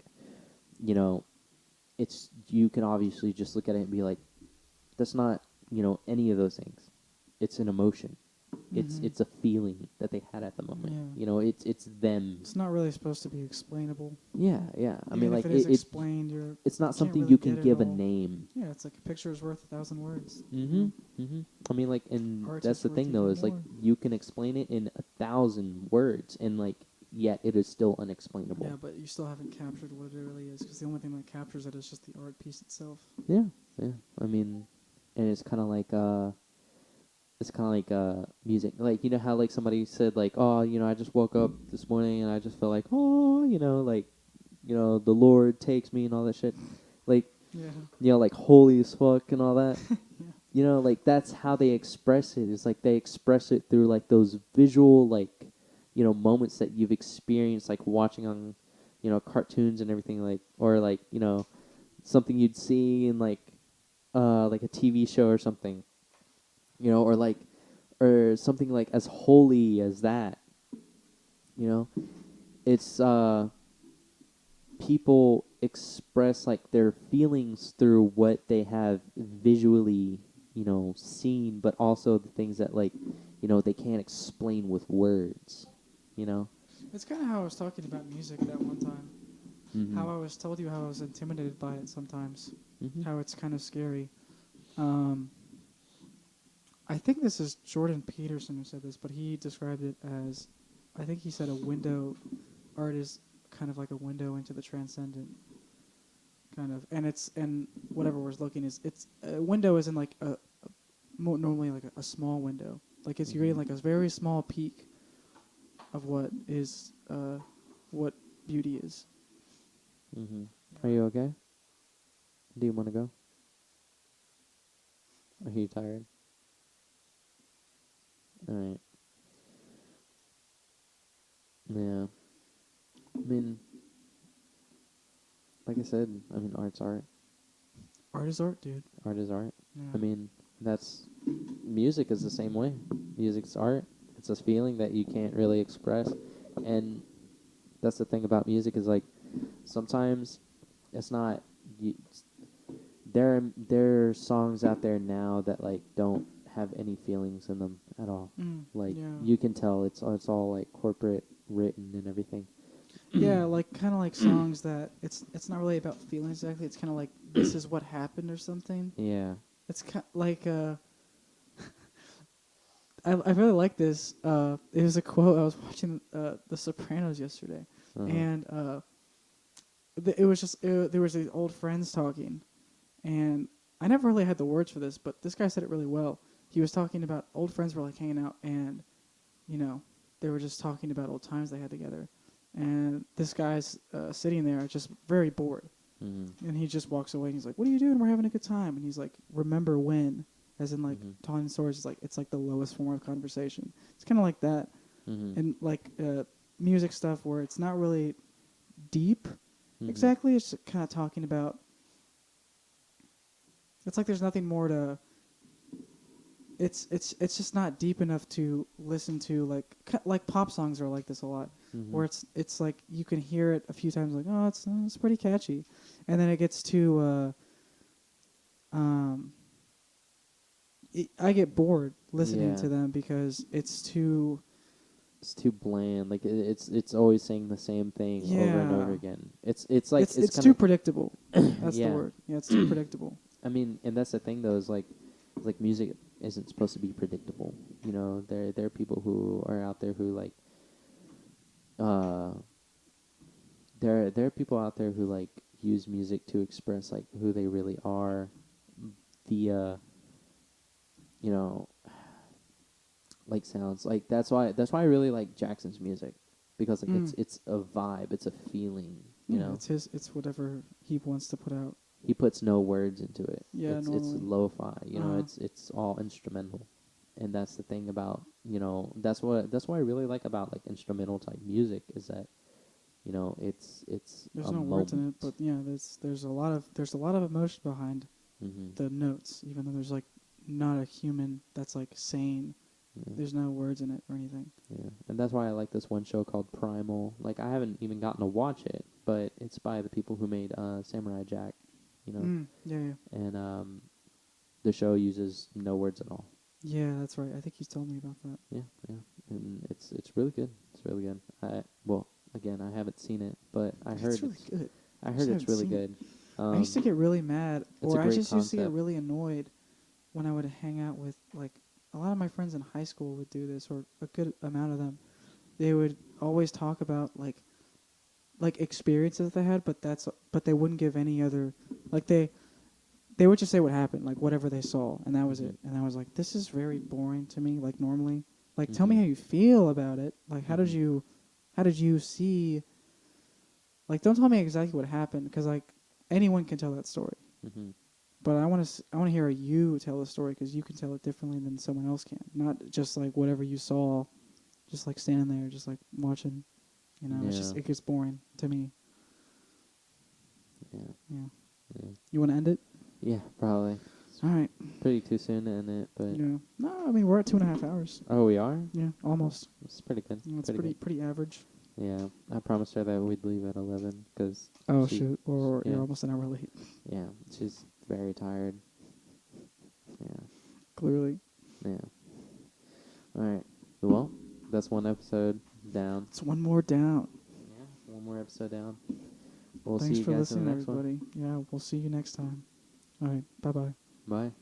you know, it's you can obviously just look at it and be like, that's not, you know, any of those things. It's an emotion. It's a feeling that they had at the moment. Yeah. You know, it's them. It's not really supposed to be explainable. Yeah. I mean, like if it is explained, it's not can't something really you get can it give a all. name. Yeah, it's like a picture is worth 1,000 words. I mean, like, and Art that's is the worth thing, though, even is like more. you can explain it in 1,000 words, and like, yet it is still unexplainable. Yeah, but you still haven't captured what it really is, because the only thing that captures it is just the art piece itself. Yeah. I mean, and it's kind of like music. Like, you know how like somebody said like, oh, you know, I just woke up this morning and I just felt like, oh, you know, like, you know, the Lord takes me and all that shit. Like, Yeah. you know, like holy as fuck and all that. Yeah. You know, like that's how they express it. It's like they express it through like those visual, like, you know, moments that you've experienced, like watching on, you know, cartoons and everything, like, or like, you know, something you'd see in like a TV show or something, you know, or something like as holy as that. You know, it's people express like their feelings through what they have visually, you know, seen, but also the things that like, you know, they can't explain with words, you know. It's kind of how I was talking about music that one time. Mm-hmm. How I was told you how I was intimidated by it sometimes. Mm-hmm. How it's kind of scary. I think this is Jordan Peterson who said this, but he described it as, I think he said a window, art is kind of like a window into the transcendent. Kind of, and whatever we're looking is, it's a window isn't like normally like a small window. Like it's you're getting like a very small peek of what is what beauty is. Mm-hmm. Are you okay? Do you want to go? Are you tired? All right. Yeah. I mean, like I said, I mean, art's art. Art is art, dude. Art is art. Yeah. I mean, that's music is the same way. Music's art. It's a feeling that you can't really express, and that's the thing about music is like sometimes it's not. You, there are songs out there now that like don't have any feelings in them at all. Like Yeah. you can tell it's all like corporate written and everything. Yeah, like kind of like songs that it's not really about feelings exactly. It's kind of like this is what happened or something. Yeah. It's kind like I really like this. It was a quote. I was watching The Sopranos yesterday, Uh-huh. and it was just there was these old friends talking, and I never really had the words for this, but this guy said it really well. He was talking about old friends were like hanging out, and you know they were just talking about old times they had together, and this guy's sitting there just very bored, Mm-hmm. and he just walks away. And he's like, "What are you doing? We're having a good time." And he's like, "Remember when?" As in like telling stories is like it's like the lowest form of conversation. It's kind of like that, Mm-hmm. and like music stuff where it's not really deep Mm-hmm. exactly. It's kind of talking about. It's like there's nothing more to. It's just not deep enough to listen to like pop songs are like this a lot, Mm-hmm. where it's like you can hear it a few times like oh it's pretty catchy, and then it gets to I get bored listening Yeah. to them because it's too It's too bland. Like it's always saying the same thing over and over Yeah. again. It's like it's it's kind too of predictable. That's Yeah. the word. Yeah, it's too predictable. I mean, and that's the thing though is like music isn't supposed to be predictable. You know, there are people who are out there who like uh there are people out there who like use music to express like who they really are via you know like sounds. Like that's why I really like Jackson's music because like it's a vibe, it's a feeling, you know. It's whatever he wants to put out. He puts no words into it. Yeah, It's normally. lo-fi, you know, Uh-huh. it's all instrumental. And that's the thing about, you know, that's what I really like about like instrumental type music is that, you know, it's There's a no words in it, moment. but yeah, there's a lot of emotion behind Mhm. the notes, even though there's like not a human that's like sane. Yeah. There's no words in it or anything. Yeah. And that's why I like this one show called Primal. Like I haven't even gotten to watch it, but it's by the people who made Samurai Jack, you know. Yeah, yeah. And the show uses no words at all. Yeah, that's right. I think he's told me about that. Yeah, yeah, and it's really good. It's really good. Well, again, I haven't seen it, but I heard It's really good. I just heard it's haven't really seen it. good. I used to get really mad, it's a or I great just used to get concept. really annoyed when I would hang out with like a lot of my friends in high school would do this, or a good amount of them. They would always talk about like experiences they had, but they wouldn't give any other like they would just say what happened, like whatever they saw, and that was it. And I was like, this is very boring to me. Like normally, like tell me how you feel about it. Like how did you see? Like don't tell me exactly what happened, because like anyone can tell that story. Mm-hmm. But I want to hear you tell the story because you can tell it differently than someone else can. Not just like whatever you saw, just like standing there, just like watching. You know, Yeah. it gets boring to me. Yeah. Yeah. Yeah. You want to end it? Yeah, probably. All right. Pretty too soon to end it, but Yeah. No, I mean we're at 2.5 hours. oh, we are. Yeah, almost. It's pretty good. You know, it's pretty good. pretty average. Yeah, I promised her that we'd leave at 11 because. Oh shoot! Or yeah. you're almost an hour late. Yeah, she's very tired. Yeah. Clearly. Yeah. All right. Well, that's one episode down. It's one more down. Yeah, one more episode down. We'll Thanks see you for guys in listening, the next everybody. Yeah, we'll see you next time. All right. Bye-bye. one. Bye.